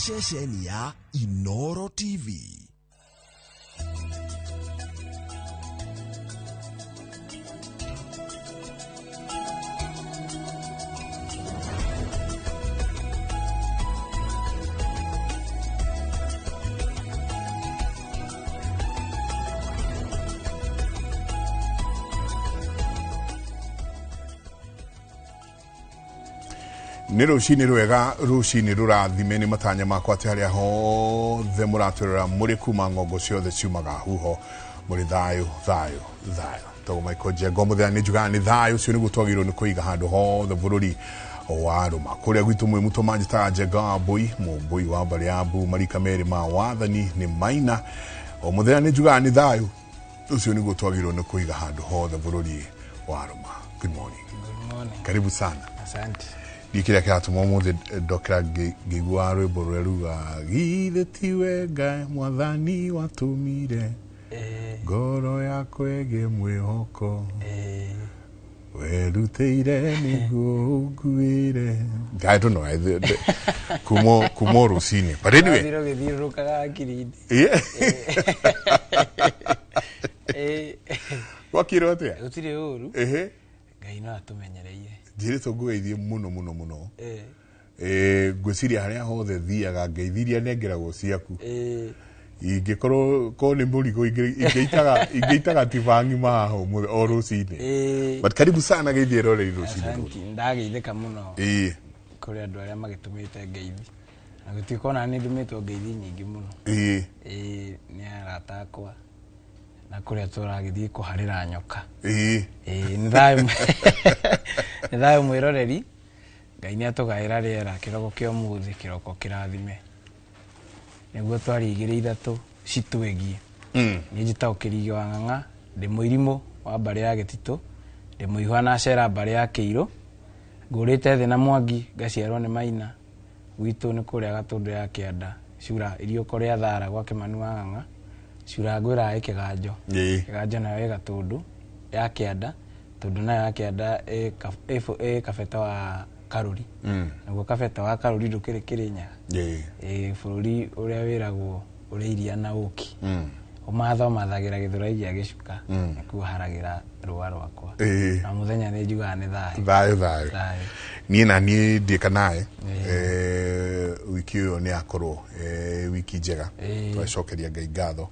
ceceni ya Inoro TV. Nä rå cinä rwega rå cinä rå rathime nä matanya makwa atä harä a hothe må ratå rä ra må rä kuma ngongo ciothe ciumaga huho må rä thayå thayå thayå togo maiko njengo må thea nä njugaga nä thayå å cio nä guo twagä rwo nä kå iga handå hothe bå rå ri wa rå ma kå rä a gwitå mwä må tå manjätaga njenga mbåi må mbåi wa mbarä ya mbu marika merä ma wathani nä maina o må thea nä njugaga nä thayå å cio nä guo twagä rwo nä kå iga handå hothe bå rå ri wa rå ma. Good morning. Good morning. Karibu sana. Asante. Gikira kia tumo ndokera ngigwa rwimbo rweruga githe tiwe Ngai mwathani watumire ngoro yakwe ege mwihoko werutĩire nĩguo ũnguĩre. I don't know kumo rucini but anyway gĩthiũrũrũkaga akiri-inĩ. Wakĩrwo atĩa? Gũtirĩ ũru. Ngai no atũmenyereire. Njĩrĩtwo ngũgeithie mũno ngwĩciria harĩa hothe thiaga ngeithiria nengeragwo ciaku ingĩkorwo ko nĩ mũrigo ingĩitaga tibangi maho o rũcinĩ but karibu sana geithie roreri rũcinĩ rũrũ. Ndageithĩka mũno kũrĩ andũ arĩa magĩtũmĩte ngeithi na gũtuĩka ona nĩ ndũmĩtwo ngeithi nyingĩ mũno nĩ arata akwa na kũrĩa tũragĩthiĩ kũharĩra nyoka nĩ thayũ mwĩroreri. Ngai nĩ atũgaĩra rĩera kĩroko kĩa ũmũthĩ kĩroko kĩrathime nĩguo twarĩ 2-3 citwĩgie. Niĩ njĩtagwo Kĩrigĩ wa Ng'ang'a ndĩ mũirimũ wa mbarĩ ya Gĩtitũ ndĩ mũihwa na cera mbarĩ ya Kĩirũ ngũrĩte thĩ na Mwangi ngaciarwo nĩ Maina gwitũ nĩ kũrĩa Gatũndũ ya Kĩanda cura iriũko rĩa Thara gwa Kĩmani wa Ng'ang'a cura ngwĩra Kĩganjo Kĩganjo nayo ĩ Gatũndũ ya Kĩanda tondũ nayo ya Kĩanda ĩ Kabeta wa Karuri naguo Kabeta wa Karuri ndũkĩrĩ Kĩrĩnyaga bũrũri ũrĩa wĩragwo ũrĩ iria na ũki ũmatho mathagĩra Gĩthũrai gĩa Gĩcuka nĩkuo haragĩra rũa rwakwa na mũthenya nĩ njugaga nĩ thayũ. Niĩ na niĩ ndĩka nawe wiki ũyũ nĩ akorwo wiki njega twacokeria Ngai ngatho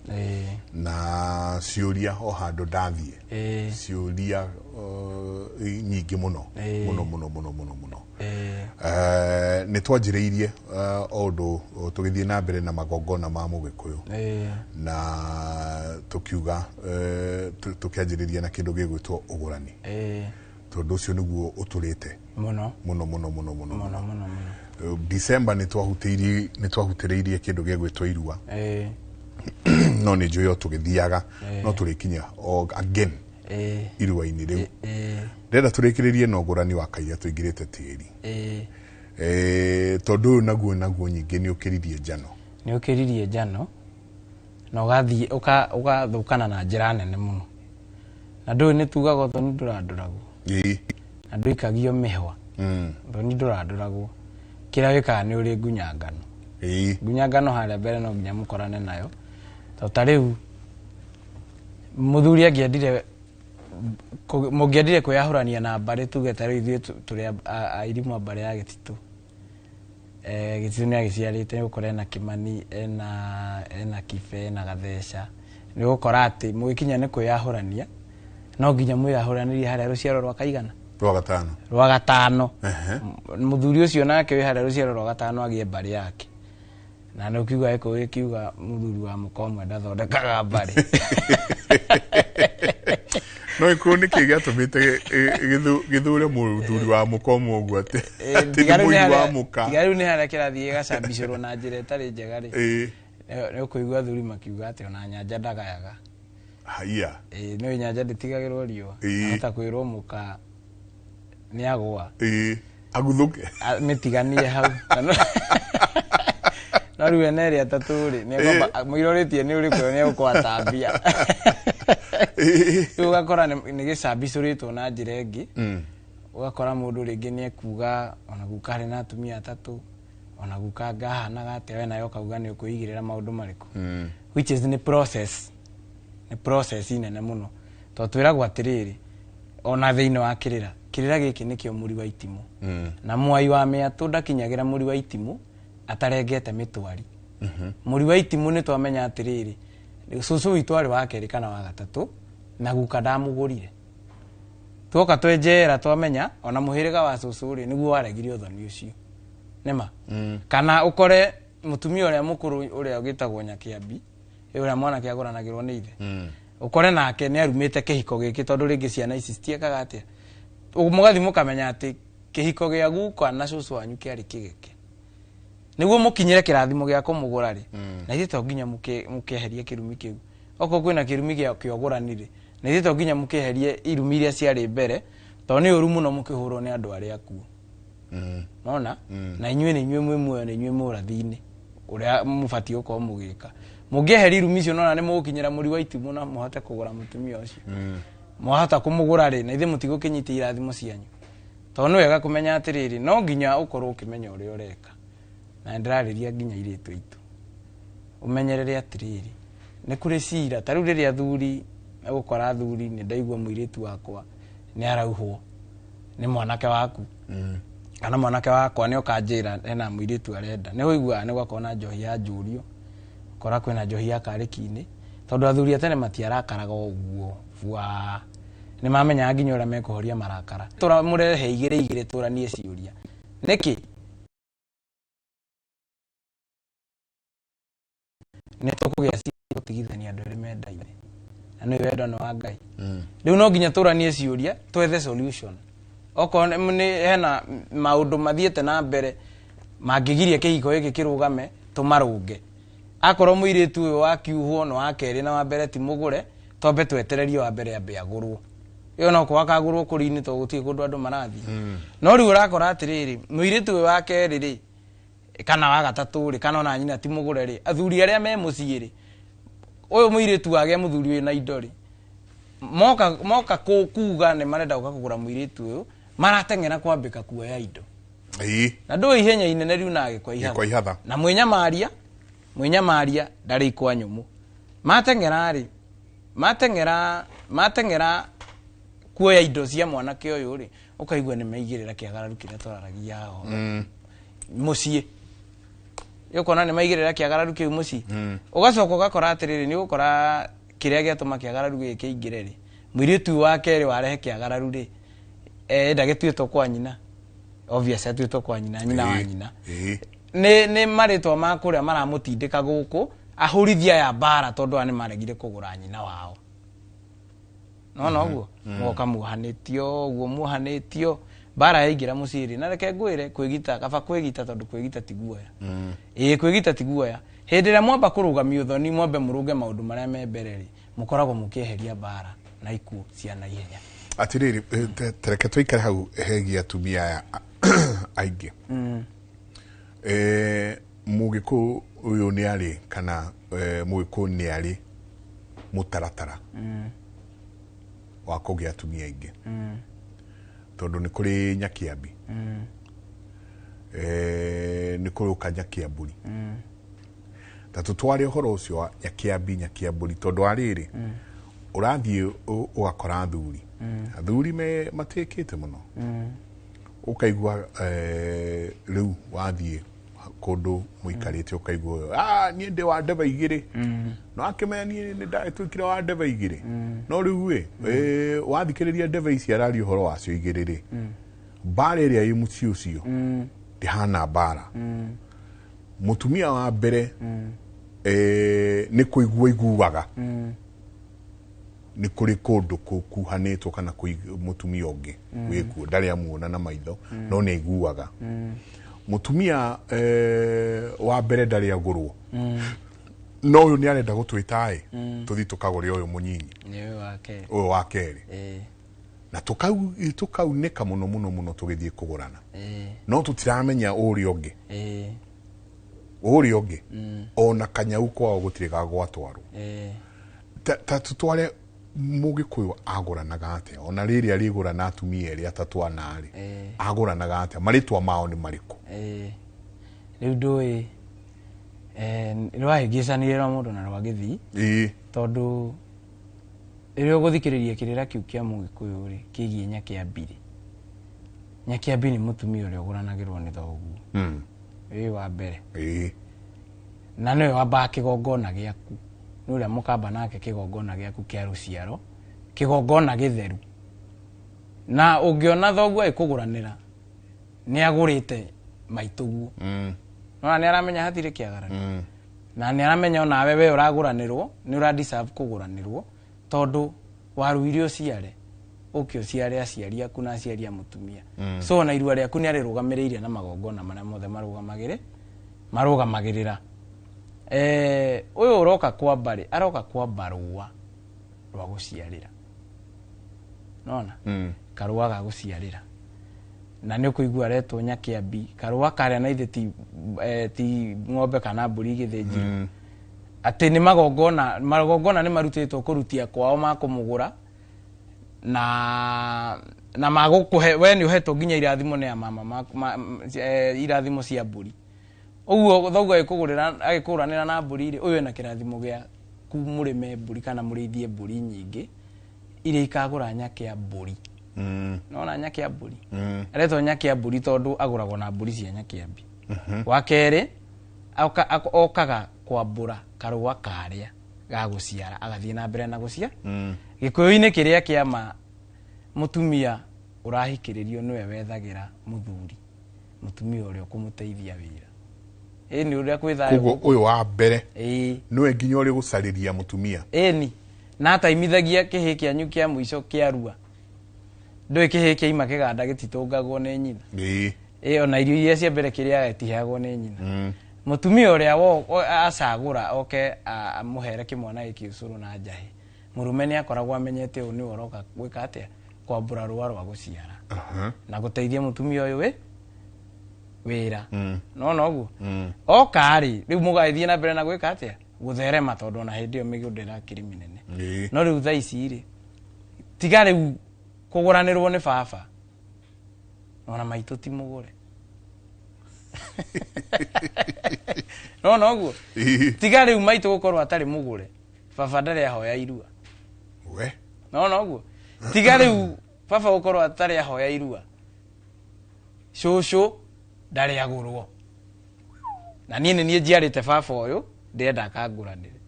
na ciũria o handũ ndathiĩ ciũria nyingĩ mũno nĩ twanjĩrĩirie o ũndũ tũgĩthiĩ na mbere na magongona ma Mũgĩkũyũ na tũkiuga tũkĩanjĩrĩria na kĩndũ gĩgwĩtwo ũgũrani tondũ ũcio nĩguo ũtũrĩte mũno. December nĩ twahutĩrĩirie kĩndũ gĩgwĩtwo irua no nĩ njũĩ o tũgĩthiaga no tũrĩkinya again irua-inĩ rĩu ndĩrenda tũrĩkĩrĩrie na ũgũrani wa Kaira tũingĩrĩte tĩri tondũ ũyũ naguo nyingĩ nĩ ũkĩririe njano na ũgathiĩ ũgathũkana na njĩra nene mũno na ndũĩ nĩ tugaga thoni ndũrandũragwo na ndũikagio mĩhwa thoni ndũrandũragwo kĩrĩa wĩkaga nĩ ũrĩ ngunyangano harĩa mbere no nginya mũkorane nayo tondũ ta rĩu mũthuri mũngĩendire kwĩyahũrania na mbarĩ tuge ta rĩu ithuĩ tũrĩ airimu a mbarĩ ya Gĩtitũ Gĩtitũ nĩ agĩciarĩte nĩ gũkora ena Kĩmani ena Kibe ena Gatheca nĩ gũkora atĩ mũgĩkinya nĩ kwĩyahũrania no nginya mwĩyahũranĩrie harĩa rũciaro rwa kaigana rwa gatano mũthuri ũcio nake wĩ harĩa rũciaro rwa gatano agĩe mbarĩ yake na nĩ ũkiuga gĩkiuga mũthuri wa mũkomwe ndathondekaga mbarĩ no ĩkorwo nĩ kĩĩ gĩatũmĩte gĩthure mũthuri wa mũkomwe ũguo atĩ mũthuri wa mũka tiga rĩu nĩ harĩa kĩrathiĩ gĩgacambicũrwo na njĩra ĩtarĩ njega rĩ nĩ ũkũigua athuri makiuga atĩ ona Nyanja ndagayaga nĩ Nyanja ndĩtigagĩrwo riũa ahota kwĩrwo mũka nĩ agũa aguthũke mĩtiganie hau no rĩu ene ĩrĩa atatũ rĩ mũirorĩtie nĩ ũrĩkũ nĩ egũkorwo atambia rĩu ũgakora nĩ gĩcambicũrĩtwo na njĩra ĩngĩ ũgakora mũndũ rĩngĩ nĩ ekuga ona guka harĩ na atumia atatũ ona gukanga hana gate we nayo kauga ni ukuigirira maundu mariku which is ni process inene muno to twiragwa atiriri ona thiini wa kirira giki nikio muri wa itimu na mwai wa meatu ndakinyagira muri wa itimu atarengete mitwari muri wa itimu ni twamenya atiriri susu witu ari wa keri kana wa gatatu na guka ndamugurire twoka twenjera twamenya ona muhiriga wa susu ri niguo waregire uthoni ucio nema kana ukore mutumia uria mukuru uria ugitagwo Nyakiambi uria mwana kiaguranagirwo ni ithe ukore nake ni arumite kihiko giki tondu ringi ciana ici citiekaga atia mugathi mukamenya ati kihiko gia guka na susu wanyu kiari kigeke niguo mukinyire kirathimo gia kumugura ri na ithe to nginya mukeherie kirumi kiu oko kwina kirumi gia kioguranire na ithe to nginya mukeherie irumi iria ciari mbere to ni uru muno mukihurwo ni andu aria akuo nona na inyuĩ nĩ inyuĩ mwĩ muoyo nĩ inyuĩ mũrathini ũrĩa mũbatiĩ gũkorwo mũgĩka mũngĩeheria irumi icio nona nĩ mũgũkinyĩra muri wa itimu na mũhote kũgũra mũtumia ũcio mwahota kũmũgũra rĩ na ithe mũtigũkĩnyitia irathimo cianyu tondũ nĩ wega kũmenya atĩrĩrĩ no nginya ũkorwo ũkĩmenya ũrĩa ũreka na ndĩrarĩria nginya airĩtu aitũ ũmenyerere atĩrĩrĩ nĩ kũrĩ cira ta rĩu rĩrĩa athuri gũkora athuri nĩ ndaigua mũirĩtu wakwa nĩ arauhwo nĩ mwanake waku kana mwanake wakwa nĩ okanjĩra hena mũirĩtu arenda nĩ ũiguaga nĩ gwakorwo na njohi ya njũrio kora kwĩna njohi ya karĩki-inĩ tondũ athuri atene matiarakaraga ũguo bua nĩ mamenya nginya ũrĩa mekũhoria marakara mũrehe igĩrĩ tũranie ciũria nĩkĩ nĩ tũkũgĩa ciũria gũtigithania andũ erĩ mendaine na nĩ wendo nĩ wa Ngai rĩu no nginya tũranie ciũria twethe solution oko ni hena maundu mathiete na mbere mangigiria kihiko giki kirugame tumarunge akorwo muiritu uyu wakiuhwo no akeri na wa mbere ti mugure tombe twetererie wa mbere ambe agurwo iyo no kwa kagurwo kurini to gutie kundu andu marathi no ri urakora atiriri muiritu uyu wakeri ri kana wa gatatu ri kana ona nyina ti mugure ri athuri aria me mucii ri uyu muiritu wage muthuri we na indo ri moka kuuga ne marenda kugura muiritu uyu maratengera kwambika kuoya indo na ndũ ihenya inene riu nage kwa ihatha na mwinyamaria ndari kwa nyumu matengera kuoya indo cia mwanake ũyũ ri ukaigua nĩ maigĩrĩra kĩagararu kĩrĩa twararagia haho muciĩ yokona nĩ maigĩrĩra kĩagararu kĩu muciĩ ugacoka ugakora atĩrĩrĩ nĩ gũkora kĩrĩa gĩatũma kĩagararu gĩkĩ ingĩre ri mũirĩtu wa kerĩ warehe kĩagararu ri ndagĩtuĩtwo kwa nyina obviously atuĩtwo kwa nyina nyina wa nyina nĩ marĩtwa ma kũrĩa maramũtindĩka gũkũ ahũrithia ya bara tondũ ani maregire kũgũra nyina wao no ũguo mwoka muhanĩtio ũguo muhanĩtio bara yaingĩra mũciri na reke ngwĩre kwĩgita kaba kwĩgita tondũ kwĩgita ti guoya kwĩgita ti guoya hĩndĩ ĩrĩa mwamba kũrũgamia ũthoni mwambe mũrũnge maũndũ marĩa me mbere rĩ mũkoragwo mũkĩeheria bara na ikuũ cia naihenya atiriri tereke tuikare hau hegia atumia aingi mugiku uyu ni ari kana mugiku ni ari mutaratara wa kugia atumia aingi tondu ni kuri Nyakiambi ni kuri Kanyakiamburi tatu twari uhoro ucio wa Nyakiamburi tondu ariri urathie ugakora athuri athuri me matekete muno ukaigua riu wathie kundu muikarite ukaigua nie ndi wa ndeva igiri no akimenya nie ni ndaitwikire wa ndeva igiri no riu wathikiriria ndeva ici arari uhoro wacio igiri ri bara iria yi muci ucio ndihana bara mutumia wa mbere ni kuigua iguaga ni kuri kundu kuhanitwo kana mutumia ungi wikuo ndari amuona na maitho no ni iguaga mutumia wa mbere ndari agurwo no uyu ni arenda gutwita tuthi tukagore uyu munyinyi ni wake uyu wakeri na tukaunika muno tugithie kugurana no tutiramenya uri ungi ona kanyau kwao gutire gagwatwarwo ta tutware mugikuyu aguranaga atia ona riri arigurana atumia eri atatu anari aguranaga atia maritwa mao ni mariku riu ndui rwahĩngĩcanire rwa mũndũ na rwagĩthii tondũ rĩrĩa ũgũthikĩrĩria kĩrĩra kĩu kĩa Mũgĩkũyũ rĩ kĩgiĩ Nyakĩambi rĩ, Nyakĩambi nĩ mũtumia ũrĩa ũgũranagĩrwo nĩ thoguo ĩĩ wa mbere na nĩwe wambaga kĩgongona gĩaku, nĩ ũrĩa mũkamba nake kĩgongona gĩaku kĩa rũciaro, kĩgongona gĩtheru. Na ũngĩona thoguo agĩkũgũranĩra nĩ agũrĩte maitũguo, no nĩ aramenya hatirĩ kĩagararo, na nĩ aramenya onawe we ũragũranĩrwo nĩ ũra-deserve kũgũranĩrwo tondũ waruire ũciare ũke ũciare aciari aku na aciari a mũtumia. So ona irua rĩaku nĩ arĩrũgamĩrĩire na magongona marĩa mothe marũgamagĩrĩra. Ũyũ ũroka kwamba rĩ, aroka kwamba rũa rwa gũciarĩra, nona karũa ga gũciarĩra, na nĩ ũkũigua aretwo Nyakĩambi. Karũa karĩa na ithe ti ng'ombe kana mbũri igĩthĩnjirwo, atĩ nĩ magongona nĩ marutĩtwo kũrutia kwao ma kũmũgũra na magũkũhe we nĩ ũhetwo nginya irathimo nĩ ya mama irathimo cia mbũri. Ũguo thoguo agĩkũgũranĩra na mbũri rĩ, ũyũ ena kĩrathimo gĩa kumũrĩme mbũri kana mũrĩithie mbũri nyingĩ iria ikagũra Nyakĩambũri. Nona Nyakĩambũri aretwo Nyakĩambũri tondũ agũragwo na mbũri cia Nyakĩambi. Wa kerĩ okaga kwambũra karũa karĩa ga gũciara agathiĩ na mbere na gũcia. Gĩkũyũ-inĩ kĩrĩa kĩama mũtumia ũrahikĩrĩrio nĩwe wethagĩra mũthuri, mũtumia ũrĩa ũkũmũteithia wĩra. Nĩ ũrĩa kwĩthayo. Koguo ũyũ wa mbere nĩwe nginya ũrĩ gũcarĩria mũtumia. Ni na ataimithagia kĩhĩ kĩanyu kĩa mũico kĩa rua, ndũĩ kĩhĩ kĩaima kĩganda gĩtitũngagwo nĩ nyina. Ona irio iria cia mbere kĩrĩa gĩtiheagwo nĩ nyina. Mũtumia ũrĩa acagũra oke amũhere kĩmwana gĩkĩ ũcũrũ na njahĩ, mũrume nĩ akoragwo amenyete ũyũ nĩwe ũroka gwĩka atĩa, kwambũra rũa rwa gũciara na gũteithia mũtumia ũyũ wĩra. Nona ũguo oka rĩ, rĩu mũgagĩthiĩ na mbere na gwĩka atĩa, gũtherema, tondũ ona hĩndĩ ĩyo mĩgũnda ĩrakĩrĩ mĩnene. No rĩu thaa ici rĩ, tiga rĩu kũgũranĩrwo nĩ baba, ona maitũ ti mũgũre. Nona ũguo tiga rĩu maitũ gũkorwo atarĩ mũgũre, baba ndarĩ ahoya irua. Nona ũguo tiga rĩu baba gũkorwo atarĩ ahoya irua, cũcũ ndarĩ agũrwo. Na niĩ nĩ niĩ njiarĩte baba ũyũ ndĩrenda akangũranĩre,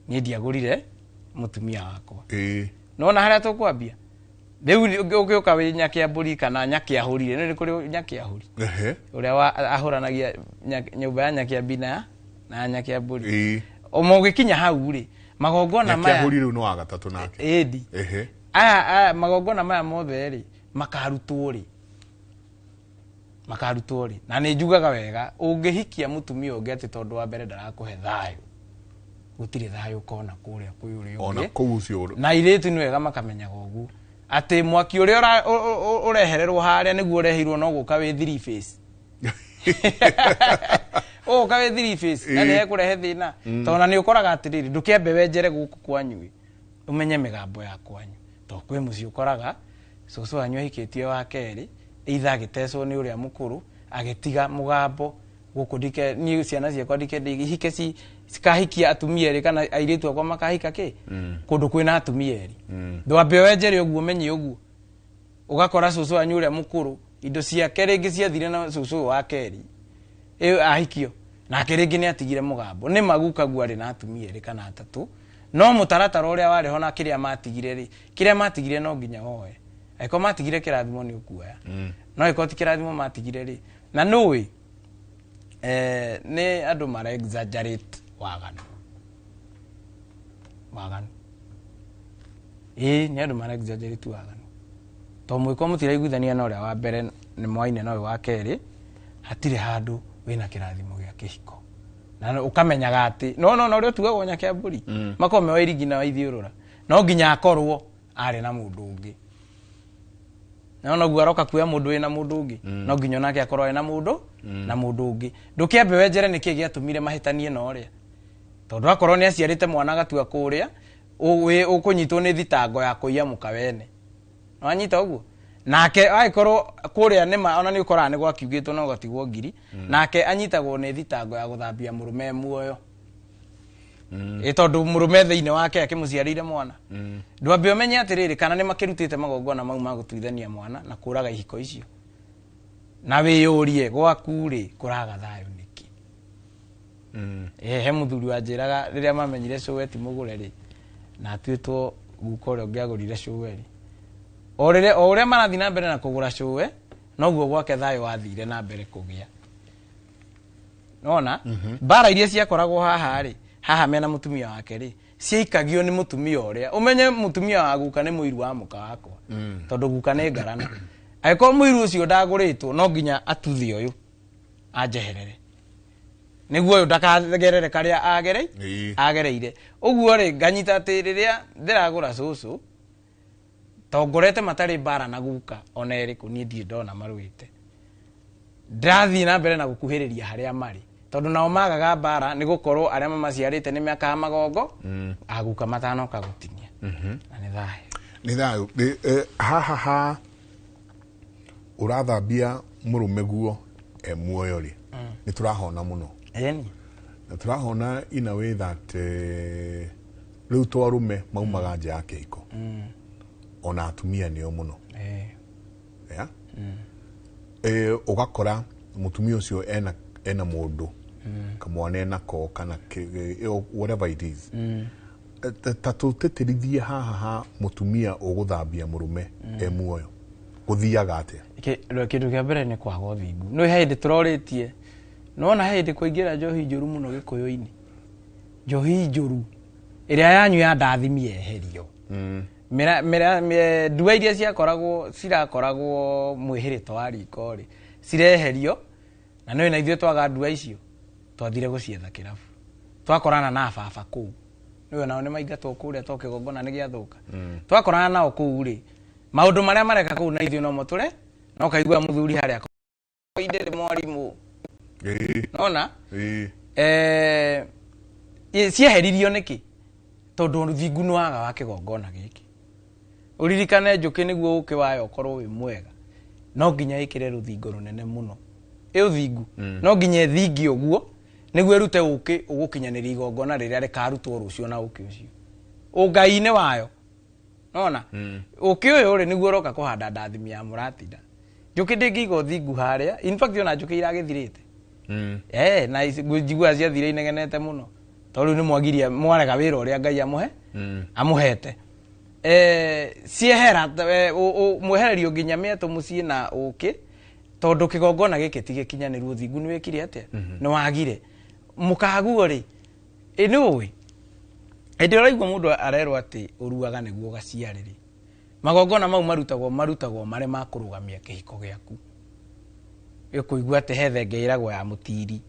niĩ ndiagũrire mũtumia wakwa. Nona harĩa tũkwambia rĩu ũgĩũka wĩ Nyakĩambũri kana Nyakĩahũri, nĩ kũrĩ Nyakĩahũri ũrĩa ahũranagia nyũmba ya Nyakĩambi na Nyakĩambũri. Mũgĩkinya hau rĩ, magongona maya Nyakĩahũri rĩu nĩ wa gatatũ nake. Aya magongona maya mothe rĩ makarutwo rĩ, na nĩ njugaga wega ũngĩhikia mũtumia ũngĩ atĩ tondũ wa mbere ndarakũhe thayũ, gũtirĩ thayũ kona kũrĩa kwĩ ũrĩa ũngĩ, ona kũu ũcio na airĩtu nĩ wega makamenyaga ũguo atĩ mwaki ũrĩa ũrehererwo harĩa nĩguo ũreheirwo no gũka wĩ 3 face. Ũka wĩ 3 face na nĩ ekũrehe thĩna, tondũ na nĩ ũkoraga atĩrĩrĩ, ndũkĩambe wenjere gũkũ kwanyu ũmenye mĩgambo ya kwanyu, tondũ kwĩ mũciĩ ũkoraga cũcũ wanyu ahikĩtie wa kerĩ, either agĩtecwo nĩ ũrĩa mũkũrũ agĩtiga mũgambo gũkũ niĩ ciana ciakwa ndikende ihike cikahikia atumia erĩ kana airĩtu akwa makahika kũndũ kwĩna atumia erĩ. Ndwambe wenjere ũguo menye ũguo, ũgakora cũcũ wanyu ũrĩa mũkũrũ indo ciake rĩngĩ ciathire na cũcũ wa kerĩ ahikio, nake rĩngĩ nĩ atigire mũgambo. Nĩ magukagu arĩ na atumia erĩ kana atatũ, no mũtaratara ũrĩa warĩ ho na kĩrĩa matigire rĩ, kĩrĩa matigire no nginya woe. Aiko matigire kĩrathimo nĩ ũkuoya, no aiko ti kĩrathimo matigire rĩ, na nũĩ nĩ andũ mara exaggerate waganu. Nĩ andũ mara exaggerate waganu, to mwĩko mũtiraiguithania na ũrĩa wa mbere nĩ mwaine na ũyũ wa kerĩ, hatirĩ handũ wĩna kĩrathimo gĩa kĩhiko, na ũkamenyaga atĩ no ũrĩa ũtugagwo Nyakĩambũri makome wa irigi na wa ithiũrũra, no nginya akorwo arĩ na mũndũ ũngĩ. Naguo aroka kuoya mũndũ wĩna mũndũ ũngĩ, no nginya nake akorwo na mũndũ ũngĩ. Ndũkĩambe wenjere nĩkĩĩ gĩatũmire mahĩtanie na ũrĩa, tondũ akorwo nĩ aciarĩte mwana gatua kũrĩa ũkũnyitwo nĩ thitango ya kũiya mũka wene, wanyita ũguo. nake aikorwo kuria nima ona ni ukora ni gwakiugitwo no gatigwo ngiri nake anyitagwo ni thitango ya guthambia murume muoyo tondu murume thiine wake akimuciarire mwana ndwambe umenye atiriri kana ni makirutite magongona mau ma gutuithania mwana na kuraga ihiko icio na wiyurie gwaku ri kuraga thayo niki he muthuri wanjiraga riria mamenyire Showeti mugure ri na atuitwo guko ri ongiagurire Showeti o uria marathi na mbere na kugura Showe noguo gwake thayo wathire na mbere kugia nona bara iria ciakoragwo haha mena mutumia wake ri ciikagio ni mutumia uria umenye mutumia wa guka ni muiru wa muka wakwa tondu guka ni ngarana aiko muiru ucio ndaguritwo no nginya atuthi uyu anjeherere niguo uyu ndakagerere karia agereire uguo ri nganyita ati riria ndiragura cucu tongorete matari bara na guka ona eriku ni ndie ndona maruite ndathi na mbere na gukuhiriria haria mari tondu nao magaga bara ni gukorwo aria mamaciarite ni miaka magongo aguka matano kagutinia na ni thayo haha urathambia murume guo muoyo ri ni turahona muno na turahona in a way that riu twarume maumaga nja ya kihiko ona atumia nio muno ugakora mutumia ucio ena mundu kamwana nako kana whatever it is tatu teterithie haha mutumia uguthambia murume muoyo guthiaga atia kindu kia mbere ni kwaga uthingu no hindi turoritie nona hindi kuingira njohi njuru muno gikuyu-ini njohi njuru iria yanyu ya ndathimi eherio ndua iria cirakoragwo mwihirito wa riko ri cireherio na no ina ithuĩ twaga ndua icio twathire gucietha kirabu twakorana na baba kuu niwe nao ni maingatwo kuria tokigongona ni giathuka twakorana nao kuu ri maundu maria mareka kuu na ithuĩ no moture no kaigua muthuri haria inde mwarimu nona cieheririo niki tondu ruthingu nwaga wa kigongona giki uririkane njuki niguo uki wayo ukorwo wi mwega no nginya ikire ruthingo runene muno uthingu no nginya ethingi uguo niguo erute uki ugukinyaniria igongona riria rikarutwo rucio na uki ucio ungai-ini wayo nona uki uyu ri niguo roka kuhanda ndathimi ya muratinda njuki ndingiiga uthingu haria in fact ona njuki iragithirite na njigua ciathire inegenete muno tondu ni mwagiria mwarega wira uria Ngai amuhete ciehera mwehererio nginya mieto mucii na uki tondu kigongona giki tigikinyaniru uthingu ni wikire atia ni wagire mukaguo ri ni uwi indi uraigua mundu arerwo ati uruaga niguo gaciariri magongona mau marutagwo mare ma kurugamia kihiko giaku ikuigua ati he thenge iragwo ya mutiri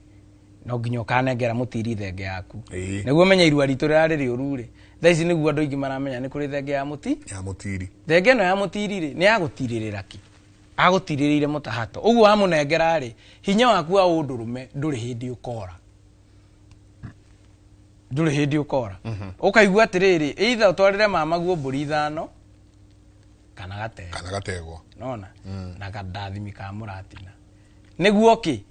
no nginya ukanengera mutiri thenge yaku niguo menya irua ritu rirariri ururi thaici niguo andu ingi maramenya ni kuri thenge ya mutiri thenge no ya mutiri ri ni agutiririra ki agutiririre mutahato uguo amunengera ri hinya waku wa undurume nduri hindi ukora ukaigua atiriri either utwarire mama guo mburi ithano kana gategwo nona na kandathimi ka muratina niguo ki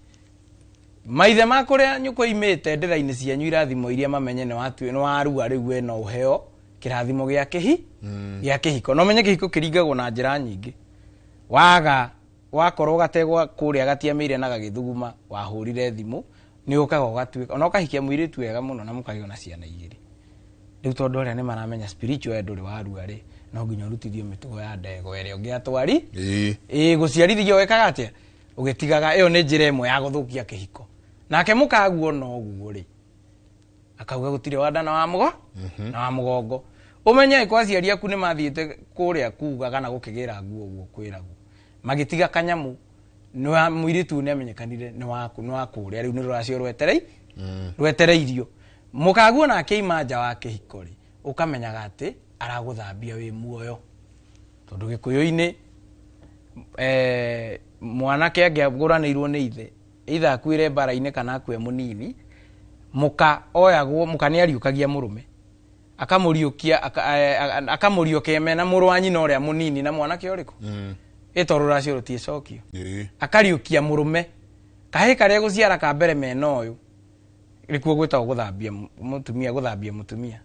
maithe makuria nyuko imite ndira-ini cianyu irathimo iria mamenye ni warua riu ena uheo kirathimo gia kihiko no menye kihiko kiringagwo na njira nyingi wakorwo gategwa kuria gatiamire na gagithuguma wahurire thimu ni ukaga ugatuika ona ukahikia mwiritu wega muno na mukagio na ciana igiri riu tondu aria ni maramenya spiritual nduri warua ri no nginya urutithio mitugo ya ndego iria ungiatwari guciarithio wekaga atia ugitigaga iyo ni njira imwe ya guthukia kihiko nake mukaguo no guo ri akauga gutire wadana wa mugongo umenye kwa ciari aku ni mathiite kuria kuga kana gukigira nguo guo kwiragwo magitiga kanyamu ni wa mwiritu ni amenyekanire ni wakuria riu ni ruracio rwetereirio mukaguo nake imanja wa kihiko ri ukamenyaga ati araguthambia wi muoyo tondu gikuyu-ini mwanake angiaguranirwo ni ithe akuire bara-ini kana akue munini muka oyagwo muka ni ariukagia murume akamuriukia akamuriokia mena muru wa nyina uria munini na mwanake uriku ito ruracio rutie cokio ĩ akariukia murume kahe karia guciara ka mbere mena uyu rikuo gwita guthambia mutumia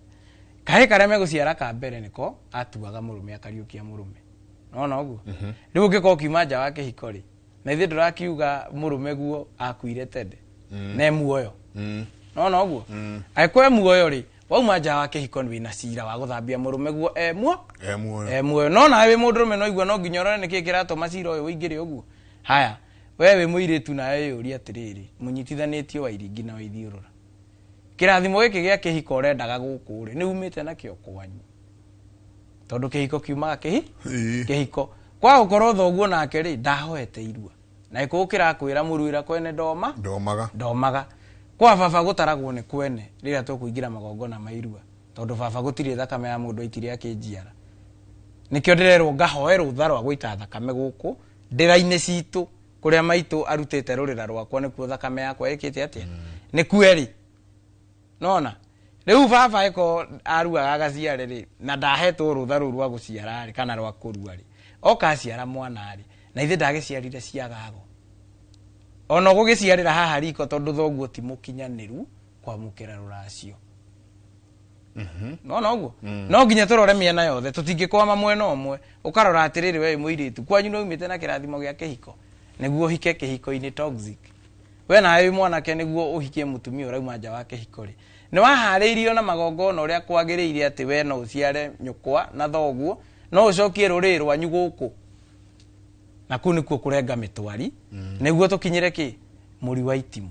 kahe karia meguciara ka mbere niko atuaga murume akariukia murume no uguo riu ngiko kiuma nja wa kihiko ri na ithe ndurakiuga murume guo akuire tende na muoyo no uguo aikwe muoyo ri wauma nja wa kihiko wina cira wa guthambia murume guo muoyo no nawe mundurume no igua no nginyorore niki kiratuma cira uyu uingire uguo haya wewe muiritu nawe yuri atiriri munyitithanitio wa iringi na waithiurura kirathimo giki gia kihiko rendaga guku ri ni umite na kio kwanyu tondu kihiko kiumaga kihiko kwa ukorwo thoguo nake ri ndahoete irua na ikukira kwira muruira kwene ndomaga kwa baba gutaragwo ni kwene rira tukuingira magongona mairua tondu baba gutiri thakame ya mundu aitire akinjiara nikio ndirerwo ngahoe rutha rwa guita thakame guku ndira-ini citu kuria maitu arutite rurira rwakwa nikuo thakame yakwa ikite atia ni kweri nona riu baba eko aruaga gaciare ri na ndahetwo rutha ru rwa guciara ri kana rwa kurua ri oka ciara mwana ri na ithe ndagiciarire ciagago ono gugiciarira haha riko tondu thoguo ti mukinyaniru kwamukira ruracio no uguo no nginya turore miena yothe tutingikwama mwena omwe ukarora atiriri we muiritu kwanyu no umite na kirathimo gia kihiko niguo hike kihiko-ini toxic we nawe mwanake niguo uhikie mutumia urauma nja wa kihiko ri ni wahariirio na magongona uria kwagiriire ati we no uciare nyukwa na thoguo no ucokie ruriri rwanyu guku na kuu nikuo kurenga mitwari niguo tukinyire ki muri wa itimu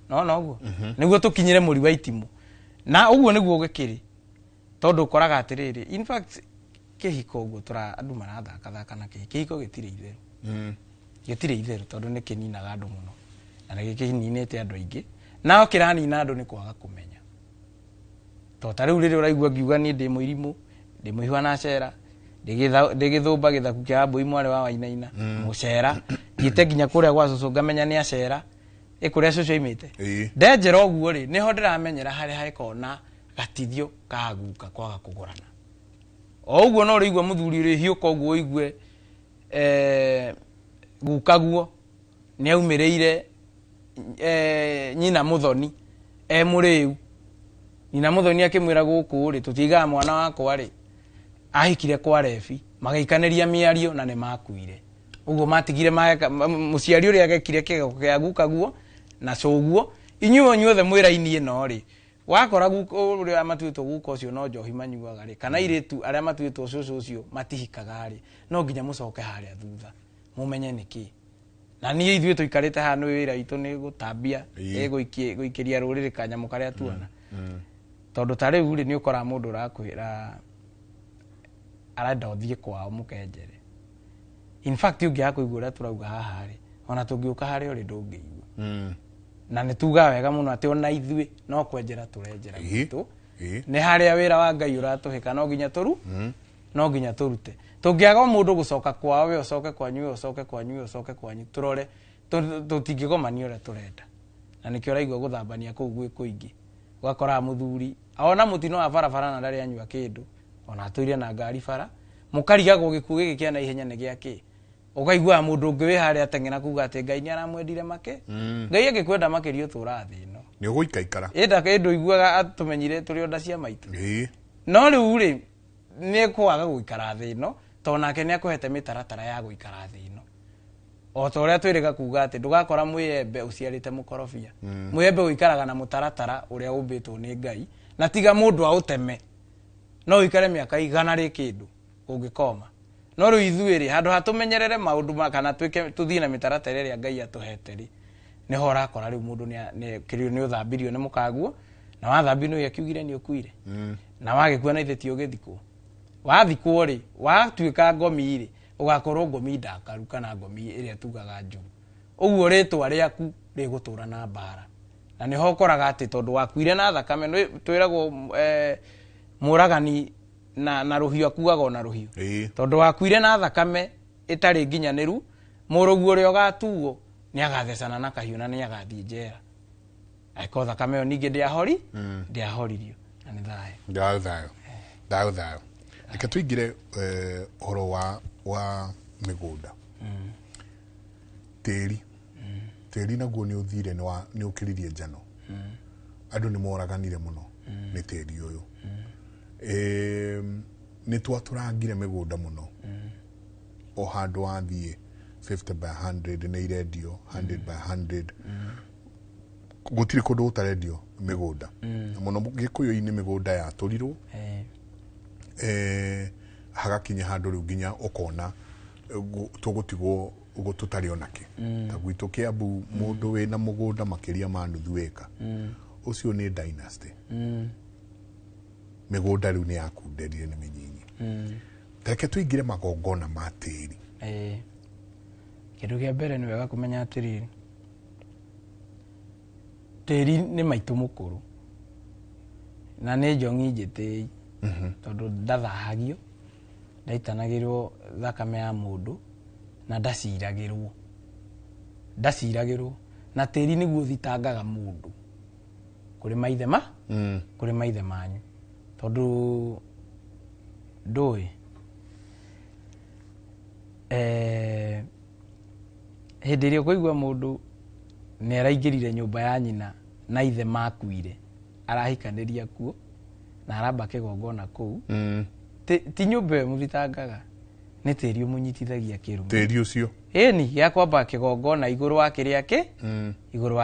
no uguo niguo tukinyire muri wa itimu na uguo niguo gikiri tondu koraga atiriri in fact kihiko uguo tura andu marathaka na kihiko gitire itheru tondu ni kininaga andu muno na ni kininite andu aingi nao kiranina andu ni kwaga kumenya to tariu riri uraigua ngiuga ni ndi muirimu ndi muihwa na cera ndigithumba githaku kia mbui mwari wa Wainaina mucera ngite nginya kuria gwa cucu ngamenya ni acera ikuria cucu imite ndenjera uguo ri niho ndiramenyera hari haikona gatithio kaguka kwaga kugurana o uguo no rigwa muthuri ri hiuka uguo igue gukaguo ni aumireire nyina muthoni muriu nyina muthoni akimwira guku ri tutigaga mwana wakwa ri ahikire kwa refi magaikaniria miario na ne makuire uguo matigire muciari uri agekire kigego kia gukaguo na coguo inyuothe mwira-ini ino ri wakora guko uri amatuitwo guko ucio no njohi manyuaga ri kana iritu aria matuitwo cucu ucio matihikaga ri no nginya mucoke haria thutha mumenye niki na nie ithuĩ tuikarite haha ni wira itu ni gutambia guikiria ruriri kanyamu karia tuona tondu tari uri ni ukora mundu urakwira arenda uthie kwao mukenjere in fact ungia kuigua uria turauga haha ri ona tungiuka hari uri ndungiigua na ni tuga wega muno ati ona ithuĩ no kwenjera turenjera gitu ni haria wira wa Ngai uratuhika no nginya no nginya turute tungiaga mundu gucoka kwao we ucoke kwanyu turore tutingigomania uria turenda na nikio raigua guthambania kuu gwi kuingi gwakora muthuri ona mutino wa barabara na ndari anyua kindu ona atuire na ngari bara mukariga gugikuo giki kia na ihenya ni giaki ukaigua mundu ungi wi haria atengena kuga ati Ngai ni aramwendire make Ngai agikwenda makirio turathi ino ni uguikaikara ida kindu iguaga atumenyire turi onda cia maitu no riu ri ni kwaga guikara thi ino to nake ni akuhete mitaratara ya guikara thi ino o to uria twiriga kuga ati ndugakora mwiyembe uciarite mukorofia mwiyembe uikaraga na mutaratara uria umbitwo ni Ngai na tiga mundu auteme no ikare miaka igana ri kindu ungikoma no ru ithuiri handu hatumenyerere maundu kana tuthie na mitaratara ria Ngai atuhete ri ni hora kora ri mundu ni kirio ni uthambirio ni mukaguo na wathambi no yakiugire ni ukuire na wagikua na ithe ti ugithikwo wathikwo ri watuika ngomi ri ugakorwo ngomi ndakaru kana ngomi iria tugaga nju uguo ritwa riaku rigutura na mbara na niho koraga ati tondu wakuire na thakame twiragwo muragani na ruhio akuaga na ruhio tondu wakuire na thakame itari nginyaniru muruguo ri ogatuo ni agathecana na kahiu na ni agathie njera aiko thakame ningi ndiahoririo na ni thayo reke tuingire horo wa migunda tĩri naguo nĩ ũthire nĩ ũkĩririe njano andũ nĩ moraganire mũno nĩ tĩri ũyũ nĩ twatũrangire mĩgũnda mũno o handũ wathiĩ 50 by 100 nĩ irendio 100 by 100 gũtirĩ kũndũ gũtarendio mĩgũnda mũno Gĩkũyũ-inĩ mĩgũnda yatũrirwo hagakinya handũ rĩu nginya ũkona tũgũtigwo tũtarĩ onake ta gwitũ Kĩambu mũndũ wĩna mũgũnda makĩria ma nuthu ĩka ũcio nĩ dynasty mĩgũnda rĩu nĩ yakunderie nĩ mĩnyinyi reke tũingĩre magongona ma tĩri kĩndũ kĩa mbere nĩ wega kũmenya atĩrĩrĩ tĩri nĩ maitũ mũkũrũ na nĩ njongi njĩtĩi tondũ ndathahagio ndaitanagĩrwo thakame ya mũndũ na ndaciragĩrwo na tĩri nĩguo thitangaga mũndũ kũrĩ maithe manyu tondũ ndũĩ hĩndĩ ĩrĩa ũkũigua mũndũ nĩ araingĩrire nyũmba ya nyina na ithe makuire arahikanĩria kuo na aramba kĩgongona kũu ti nyũmba ĩyo mũthitangaga nĩ tĩri ũmũnyitithagia kĩrumi tĩri ũcio ĩni gĩa kwamba kĩgongona igũrũ wa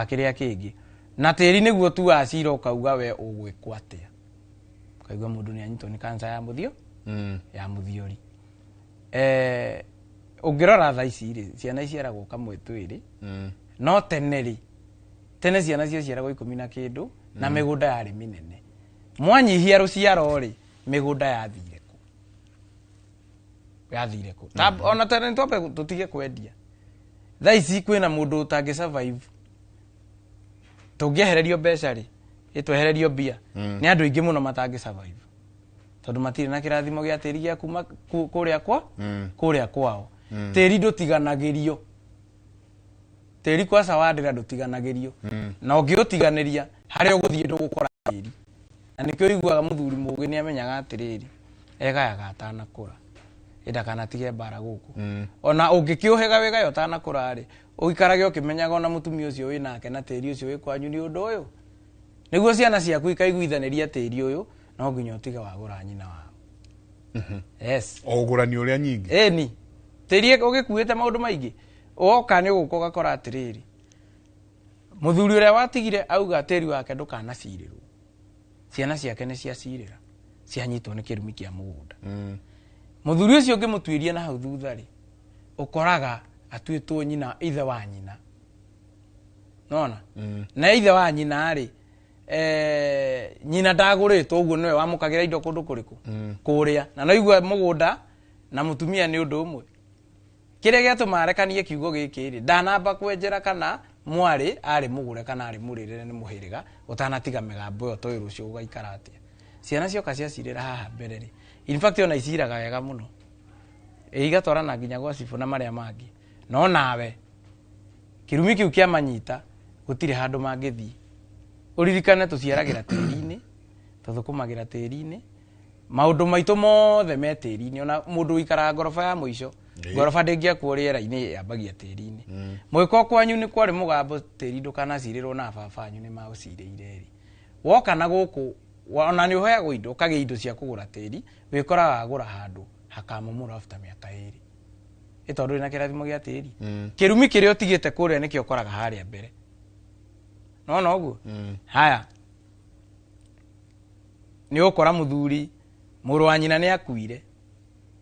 kĩrĩa kĩngĩ na tĩri nĩguo tuaga cira ũkauga we ũgwĩkwo atĩa ũkaigua mũndũ nĩ anyitwo nĩ kanca ya mũthiori ũngĩrora thaa ici rĩ ciana iciaragwo kamwe twĩrĩ no tene ciana cio ciaragwo 10 na kĩndũ na mĩgũnda yarĩ mĩnene mwanyihia rũciaro rĩ mĩgũnda yathire kũ ona tene nĩtwambe tũtige kwendia thaa ici kwĩna mũndũ ũtangĩ survive tũngĩehererio mbeca rĩ ĩtwehererio mbia nĩ andũ aingĩ mũno matangĩ survive tondũ matirĩ na kĩrathimo gĩa tĩri gĩa kuma kũrĩa kwao tĩri ndũtiganagĩrio tĩri kwa Sawandĩra ndũtiganagĩrio na ũngĩũtiganĩria harĩa ũgũthiĩ ndũgũkora tĩri na nĩkĩo ũiguaga mũthuri mũgĩ nĩ amenyaga atĩrĩrĩ egayaga atanakũra ndakanatige mbara gũkũ ona ũngĩkĩũhega wega ũtanakũra rĩ ũikarage ũkĩmenyaga ona mũtumia ũcio wĩ nake na tĩri ũcio wĩ kwanyu nĩ ũndũ ũyũ nĩguo ciana ciaku ikaiguithanĩria tĩri ũyũ no nginya ũtige wagũra nyina wao o ũgũrani ũrĩa nyingĩ ĩni tĩri ũgĩkuĩte maũndũ maingĩ woka nĩ ũgũka ũgakora atĩrĩrĩ mũthuri ũrĩa watigire auga tĩri wake ndũkanacirĩrwo ciana ciake nĩ ciacirĩra cianyitwo nĩ kĩrumi kĩa mũgũnda mũthuri ũcio ũngĩmũtuĩria na hau thutha rĩ ũkoraga atuĩtwo nyina ithe wa nyina nona na ithe wa nyina rĩ nyina ndagũrĩtwo ũguo nĩwe wamũkagĩra indo kũndũ kũrĩkũ kũrĩa na noigua mũgũnda na mũtumia nĩ ũndũ ũmwe kĩrĩa gĩatũma arekanie kiugo gĩkĩ rĩ ndanamba kwenjera kana mwarĩ arĩ mũgũre kana arĩ mũrĩrĩre nĩ mũhĩrĩga ũtanatiga mĩgambo ĩyo toĩ rũciũ ũgaikara atĩa ciana cioka ciacirĩra haha mbere rĩ in fact ona iciraga wega mũno igatwarana nginya gwa cibũ na marĩa mangĩ no nawe kĩrumi kĩu kĩamanyita gũtirĩ handũ mangĩthiĩ ũririkane tũciaragĩra tĩri-inĩ tũthũkũmagĩra tĩri-inĩ maũndũ maitũ mothe me tĩri-inĩ ona mũndũ ũikaraga ngoroba ya mũico ngoroba ndĩngĩakwo rĩera-inĩ yambagia tĩri-inĩ mwĩko kwanyu nĩ kwarĩ mũgambo tĩri ndũkanacirĩrwo na babanyu nĩ maũcirĩire rĩ woka na gũkũ ona nĩ ũheagwo indo ũkagĩa indo cia kũgũra tĩri wĩkoraga agũra handũ hakamũmũra after mĩaka 2 tondũ na kĩrathimo gĩa tĩri kĩrumi kĩrĩa ũtigĩte kũrĩa nĩkĩo ũkoraga harĩa mbere no ũguo haya nĩ ũkora mũthuri mũrũ wa nyina nĩ akuire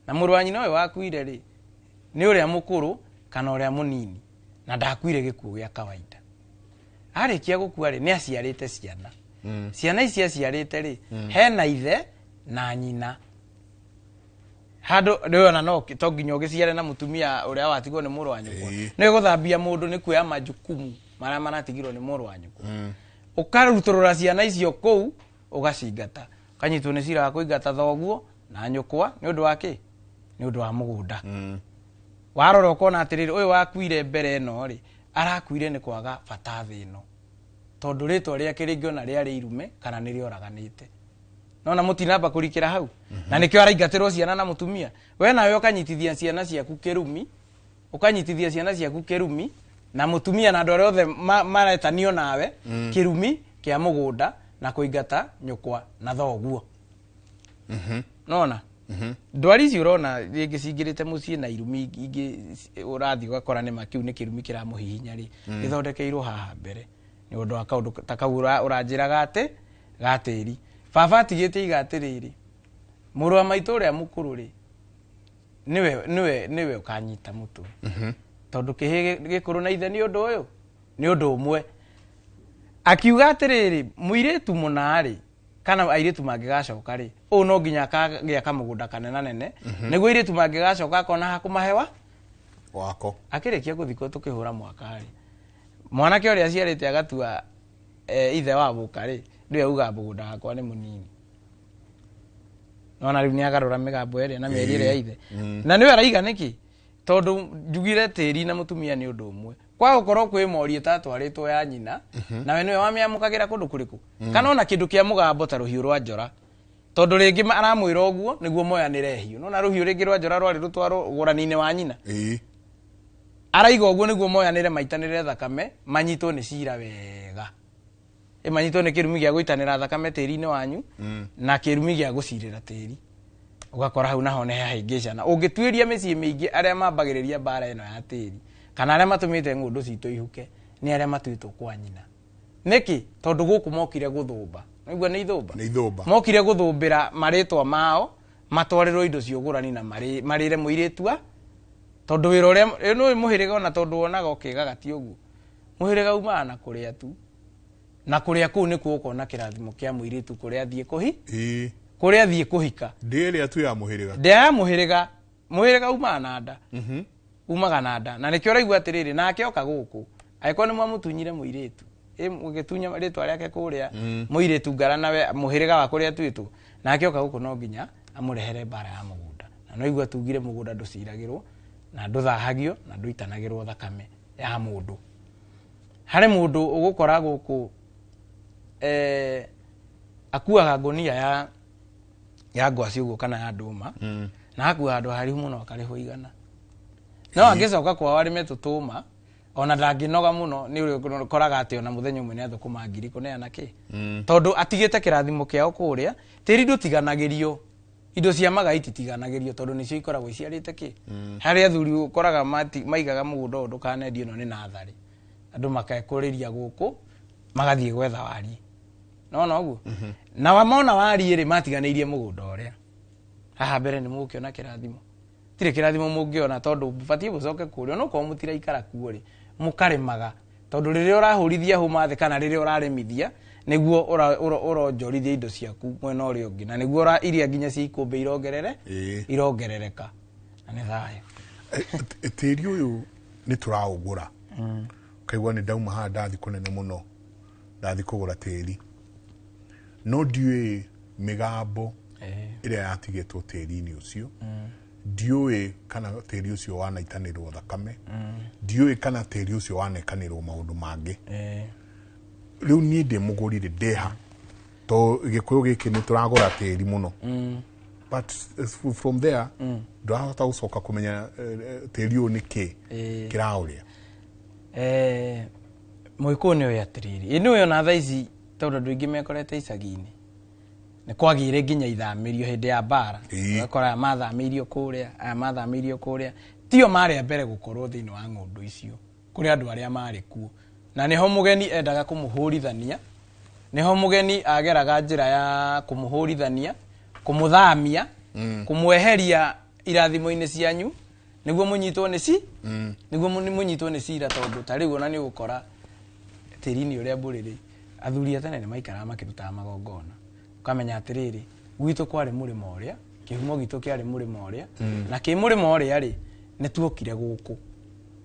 na mũrũ wa nyina ũyũ wakuire rĩ nĩ ũrĩa mũkũrũ kana ũrĩa mũnini na ndakuire gĩkuũ gĩa kawaida arĩkia gũkua rĩ nĩ aciarĩte ciana ciana ici aciarĩte rĩ hena ithe na nyina handũ ndĩona no to nginya ũgĩciare na mũtumia ũrĩa watigwo nĩ mũrũ wa nyũkwa nĩ gũthambia mũndũ nĩ kuoya majukumu marĩa manatigirwo nĩ mũrũ wa nyũkwa ũkarutũrũra ciana icio kũu ũgacingata ũkanyitwo nĩ cira wa kũingata thoguo na nyũkwa nĩ ũndũ wa kĩ nĩ ũndũ wa mũgũnda warora ũkona atĩrĩrĩ ũyũ wakuire mbere ĩno rĩ arakuire nĩ kwaga bata thĩ ĩno tondũ rĩtwa rĩake rĩngĩona rĩarĩ irume kana nĩ rĩoraganĩte nona mutinamba kurikira hau na nikyo araingatirwo ciana na mutumia we nawe ukanyitithia ciana ciaku kirumi ukanyitithia ciana ciaku kirumi na mutumia na ndore othe maretanio nawe kirumi kia mugunda na kuingata nyukwa na thoguo nona ndwari ici urona ringi cingirite mucii na irumi ingi urathi ugakora ni makiu ni kirumi kiramuhihinya ri githondekeirwo haha mbere ni undu wa kaundu ta kau uranjiraga ati gatiri baba atigite igatiriri muru wa maitu uria mukuru ri niwe ukanyita mutu tondu kihi gikuru na ithe ni undu uyu ni undu umwe akiuga atiriri muiritu munari kana airitu mangigacoka ri u no nginya akagia kamugunda kanena nene niguo airitu mangigacoka akona hakumahewa wako akirikia guthikwo tukihura mwaka ri mwanake uria aciarite agatua ithe wa buka ri ndiwe uga mugunda wakwa ni munini nona riu ni agarura migambo eri na mieri iri ya ithe na niwe araiga niki tondu njugire tiri na mutumia ni undu umwe kwa gukorwo kwi morie tatwaritwo ya nyina nawe niwe wamiamukagira kundu kuriku kana ona kindu kia mugambo ta ruhiu rwa njora tondu ringi aramwira uguo niguo moyanire hiu nona ruhiu ringi rwa njora rwari rutwaro gurani-ini wa nyina araiga uguo niguo moyanire maitanire thakame manyitwo ni cira wega manyitwo ni kirumi gia guitanira thakame tiri-ini wanyu na kirumi gia gucirira tiri ugakora hau naho ne haingicana ungituiria micii mingi aria mambagiriria bara eno ya tiri kana aria matumite ngundu citu ihuke ni aria matuitwo kwa nyina niki tondu guku mokire guthumba niguo ni ithumba mokire guthumbira maritwa mao matwarirwo indo ciugurani na marire muiritua tondu wira uria no muhiriga ona tondu wonaga ukigaga ti uguo muhiriga umaa na kuria tu na kuria kuu nikuo ukona kirathimo kia muiritu kuria athie kuria athie kuhika ndiri atu ya muhiriga ndia muhiriga umaa na nda umaga na nda na nikio raigua atiriri nake oka guku aiko ni mwamutunyire muiritu mugitunya ritwa riake kuria muiritu ngara nawe muhiriga wa kuria twitu nake oka guku no nginya amurehere bara ya mugunda na no igua tugire mugunda nduciragirwo na nduthahagio na nduitanagirwo thakame ya mundu hari mundu ugukora guku akuaga ngonia ya ngwaci uguo kana ya nduma na akua handu harihu muno akariho igana no angicoka kwa wari metutuma ona ndanginoga muno ni uri koraga ati ona muthenya umwe ni athukuma ngiri kuneana ki tondu atigite kirathimo kiao kuria tiri ndutiganagĩrio indo cia magai titiganagĩrio tondu nicio ikoragwo iciarite ki hari athuri ukoraga maigaga mugunda undu kanendio no ni nathari andu makekuriria guku magathie gwetha wari no uguo na wamona wari ri matiganeirie mugunda uria haha mbere ni mukiona kirathimo tire kirathimo mungiona tondu batie bucoke kurio no ko mutira ikara kuori mukarimaga tondu riria urahurithia huma the kana riria uraremithia niguo uronjorithia indo ciaku mwena uria ungi na niguo iria nginya ciikumbe irongerereka na ni thayo tiri uyu ni turaugura kaigwa ni dauma ha ndathi kunene muno ndathi kugura tiri no ndiwe migambo iria yatigitwo tiri-ini ucio ndiwe kana tiri ucio wanaitanirwo thakame ndiwe kana tiri ucio wanekanirwo maundu mangi riu ni ndi mugurire ndeha to gikuyu giki ni turagura tiri muno but from there ndahota gucoka kumenya tiri uyu ni ki kirauria muiku ni uyu atiriri ini uyu na thaici tondu andu ingi mekorete icagi-ini ni kwagire nginya ithamirio hindi ya bara ukora mathamirio kuria tio mari mbere gukorwo thiini wa ngundu icio kuri andu aria mari kuo na niho mugeni endaga kumuhurithania niho mugeni ageraga njira ya kumuhurithania kumuthamia kumweheria irathimo-ini cianyu niguo munyitwo ni cira tondu tariu ona ni gukora tiri-ini uria mburiri athuri atene ni maikara makirutaga magongona ukamenya atiriri gwitu kwari murimo uria kihumo gitu kiari murimo uria na ki murimo uria ri ni tuokire guku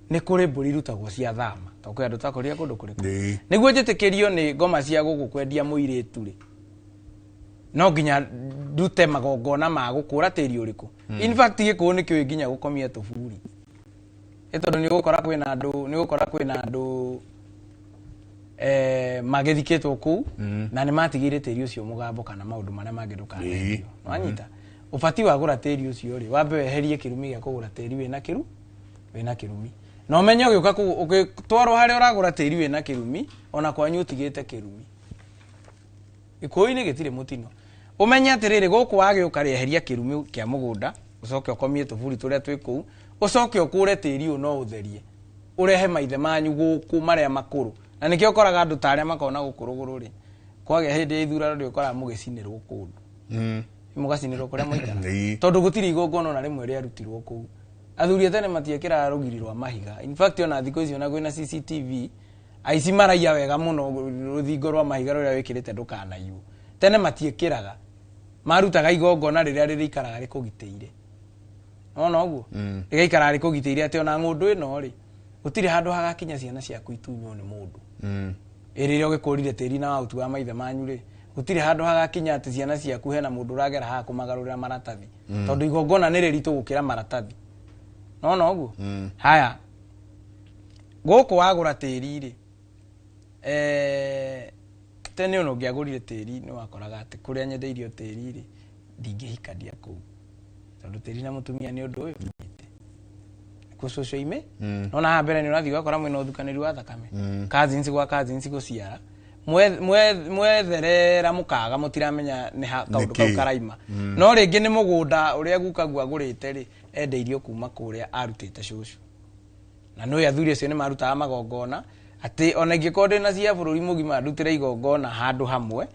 ni kuri mburi rutagwo cia thama to kwi andu takoria kundu kuriku niguo njitikirio ni ngoma cia guku kwendia muiritu ri no nginya ndute magongona ma gukura tiri uriku in fact gikuo ni kio nginya gukomia tuburi etondu ni gukora kwina andu magethiketwo kuu na nĩ matigire tĩri ũcio mũgambo kana maũndũ marĩa mangĩ ndũkanendio wanyita ũbati wa gũra tĩri ũcio rĩ wambe weherie kĩrumi gĩa kũgũra tĩri wĩna kĩrumi na ũmenye ũgĩũka ũgĩtwarwo harĩa ũragũra tĩri wĩna kĩrumi ona kwanyu ũtigĩte kĩrumi Gĩkũyũ-inĩ gĩtirĩ mũtino ũmenye atĩrĩrĩ gũkũ wagĩũka rĩeheria kĩrumi kĩa mũgũnda ũcoke ũkomie tũburi tũrĩa twĩ kũu ũcoke ũkũre tĩri ũyũ no ũtherie ũrehe maithe manyu gũkũ marĩa makũrũ na nĩkĩo ũkoraga andũ ta arĩa makona gũkũ rũgũrũ rĩ kwagĩa hĩndĩ ya ithurano rĩ ũkoraga mũgĩcinĩrwo kũndũ mũgacinĩrwo kũrĩa mũikara tondũ gũtirĩ igongona ona rĩmwe rĩarutirwo kũu athuri tene matiekĩraga rũgiri rwa mahiga in fact ona thikũ icio na kwĩna CCTV aici maraiya wega mũno rũthingo rwa mahiga rũrĩa wĩkĩrĩte ndũkanaiyo tene matiekĩraga marutaga igongona rĩrĩa rĩrĩikaraga rĩkũgitĩire ona ũguo rĩgaikara rĩkũgitĩire atĩ ona ng'ũndũ ĩno rĩ gũtirĩ handũ hagakinya ciana ciaku itunywo nĩ mũndũ ĩrĩrĩa ũgĩkũrire tĩri na wautu wa maithe manyu rĩ gũtirĩ handũ hagakinya atĩ ciana ciaku hena mũndũ ũragera haha kũmagarũrĩra maratathi tondũ igongona nĩ rĩritũ gũkĩra maratathi ona ũguo haya gũkũ wagũra tĩri rĩ tene ona ũngĩagũrire tĩri nĩ wakoraga atĩ kũrĩa nyendeirio tĩri rĩ ndingĩhikania kũu tondũ tĩri na mũtumia nĩ ũndũ ũyũ kũcũcũ ime ona haha mbere nĩ ũrathiĩ ũgakora mwĩna ũthukanĩri wa thakame cousins gwa cousins gũciara mwetherera mũkaga mũtiramenya nĩ kaũndũ kau karaima no rĩngĩ nĩ mũgũnda ũrĩa gukagu agũrĩte rĩ endeirio kuma kũrĩa arutĩte cũcũ na nĩ athuri acio nĩ marutaga magongona atĩ ona ingĩkorwo ndĩna cia bũrũri mũgima ndutĩre igongona handũ hamwe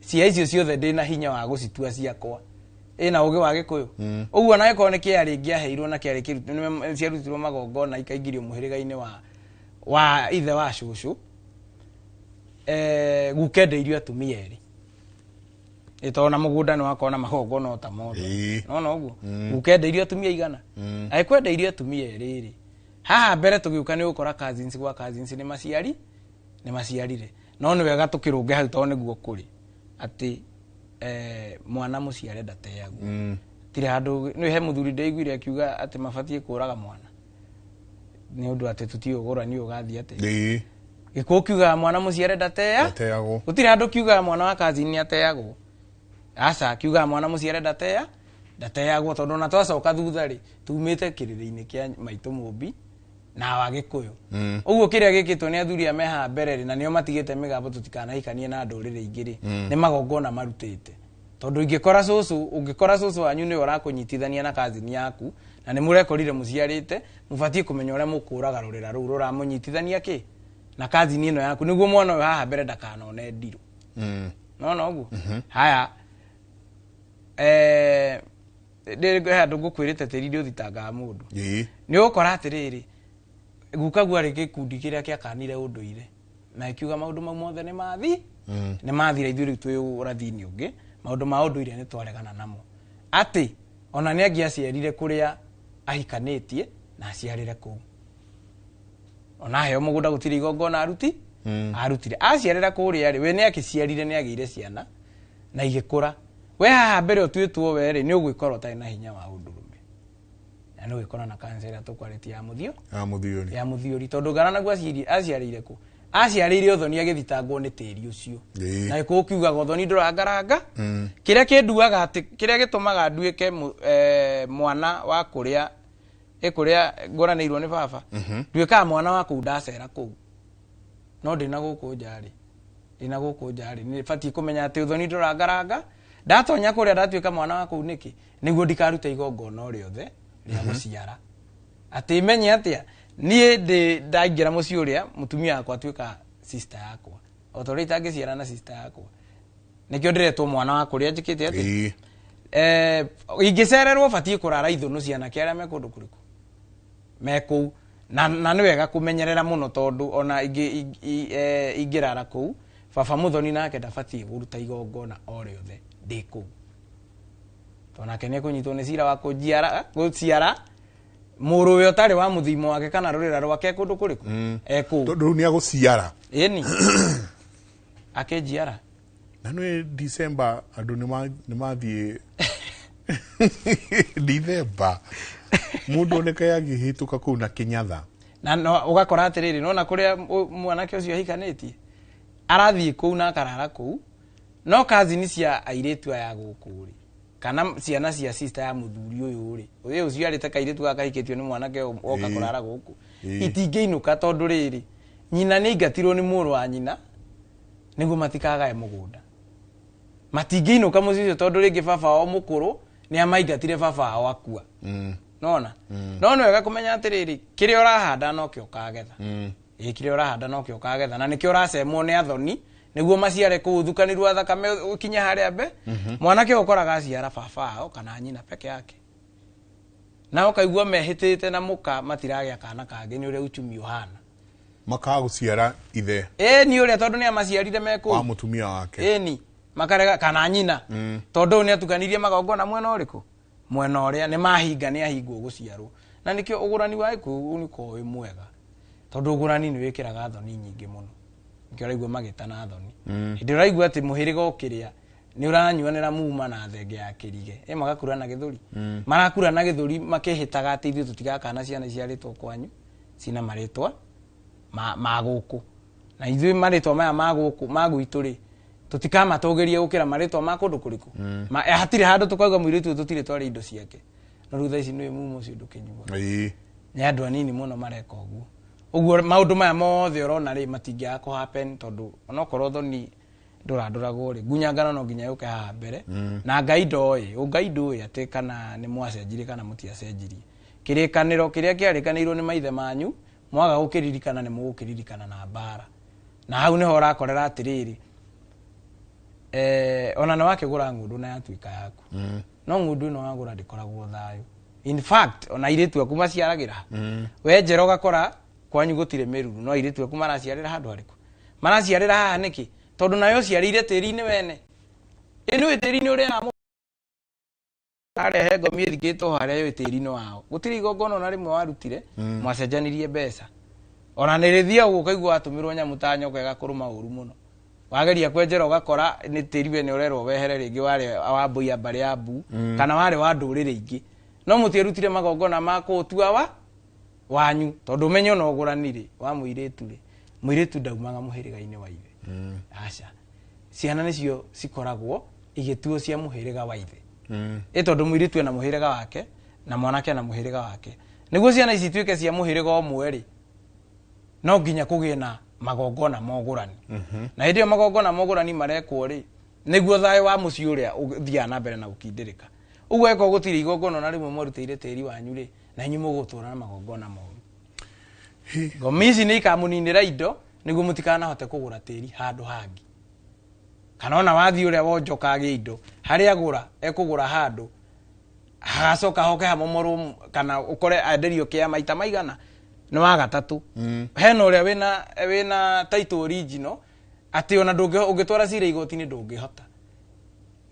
cia icio ciothe ndĩna hinya wa gũcitua ciakwa ĩna ũgĩ wa Gĩkũyũ ũguo na gĩkorwo nĩ kĩa rĩngĩ aheirwo na kĩa rĩngĩ ciarutirwo magongona ikaingĩrio mũhĩrĩga-inĩ wa ithe wa cũcũ gukendeirio atumia erĩ ĩtona mũgũnda nĩ wakorwo na magongona ta mothe nona ũguo gukendeirio atumia igana agĩkwendeirio atumia erĩ rĩ haha mbere tũgĩũka nĩ gũkora cousins gwa cousins nĩ maciarire no nĩ wega tũkĩrũnge hau tondũ nĩguo kũrĩ atĩ mwana mũciare ndateagwo tire handũ nĩ he mũthuri ndaiguire akiuga atĩ mabatie kũraga mwana nĩ ũndũ atĩ tũtiũgũra nĩ ũgathiĩ atĩ Gĩkũyũ kiuga mwana mũciare ndateagwo gũtirĩ handũ kiuga mwana wa cousin nĩ ateagwo aca kiuga mwana mũciare ndateagwo tondũ na twacoka thutha rĩ tumĩte kĩrĩrĩ-inĩ kĩa maitũ Mũmbi na wa Gĩkũyũ ũguo kĩrĩa gĩkĩtwo nĩ athuri a meha mbere rĩ na nĩo matigĩte mĩgambo tũtikanahikanie na ndũrĩrĩ ingĩ rĩ nĩ magongona marutĩte tondũ ũngĩkora cũcũ wanyu nĩ ũrakũnyitithania na cousin yaku na nĩ mũrekorire mũciarĩte mũbatie kũmenya ũrĩa mũkũraga rũrĩra rũu rũramũnyitithania kĩ na cousin ĩno yaku nĩguo mwana ũyũ haha mbere ndakanone ndirũ nona ũguo haya handũ ngũkwĩrĩte tĩri ndĩũthitangaga mũndũ nĩ ũgũkora atĩrĩrĩ gukagu arĩ gĩkundi kĩrĩa kĩakanire ũndũire na ikiuga maũndũ mau mothe nĩ mathira ithuĩ rĩu twĩ ũrathi-inĩ ũngĩ maũndũ ma ũndũire nĩ twaregana namo atĩ ona nĩ angĩaciarire kũrĩa ahikanĩtie na aciarĩre kũu ona heo mũgũnda gũtirĩ igongona arutire aciarĩra kũrĩa rĩ we nĩ akĩciarire nĩ agĩire ciana na igĩkũra we haha mbere ũtuĩtwo we rĩ nĩ ũgwĩkora ũtarĩ na hinya wa ũndũrũme na nĩ ũgwĩkora na kanca ĩrĩa tũkwarĩtie ya mũthiũri tondũ ngara naguo aciarĩire kũ aciarĩire ũthoni agĩthitangwo nĩ tĩri ũcio na Gĩkũyũ kiugaga ũthoni ndũrangaranga kĩrĩa kĩnduaga atĩ kĩrĩa gĩtũmaga nduĩke mwana wa kũrĩa ngũranĩirwo nĩ baba nduĩkaga mwana wa kũu ndacera kũu no ndĩna gũkũ njarĩ nĩ batie kũmenya atĩ ũthoni ndũrangaranga ndatonya kũrĩa ndatuĩka mwana wa kũu nĩkĩ nĩguo ndikarute igongona o rĩothe rĩa gũciara atĩ imenye atĩa niĩ ndaingĩra mũciĩ ũrĩa mũtumia wakwa atuĩka sister yakwa o ta ũrĩa itangĩciara na sister yakwa nĩkĩo ndĩretwo mwana wa kũrĩa njĩkĩte atĩ ingĩcererwo batie kũrara ithũnũ cia anake arĩa me kũndũ kũrĩkũ me kũu na nĩ wega kũmenyerera mũno tondũ ona ingĩrara kũu baba mũthoni nake ndabatie gũruta igongona o rĩothe ndĩ kũu tonake nĩ kũnyitwo nĩ cira wa gũciara mũrũwe ũtarĩ wa mũthimo wake kana rũrĩra rwake kũndũ kũrĩkũ ekũu tondũ nĩ agũciara ĩni akĩnjiara na nĩ December andũ nĩ mathiĩ December mũndũ oneka agĩhĩtũka kũu na kĩnyatha na ũgakora atĩrĩrĩ nona kũrĩa mwanake ũcio ahikanĩtie arathie kou na karara kou no cousin cia airetu aya guku ri kana ciana cia sister ya muthuri uyu ri uyu ucio arite kairetu akahiketio ni mwanake oka kurara guku itingeinuka tondu riri nyina ni ingatirwo ni muru wa nyina niguo matikagae mugunda matingeinuka mucio tondu ringi baba o mukuru ni amaingatire baba o akua nona no wega kumenya atiriri kire urahanda no kio kagetha kire urahanda no kio kagetha na nikio uracemwo ni athoni niguo maciare kuuthukanirwo athakame ukinya haria mbe mwanake ukoraga aciara baba ao kana nyina peke yake na ukaigua mehitite na muka matiragia kana kage ni uria uchumi uhana makaga guciara ithe ni uria tondu ni amaciarire meko wa mutumia wake ni makarega kana nyina tondu ni atukanirie magongona mwena uriku mwena uria ni mahinga ni ahingwo guciarwo na nikio ugurani wa iku ni ko mwega tondu ugurani ni wikiraga thoni nyingi muno nikio raigua magitana thoni hindi raigua ati muhiriga ukiria ni uranyuanira muma na thenge ya kirige magakura na githuri marakura na githuri makihitaga ati ithu tutigakana ciana ciaritwo kwanyu cina maritwa maguku na ithu maritwa maya maguku maguituri tutikamatongerie gukira maritwa ma kundu kuriku hatire handu tukauga muiritu tutire twari indo ciake no rutha ici ni mumu ucio ndukinyua ni andu anini muno mareka uguo maundu maya mothe urona ri matingia ko happen tondu onokorwo thoni nduranduragwo ri gunyangana no nginya yuke ha mbere na ngaido oi ate kana ni mwacenjiri kana mutiacenjiri kirikaniro kiria kiarikanirwo ni maithe manyu mwaga gukiririkana ni mugukiririkana na bara na hau niho urakorera atiriri ona na wake gura ngundu na yatuika yaku no ngundu no wagura ndikoragwo thayo in fact ona iretu aku maciaragira we njero gakora kwanyu gutire meruru no iretu aku maraciarira handu hariku maraciarira haha niki tondu nayo ciarire tiri-ini wene inu tiri-ini uria arehe ngomi thikito haria yo tiri-ini wao gutiri igongona na rimwe warutire mwacenjanirie mbeca ona nirithia gukaigwa atumirwo nyamu ta nyoka igakuruma uru muno wageria kwenjera ugakora ni tiri we ni urerwo wehere ringi ware wa mbuya bari ya mbu kana ware wa ndurire ingi no mutirutire magongona ma kutua wanyu tondu menyo no guranire wa muiretu ri muiretu ndaumaga muhiriga-ini wa ithe aca ciana nicio cikoragwo igituo cia muhiriga wa ithe tondu muiretu ena muhiriga wake na mwanake na muhiriga wake niguo ciana ici tuike cia muhiriga omwe ri no nginya kugie na magongona mogurani na hindi magongona mogurani marekwo ri niguo thayo wa muci uria uthia na mbere na gukindirika uguo eko gutiri igongona na rimwe mwarutire tiri wanyu ri na inyu mugutura na magongona moru ngomici ni ikamuninira indo niguo mutikana hote kugura tiri handu hangi kana ona wathi uria wonjokaga indo haria agura ekugura handu hagacoka hoke hamomoru kana ukore enderio kia maita maigana ni wa gatatu hena uria wina title original ati ona ndungitwara cira igoti-ini ndungihota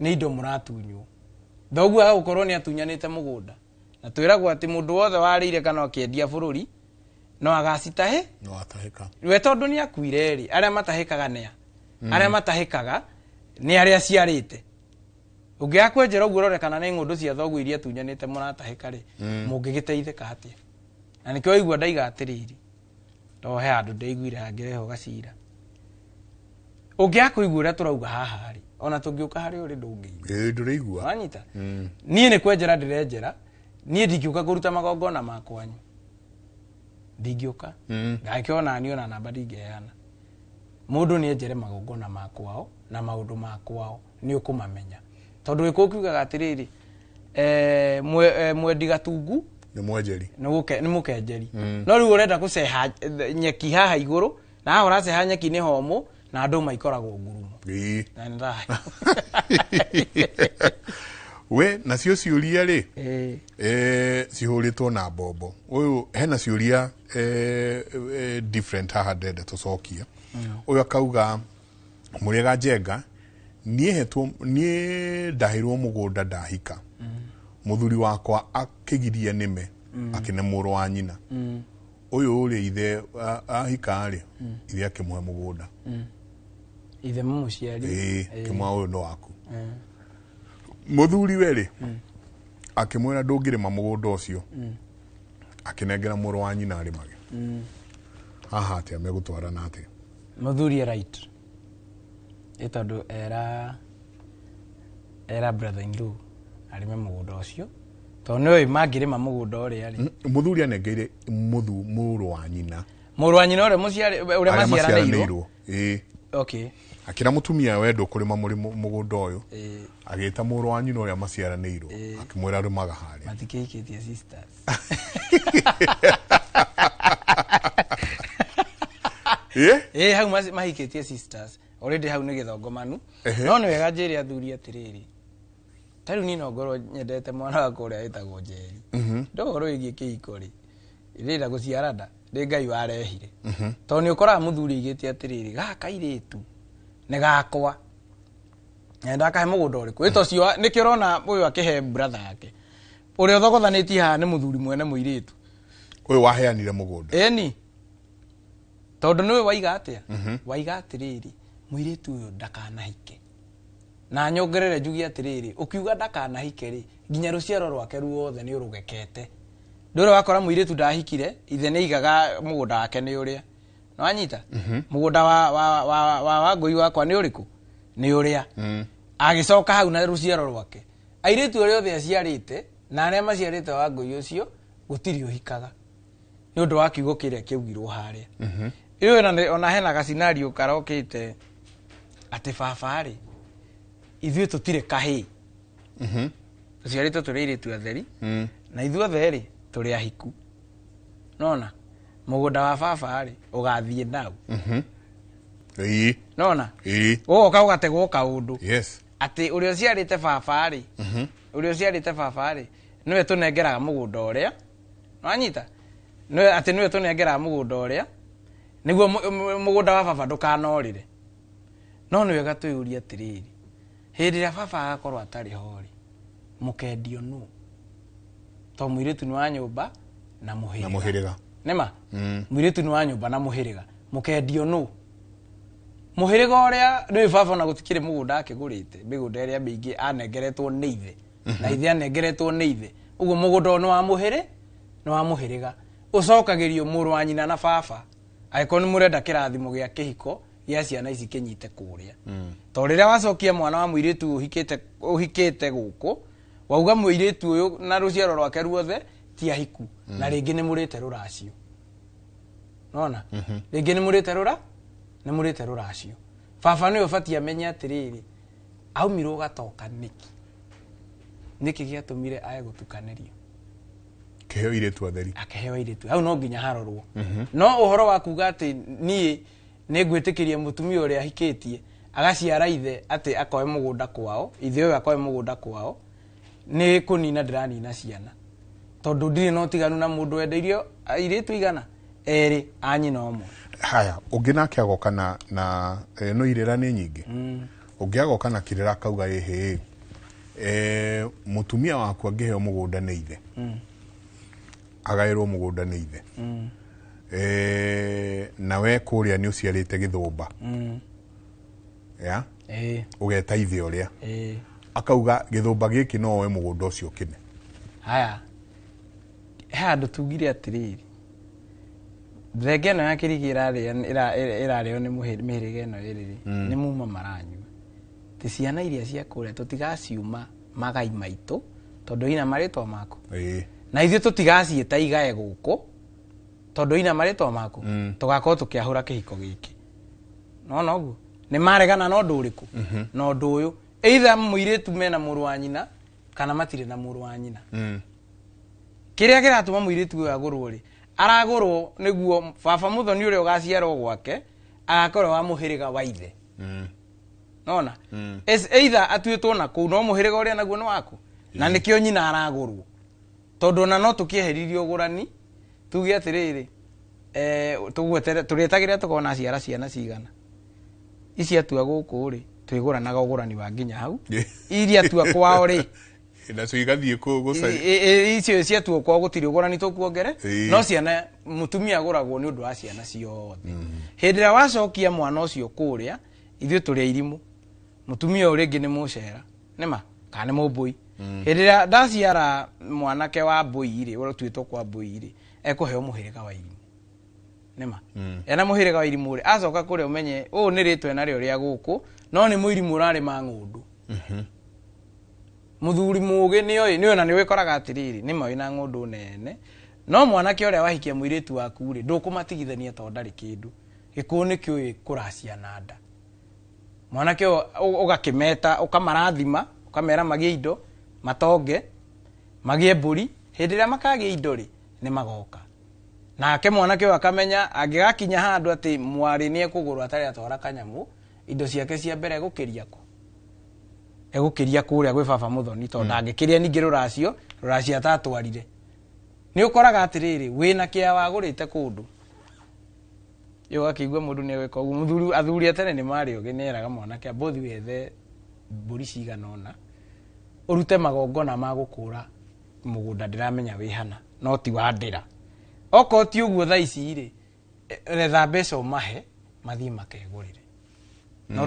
ni indo muratunywo thoguo agukorwo ni atunyanite mugunda na twiragwo ati mundu wothe warire kana akiendia bururi no agacitahe no atahika we tondu ni akuire ri aria matahikaga nia aria matahikaga ni aria ciarite ungia kwenjera uguo rorekana ni ngundu cia thoguo iria tunyanite muratahika ri mungigiteithika atia na nikio igua ndaiga atiriri to he andu ndeiguire hangireho gacira ungia kuigua uria turauga haha ri ona tungiuka hari uri ndungiigua ndurigua wanyita nie ni kwenjera ndirenjera nie ndingiuka kuruta magongona makwanyu ndingiuka ngakiona ni ona namba ndingeana mundu ni enjere magongona makwao na maundu makwao ni ukumamenya tondu ikukiugaga atiriri mwendi gatungu ni mwenjeri ni mukenjeri no riu urenda guceha nyeki haha iguru na haha uraceha nyeki ni homu na andu maikoragwo ngurumo na ndahi we na cio ciuria ri cihuritwo na mbombo uyu hena ciuria different haha ndende tucokia uyu akauga muriega njenga nie ndahirwo mugunda ndahika muthuri wakwa akigiria nime akine muru wa nyina uyu uri ithe ahika ri ithe akimwe mugunda ithe mumuciari kimwa uyu no waku muthuri weri akimwira ndungirima mugunda ucio akinengera muru wa nyina arimage haha atia megutwarana atia muthuri right Tondu era brother in law arime mugunda ucio tondu nĩ mangĩrĩma mũgũnda ũrĩa rĩ muthuri anengeire mũrũ wa nyina ũrĩa maciaranĩirwo okay akira mutumia wendo kurima mũgũnda ũyũ agĩta mũrũ wa nyina ũrĩa maciaranĩirwo akĩmwĩra rumaga harĩa matikĩikĩtie sisters hau mahikĩtie sisters already hau nĩ gĩthongomanu no nĩ wega njĩre athuri atĩrĩrĩ tarĩu niĩ no ngorwo nyendete mwana wakwa ũrĩa wĩtagwo Njeri ndũhoro wĩgiĩ kĩhiko rĩ rĩrĩa gũciara nda nĩ Ngai warehire tondũ nĩ ũkoraga mũthuri aigĩte atĩrĩrĩ gaka irĩtu nĩ gakwa ndakahe mũgũnda ũrĩkũ ĩto cio nĩkĩo ũrona ũyũ akĩhe brother yake ũrĩa ũthogothanĩtie haha nĩ mũthuri mwene mũirĩtu ũyũ waheanire mũgũnda eni tondũ nĩwe waiga atĩa waiga atĩrĩrĩ mũirĩtu ũyũ ndakanahike na nyongerere njugi atĩrĩrĩ ũkiuga ndakanahike rĩ nginya rũciaro rwake ruothe nĩ ũrũgekete ndũrĩ wakora mũirĩtu ndahikire ithe nĩ igaga mũgũnda wake nĩ ũrĩa no anyita mũgũnda wa Wangũi wakwa nĩ ũrĩkũ nĩ ũrĩa agĩcoka hau na rũciaro rwake airĩtu ũrĩa othe aciarĩte na arĩa maciarĩte Wangũi ũcio gũtirĩ ũhikaga nĩ ũndũ wa kiugo kĩrĩa kĩaugirwo harĩa ĩyo ona hena gacinario karokĩte atĩ baba rĩ ithuĩ tũtirĩ kahĩ tũciarĩtwo tũrĩ airĩtu atheri na ithuothe rĩ tũrĩ ahiku nona mũgũnda wa baba rĩ ũgathiĩ nau nona ũgoka ũgategwo kaũndũ atĩ ũrĩa ũciarĩte baba rĩ nĩwe tũnengeraga mũgũnda ũrĩa wanyita atĩ nĩwe tũnengeraga mũgũnda ũrĩa nĩguo mũgũnda wa baba ndũkanorĩre no nĩ wega twĩyũrie atĩrĩrĩ hĩndĩ ĩrĩa baba agakorwo atarĩ ho rĩ mũkendio nũ to mũirĩtu nĩ wa nyũmba na mũhĩrĩga nĩma mũirĩtu nĩ wa nyũmba na mũhĩrĩga mũkendio nũ mũhĩrĩga ũrĩa nĩ baba na gũtikĩrĩ mũgũnda akĩgũrĩte mĩgũnda ĩrĩa mĩingĩ anengeretwo nĩ ithe na ithe anengeretwo nĩ ithe ũguo mũgũnda nĩ wa mũhĩrĩga ũcokagĩrio mũrũ wa nyina na baba angĩkorwo nĩ mũrenda kĩrathimo gĩa kĩhiko gĩa ciana ici kĩnyite kũrĩa to rĩrĩa wacokia mwana wa mũirĩtu ũhikĩte gũkũ wauga mũirĩtu ũyũ na rũciaro rwake ruothe ti ahiku na rĩngĩ nĩ mũrĩte rũracio nona rĩngĩ nĩ mũrĩte rũracio baba nĩwe ũbatiĩ amenye atĩrĩrĩ aumirwo gatoka nĩkĩ gĩatũmire aye gũtukanĩrio kĩheo irĩtu atheri akĩheo irĩtu hau no nginya harorwo no ũhoro wa kuga atĩ niĩ nĩ ngwĩtĩkĩria mũtumia ũrĩa ahikĩtie agaciara ithe atĩ akoe mũgũnda kwao ithe ũyũ akoe mũgũnda kwao nĩ kũnina ndĩranina ciana tondũ ndirĩ na ũtiganu na mũndũ wendeirio airĩtu igana erĩ a nyina ũmwe haya ũngĩ nake agoka na no irĩra nĩ nyingĩ ũngĩ agoka na kĩrĩra kauga mũtumia waku angĩheo mũgũnda nĩ ithe agaĩrwo mũgũnda nĩ ithe nawe kũrĩa nĩ ũciarĩte Gĩthũmba ũgeta ithe ũrĩa akauga Gĩthũmba gĩkĩ no oe mũgũnda ũcio kĩne haya he andũ tugire atĩrĩrĩ thenge ĩno ya kĩrigi ĩrarĩo nĩ mĩhĩrĩga ĩno ĩrĩ nĩ muma maranyua ti ciana iria cia kũrĩa tũtigaciuma magai maitũ tondũ ina marĩtwa mako na ithuĩ tũtigaciĩta igae gũkũ tondũ ina marĩtwa mako tũgakorwo tũkĩahũra kĩhiko gĩkĩ nona ũguo nĩ maregana na ũndũ ũrĩkũ na ũndũ ũyũ either mũirĩtu mena mũrũ wa nyina kana matirĩ na mũrũ wa nyina kĩrĩa kĩratũma mũirĩtu ũyũ agũrwo rĩ aragũrwo nĩguo baba mũthoni ũrĩa ũgaciarwo gwake agakorwo wa mũhĩrĩga wa ithe nona either atuĩtwo na kũu no mũhĩrĩga ũrĩa naguo nĩ waku na nĩkĩo nyina aragũrwo tondũ na no tũkĩeheririe ũgũrani tuge atĩrĩrĩ tũrĩetagĩrĩra tũkona ciara ciana cigana ici atua gũkũ rĩ twĩgũranaga ũgũrani wa nginya hau iria atua kwao rĩ nacio igathiĩ gũcaria icio ciatua kwao gũtirĩ ũgũrani tũkuongere no ciana mũtumia agũragwo nĩ ũndũ wa ciana ciothe hĩndĩ ĩrĩa wacokia mwana ũcio kũrĩa ithuĩ tũrĩ airimũ mũtumia ũrĩa ũngĩ nĩ mũcera nĩma kana nĩ mũmbũi hĩndĩ ĩrĩa ndaciara mwanake wa mbũi rĩ ũtuĩtwo kwa mbũi rĩ ekũheo mũhĩrĩga wa irimũ nema ena muhirega wa irimure acoka kure umenye u ni ritwe naryo ria guku no ni muirimu urari ma ng'undu muthuri muge ni ona ni wikoraga atiriri ni mawi na ng'undu nene no mwanake uria wahikia muiritu waku ri ndukumatigithania to ndari kindu gikuni kiui kuracia nanda mwanake ugakimeta ukamarathima ukamera magie indo matonge magie mburi hindi ria makagie indo ri ni magoka nake mwanake akamenya angigakinya handu ati mwari ni ekuguru atari atwara kanyamu indo ciake cia mbere egukiria kuria gwi baba muthoni to ndangikiria ningi ruracio atatwarire ni ukoraga atiriri wina kia wagurite kundu yo akigwa mundu ni gweka ugu muthuri athuri atene ni mari ogeneraga mwanake bothi wethe mburi ciganona urute magongona magukura mugunda ndiramenya wihana no ti wandira oko ti uguo tha ici ri retha mbeca umahe mathii makegurire no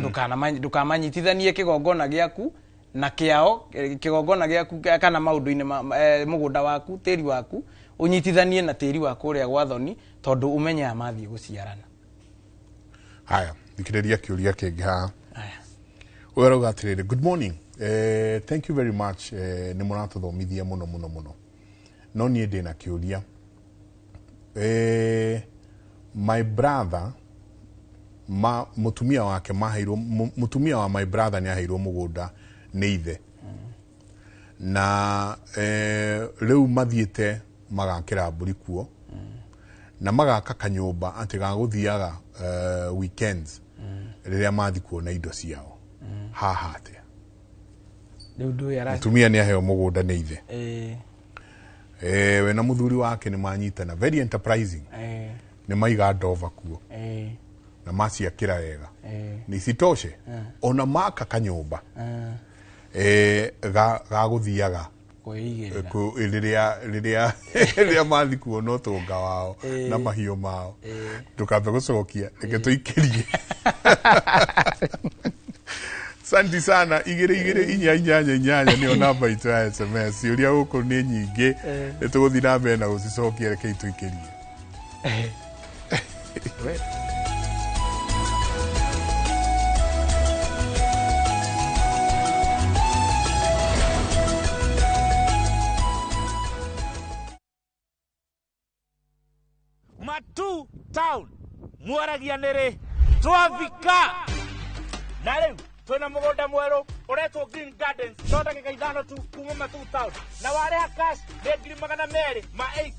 ndukamanyitithanie kigongona giaku na kiao kigongona giaku kana maundu-ini mugunda waku tiri waku unyitithanie na tiri waku uria gwathoni tondu umenya mathii guciarana. Haya thikiriria kiuria kingi ha haya wera ugatirire good morning thank you very much ni muratuthomithia muno no nie ndina kiuria my brother mutumia wake maheirwo mutumia wa my brother ni aheirwo mugunda ni ithe na riu mathiete magakira mburi kuo na magaka kanyumba ati gaguthiaga weekends riria mathi kuona indo ciao haha atia mutumia ni aheo mugunda ni ithe we na muthuri wake ni manyitana very enterprising ni maiga ndova kuo na maciakira wega ni citoshe ona maka kanyumba gaguthiaga riria mathi kuona utunga wao na mahio mao tukambe gucokia reke tuikirie Santi sana igire inyanya ni namba itu ya SMS uria uko ni nyingi tuguthi na mbere na gucicokia reke tuikirie Matu town mwaragia nere twavika na riu twina mugunda mweru uretwo Green Gardens thonda gikaithano tu kuma Matu town na wareha cash ni 200 ma 80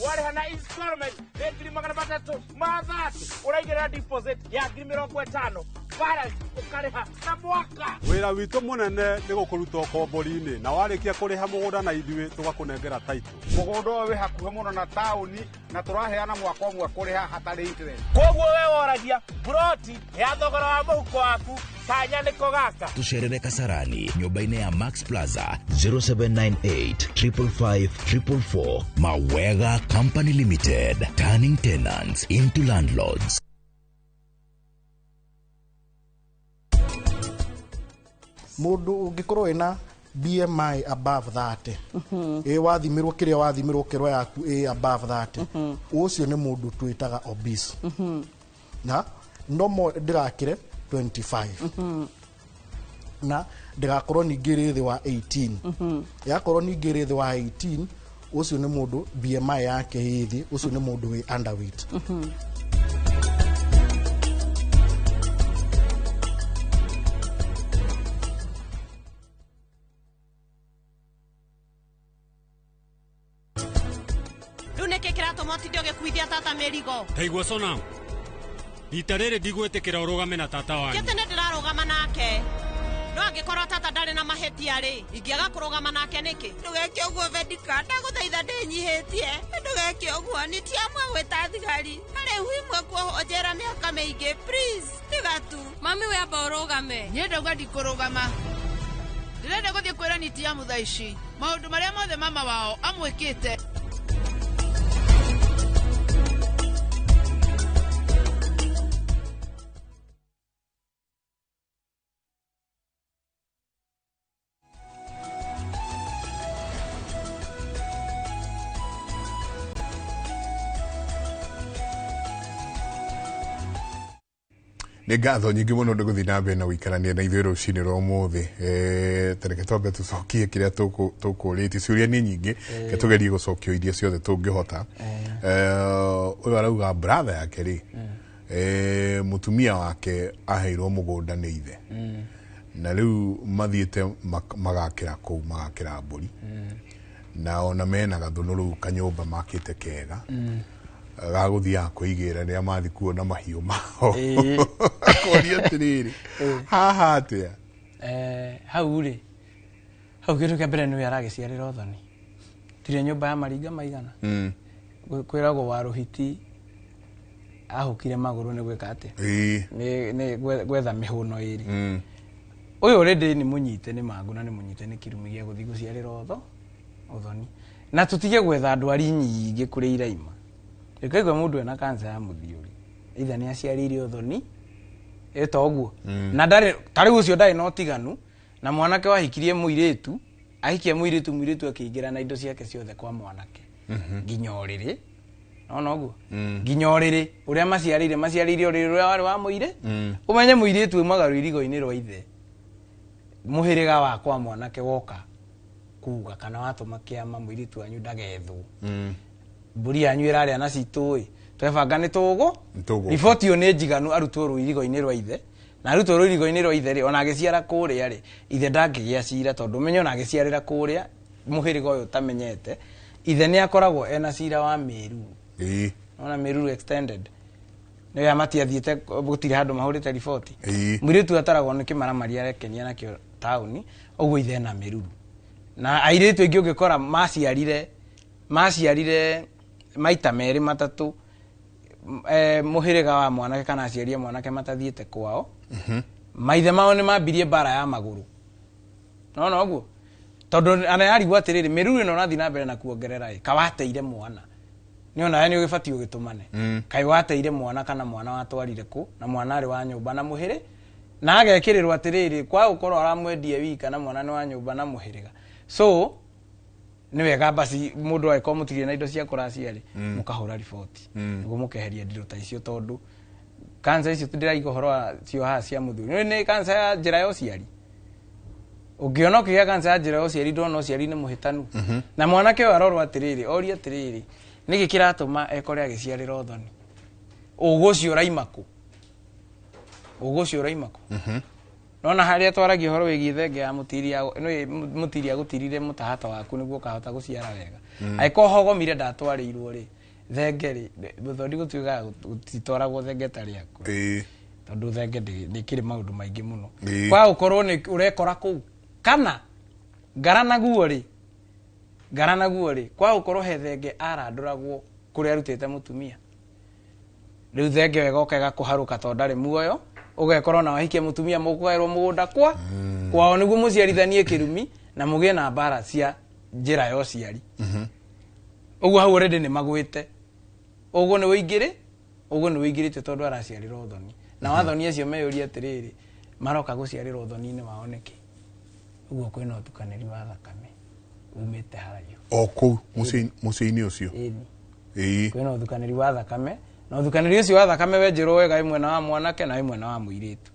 wareha na installment ni 330 ma 30 uraigira deposit ya 50 balance ukareha na mwaka wira witu munene ni gukuruta kombori-ini na warikia kuriha mugunda na ithui tugakunengera title mugunda we hakuhe muno na tauni na turaheana mwaka umwe kuriha hatari interest koguo we woragia broti ya thogora wa muhuko waku kanya niko gaka tucerere Kasarani nyumba-ini ya Max Plaza 0798 555 444 Mawega Company Limited, turning tenants into landlords. Mundu ungikorwo ina BMI above 30 wathimirwo kiria wathimirwo kiro yaku above 30 ucio ni mundu twitaga obese na no ndirakire 25 na ndigakorwo ningiri thi wa 18 yakorwo ningiri thi wa 18 ucio ni mundu BMI yake hithi ucio ni mundu wi underweight Taigua sona rita riri ndigwitikira urugame na tata wanyu kitene ndirarugama nake no angikorwo tata ndari na mahetia ri ingiaga kurugama nake niki ndugeke uguo Vedika ndaguthaitha ndinyihitie ndugeke uguo ni tiamwe gwita thigari ari wimwe kuhonjera miaka mingi please tigatu mami we amba urugame nie ndauga ndikurugama ndirenda guthie kwira ni tiamu thaa ici maundu maria mothe mama wao amwikite nä ngatho nyingä må no nä gå thiä na mbere na guikarania na ithuä rå cinä rwa må thä tereke twambe tå cokie kä rä a tå kå rä tie ciå nä nyingä ke tå gerie gå cokia iria ciothe tå ngä hota å yå arauga brother yake rä må tumia wake aheirwo må gå nda nä ithe na rä u mathiä te magakä ra kå u magakä ra mbå na ona mena gathå rä u kanyå mba makä te kega gagå thiaga kwä igä ra rä rä a mathi kuona mahiå mao akoria atä rä rä haha atä a hau rä hau kä ndå kä mbere nä we aragä ciarä ra å thoni tirä nyå mba ya maringa maigana kwä ragwo warå hiti ahå kire magå rå nä gwä ka atä nä gwetha mä hå no ä rä å yå rä ndä nä må nyite nä mangå na nä må nyite nä kä rumi gä a gå thiä gå ciarä ra å thoni na tå tige gwetha ndwari nyingä kå rä iraima rä kaigua må ndå ena kanca ya må thiå rä itha nä aciarä ire å thoni ä ta å guo na ndarä tarä u å cio ndarä na å tiganu na mwanake wahikirie må irä tu ahikia må irä tu akä ingä ra na indo ciake ciothe kwa mwanake nginya å rä rä nona å guo nginya å rä rä å rä a maciarä ire å rä rä å rä a warä wa må irä å menye må irä tu umaga rå irigo-inä rwa ithe må hä rä ga wa kwa mwanake woka kuga kana watå ma kä ama må irä tu wanyu ndagethwo mburi yanyu ä rarä a na citå ä twebanga nä tå gå riboti ä yo nä njiganu arutwo rå irigo-inä rwa ithe na arutwo rå irigo-inä rwa ithe rä ona agä ciara kå rä a rä ithe ndangä gä a cira tondå menye ona agä ciarä ra kå rä a må hä rä ga å yå tamenyete ithe nä akoragwo ena cira wa mä ruru ona mä ruru extended nä we matiathiä te gå tirä handå mahå rä te riboti må irä tu ataragwo nä kä maramari arekenia nakä o taåni å guo ithe ena mä ruru na airä tu aingä å ngä kora maciarire maita merä matatå må hä rä ga wa mwanake kana aciaria mwanake matathiä te kwao maithe mao nä mambirie mbara ya magå rå nona å guo tondå ana yarigwo atä rä rä mä ruru ä no nathiä na mbere na kuongerera kawateire mwana nä ona nä å gä batiä å gä tå mane kaä wateire mwana kana mwana watwarire kå na mwana arä wa nyå mba na må hä rä na agekä rä rwo atä rä rä kwa gå korwo aramwendie wika na mwana nä wa nyå mba na må hä rä ga so nä wega basi må ndå agäkorwo må tirä na indo cia kå racia rä må kahå ra riboti nä guo må keheria ndirå ta icio tondå kanca icio ndä raigua horo cio haha cia må thuri nä kanca ya njä ra ya å ciari å ngä ona å kä gä a kanca ya njä ra ya å ciari ndona å ciari nä må hä tanu na mwanake å arorwo atä rä rä oria atä rä rä nä gä kä ratå ma ekore agä ciarä ra å thoni å gå cio raima kå nona harä a twaragia horo wä giä thenge ya må tiri agå tirire må tahata waku nä guo kahota gå ciara wega angäkorwo hogomire ndatwarä irwo rä thenge rä må thondi gå tuä gaga titwaragwo thenge ta rä aku tondå thenge ndä kä rä maå ndå maingä må no kwa gå korwo å rekora kå u kana ngara naguo rä kwa gå korwo he thenge arandå ragwo kå rä a arutä te må tumia rä u thenge wega å kega kå harå ka tondå ndarä muoyo ugekorwo na wahikia mutumia mukugairwo mugunda kwao niguo muciarithanie kirumi na mugie na mbara cia njira ya uciari uguo hau already ni magwite uguo ni wingirite tondu araciarira uthoni na wathoni acio meyuria atiriri maroka guciarira uthoni-ini wao niki uguo kwina utukaniri wa thakame umite haraihu o kuu muciĩ-inĩ ucio kwina utukaniri wa thakame na uthukanĩri ũcio wa thakame wenjĩrwo wega mwena wa mwanake na mwena wa mũirĩtu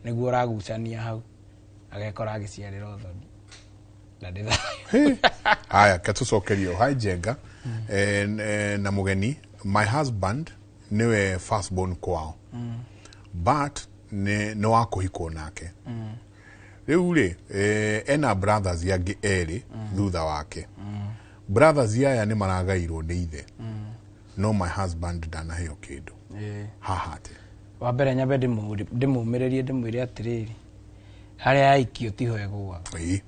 nĩguo ũragucania hau agekora agĩciarĩra ũthoni na ndĩ thayu haya katũcokerio hai Njenga na mũgeni my husband nĩwe first born kwao but nĩ wa kũhikwo nake rĩu rĩ ena brothers angĩ erĩ thutha wake brothers aya nĩ maragairwo nĩ ithe no my husband ndanaheo kindu haha atä wa mbere nyambe ndĩmũmĩrĩrie ndĩmwĩre atĩrĩrĩ harĩa aikio tiho egũa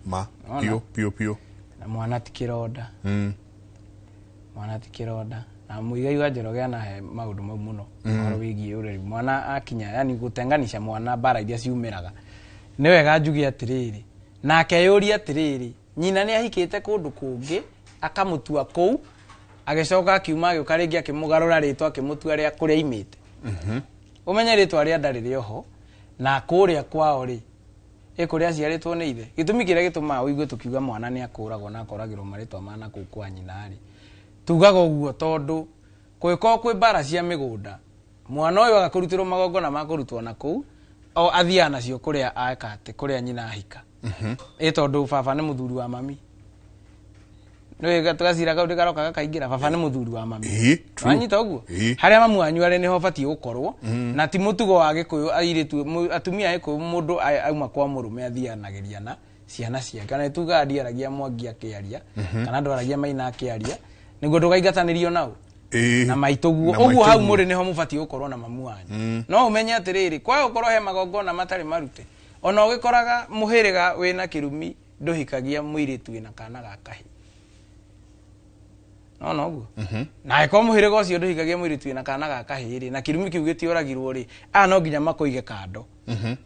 ma pio na mwana ti kĩronda na mũigai wa Njoroge anahe maũndũ mau mũno ũhoro wĩgiĩ ũreri mwana akinya yani gũtenganisha mwana mbara iria ciumĩraga nĩ wega njuge atĩrĩrĩ nake yũria atĩrĩrĩ nyina nĩ ahikĩte kũndũ kũngĩ akamũtua kũu agĩcoka akiuma agĩũka rĩngĩ akĩmũgarũra rĩtwa akĩmũtua rĩa kũrĩa imĩte ũmenye rĩtwa rĩa nda rĩrĩ oho na kũrĩa kwao rĩ kũrĩa aciarĩtwo nĩ ithe gĩtũmi kĩrĩa gĩtũmaga ũigue tũkiuga mwana nĩ akũragwo na akoragĩrwo marĩtwa ma nakũu kwa nyina rĩ tugaga ũguo tondũ kũngĩkorwo kwĩ mbara cia mĩgũnda mwana uyu agakurutirwo magongona makurutwo na kuu o athia nacio kuria akate kuria nyina ahika tondu baba ni muthuri wa mami no tugacira kaundu garoka kaingira baba ni muthuri wa mami wanyita uguo haria mamu wanyu ari niho batie gukorwo na ti mutugo wa gikuyu airitu atumia eko mundu auma kwa murume athianagiria na ciana cia kana tuga ndiaragia Mwangi akiaria kana ndwaragia Maina akiaria niguo ndugaigatanirio nao na maituguo uguo hau muri niho mubatie gukorwo na mamu wanyu no umenye atiriri kwa gukorwo he magongona matari marute ona ugikoraga muhiriga wina kirumi nduhikagia muiritu wina kana gakahi no uguo na eko muhiriga ucio nduhikagia muiritu wina kana gakahi ri na kirumi kiu gitioragirwo ri no nginya makoige kando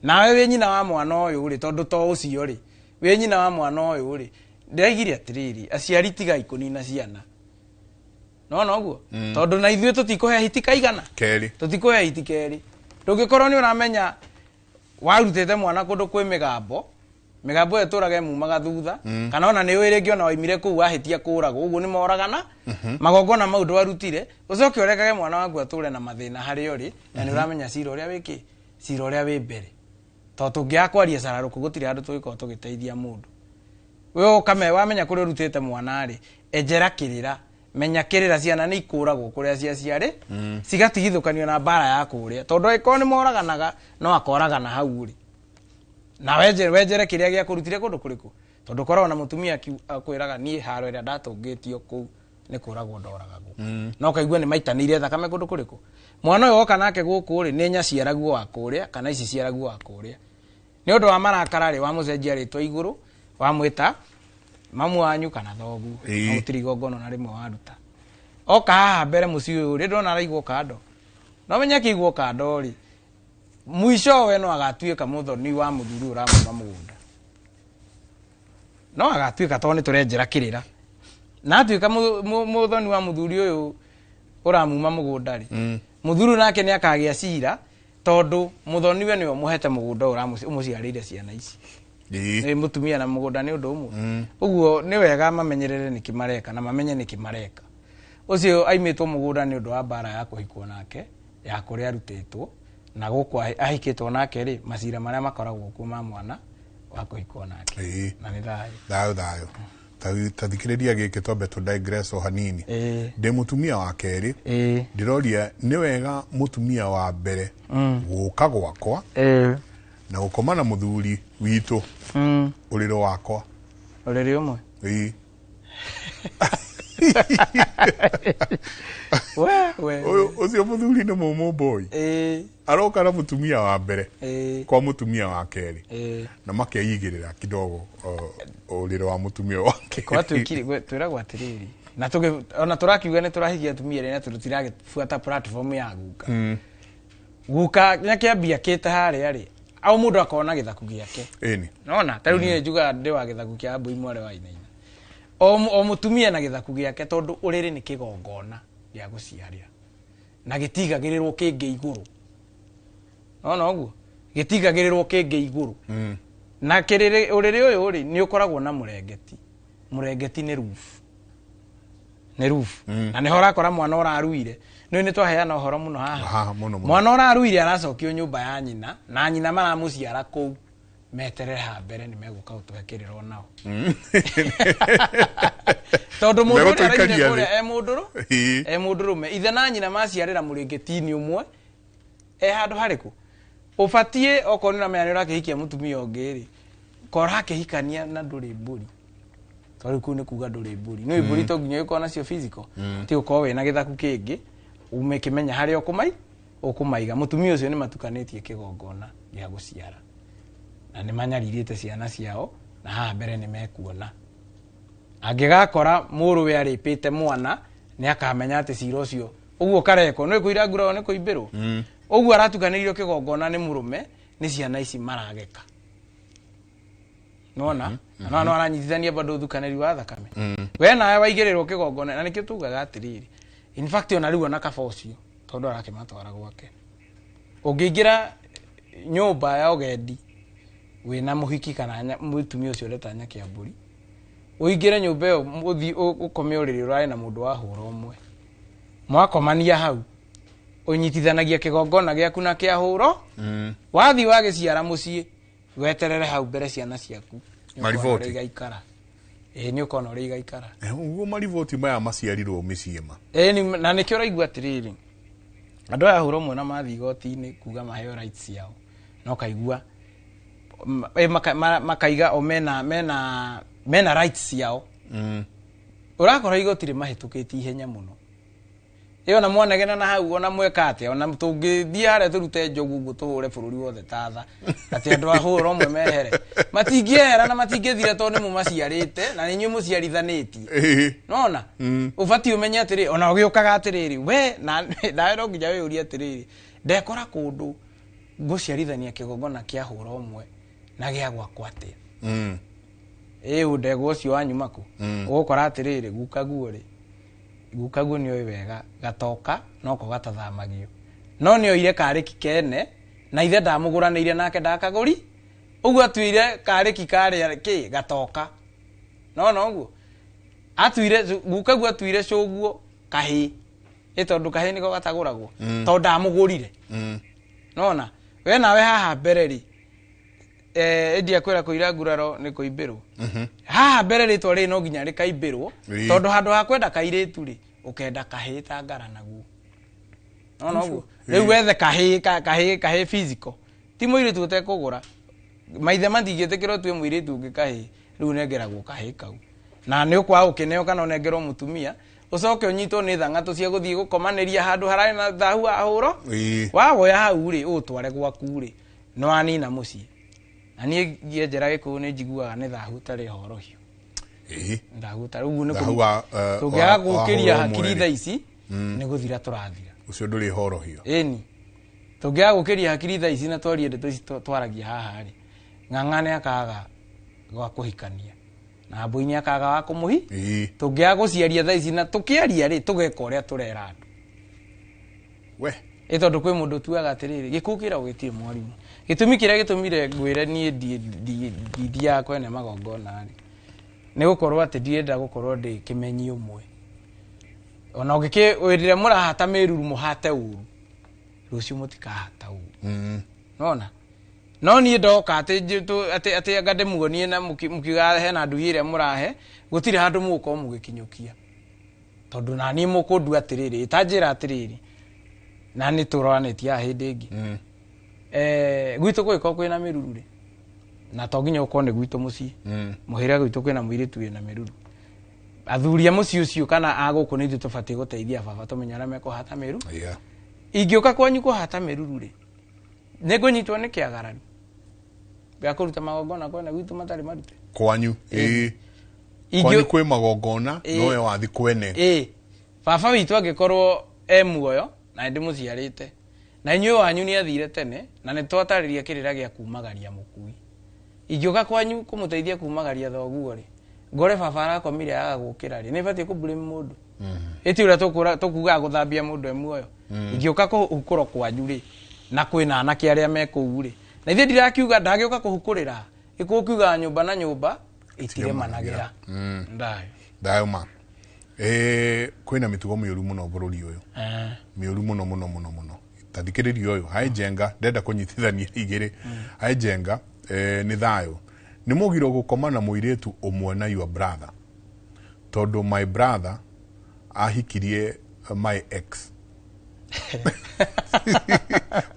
nawe we nyina wa mwana uyu ri tondu to ucio ri we nyina wa mwana uyu ri ndiraigiria atiriri aciari tiga ikunina ciana no uguo tondu na ithuĩ tutikuhe hiti kaigana keri tutikuhe hiti keri ndungikorwo ni uramenya warutete mwana kundu kwi migambo eturage mumaga thutha kana ona ni wiri ngiona waimire kuu wahitia kurago uguo ni moragana magongona mau ndwarutire ucoke urekage mwana waku ature na mathina hari uri na ni uramenya cira uria wiki cira uria wi mbere to tungiakwaria cararuku gutire andu tugikorwo tugiteithia mundu we ukame wamenya kuri urutite mwana ri enjera kirira menya kirira ciana ni ikuragwo kuria cia ciari cigatigithukanio na bara ya kuria tondu eko ni moraganaga no akoragana hau ri na wejere kiria gia kurutire kundu kuriku tondu korwo na mutumia akwiraga nie haro ira ndatungitio ku ni kuragwo ndoragagwo no kaigua ni maitanire thakame kundu kuriku mwana uyu oka nake guku ri ni nya ciaragwo wa kuria kana ici ciaragwo wa kuria ni undu wa marakara ri wa mucenjia ritwa iguru wa mwita mamu wanyu kana thogu utirigo ngono na rimwe waruta oka haha mbere muci uyu ri ndona araigwo kando no menya kiigwo kando ri mwisho we no agatuika muthoni wa muthuri uramuma mugunda no agatuika to ni turenjera kirira na atuika muthoni wa muthuri uyu uramuma mugunda ri muthuri nake ni akagia cira tondu muthoni we ni umuhete mugunda uramuciarire ciana ici ni mutumia na mugunda ni undu umwe uguo ni wega mamenyerere niki mareka na mamenye niki mareka ucio aimitwo mugunda ni undu wa bara ya kuhikwo nake ya kuria rutitwo na gukwa ahikitwo nake ri macira maria makoragwo kuma mwana wa kuhikwo nake na ni thayo tathikiriria giki tombe to digress o hanini de mutumia wa keri ndiroria ni wega mutumia wa mbere guka gwakwa na gukomana muthuri witu uriro wakwa uriri umwe we ucio muthuri ni mumu boy aroka na mutumia wa mbere kwa mutumia wa keri na makeigirira kidogo uriro wa mutumia wake kwa tukiri twiragwa atiriri na tuge ona turakiuga ni turahigia atumia ri na tutirage fuata platform ya guka guka nyakiambia kite haria ri au mundu akona githaku giake nona tariu ni njuga ndi wa githaku kia mbui mware wa inaina o mutumia na githaku giake tondu uriri ni kigongona gia guciaria na gitigagirirwo kingi iguru nona uguo gitigagirirwo kingi iguru na kiriri uriri uyu ri ni ukoragwo na murengeti ni roof na ni horakora mwana uraruire ni twaheana uhoro muno haha mwana uraruire aracokio nyumba ya nyina na nyina maramuciara kuu meterere ha mbere ni meguka utuhekererwo nao tondu mundu araire kuria mundurume ithe na nyina maciarira murengetini umwe handu hariku ubatie okoni na meani urakihikia mutumia ongeri kora kihikania na nduri mburi tori ku ni kuga nduri mburi no mburi to nginya yuko nacio physical ti uko we na githaku kingi umekimenya hari okumaiga mutumia ucio ni matukanitie kigongona gia guciara na ni manyaririte ciana ciao na ha mbere ni mekuona angigakora muru we aripite mwana ni akamenya ati cira ucio uguo kareko no kuira ngura ni kuimbirwo uguo aratukaniririo kigongona ni murume ni ciana ici marageka nona no aranyitithania bado thukaniri wa thakame we nawe waigirirwo kigongona na nikio tugaga atiriri in fact ona riu na kabocio tondu arakimatwara gwake ungiingira nyumba ya ugendi wina muhiki kana mutumia ucio leta nya kia mburi uingire nyumba yo uthi ukome uriri urai na mundu wa hura umwe mwakomania hau unyitithanagia kigongona giaku na kia huro wathi wagiciara mucii weterere hau mbere ciana ciaku marivoti igaikara ni ukona uri igaikara uguo marivoti maya maciarirwo miciima na nikio raigua atiriri andu aya huro mwe na mathi igoti-ini kuga maheo rights yao no kaigua makaiga o mena rights yao urakora igoti ri mahitukitie ihenya muno iyo na mwanegena na hau ona mweka ate ona tungithia hare turute njogu gutuhure bururi wothe tatha ati andu a huro mwe mehere matingiera na matingithire to ni mu maciarite na ninyu muciarithanitie nona ubati umenye atiri ona ugiukaga atiriri we na ndaero nginya we uri atiriri ndekora kundu nguciarithania kigongona kia huro mwe na gia gwakwa atia ndego cio wanyuma ku ugukora atiriri gukaguo ri gukaguo ni oi wega gatoka noko gatathamagio no ni oire kariki kene na ithe ndamuguraniire nake ndakaguri uguo atuire kariki kare ki gatoka no uguo atuire gukaguo atuire coguo kahi tondu kahi niko gataguragwo to ndamugurire nona we nawe haha mbere ri endia kwira kuira nguraro ni kuimbirwo haha mbere ritwa ri no nginya rikaimbirwo tondu handu ha kwenda kairitu ri ukenda kahita ngara naguo no uguo riu wethe kahi physical ti muiritu utekugura maithe matingietikirwo twi muiritu ngikahi riu nengeragwo kahi kau na ni ukwa ukineo kana unengerwo mutumia ucoke unyitwo ni thang'atu cia guthii gukomaniria handu harari na thahu ahuro wagoya hau ri utware gwaku ri no anina mucii na nie ngienjera gikuyu ni njiguaga ni thahu tari horohio thahu tari uguo ni tungiaga gukiria hakiri tha ici ni guthira turathira ucio nduri horohio tungiaga gukiria hakiri tha ici na twarie ndeto twaragia haha ri ng'ang'ane akaga gwa kuhikania na mbuini akaga wa kumuhi tungiaga guciaria tha ici na tukiaria ri tugeka uria turera andu we tondu kwi mundu tuaga atiriri gikukira ugitie mwarimu gitumi kiria gitumire ngwire nie ndia kwene magongona ri ni gukorwo ati ndienda gukorwo ndi kimenyi umwe ona wirire murahata miruru muhate uru rucio mutikahata uru nona no nie ndoka ati ngade muonie na mukiga he na ndui iria murahe gutire handu muko mugikinyukia tondu na ni mukundu atiriri itanjira atiriri na ni turanitia hindi ingi gwitu gwiko kwina miruru ri na to nginya ukone gwitu mucii muhira gwitu kwina muiritu wina miruru athuria mucii ucio kana aguku ni tubati guteithia baba tumenya ara meko hata miru ingiuka kwanyu kuhata miruru ri nigunyitwo ni kiagarani bya kuruta magongona kwena gwitu matari marute kwanyu kwanyu kwe magongona nowe wathi kwene baba witu agikorwo muoyo na ndi muciarite na inyu wanyu ni athire tene na ni twatariria kirira gia kumagaria mukui ingiuka kwanyu kumuteithia kumagaria thoguo ri ngore baba arakomire agagukira ri ni bati ku blame mundu eti ura tukuga guthambia mundu emuoyo ingiuka kuhukuro kwanyu ri na kwina anake aria mekuu ri na ithe ndirakiuga ndagiuka kuhukurira ikukiuga nyumba na nyumba itire managira ndayo ma kwina mitugo miuru muno bururi uyu miuru muno tathikiririo uyu hai jenga ndenda kunyitithania igiri hai jenga ni thayo ni mugiro gukoma na muiritu umwe na your brother tondu my brother ahikirie my ex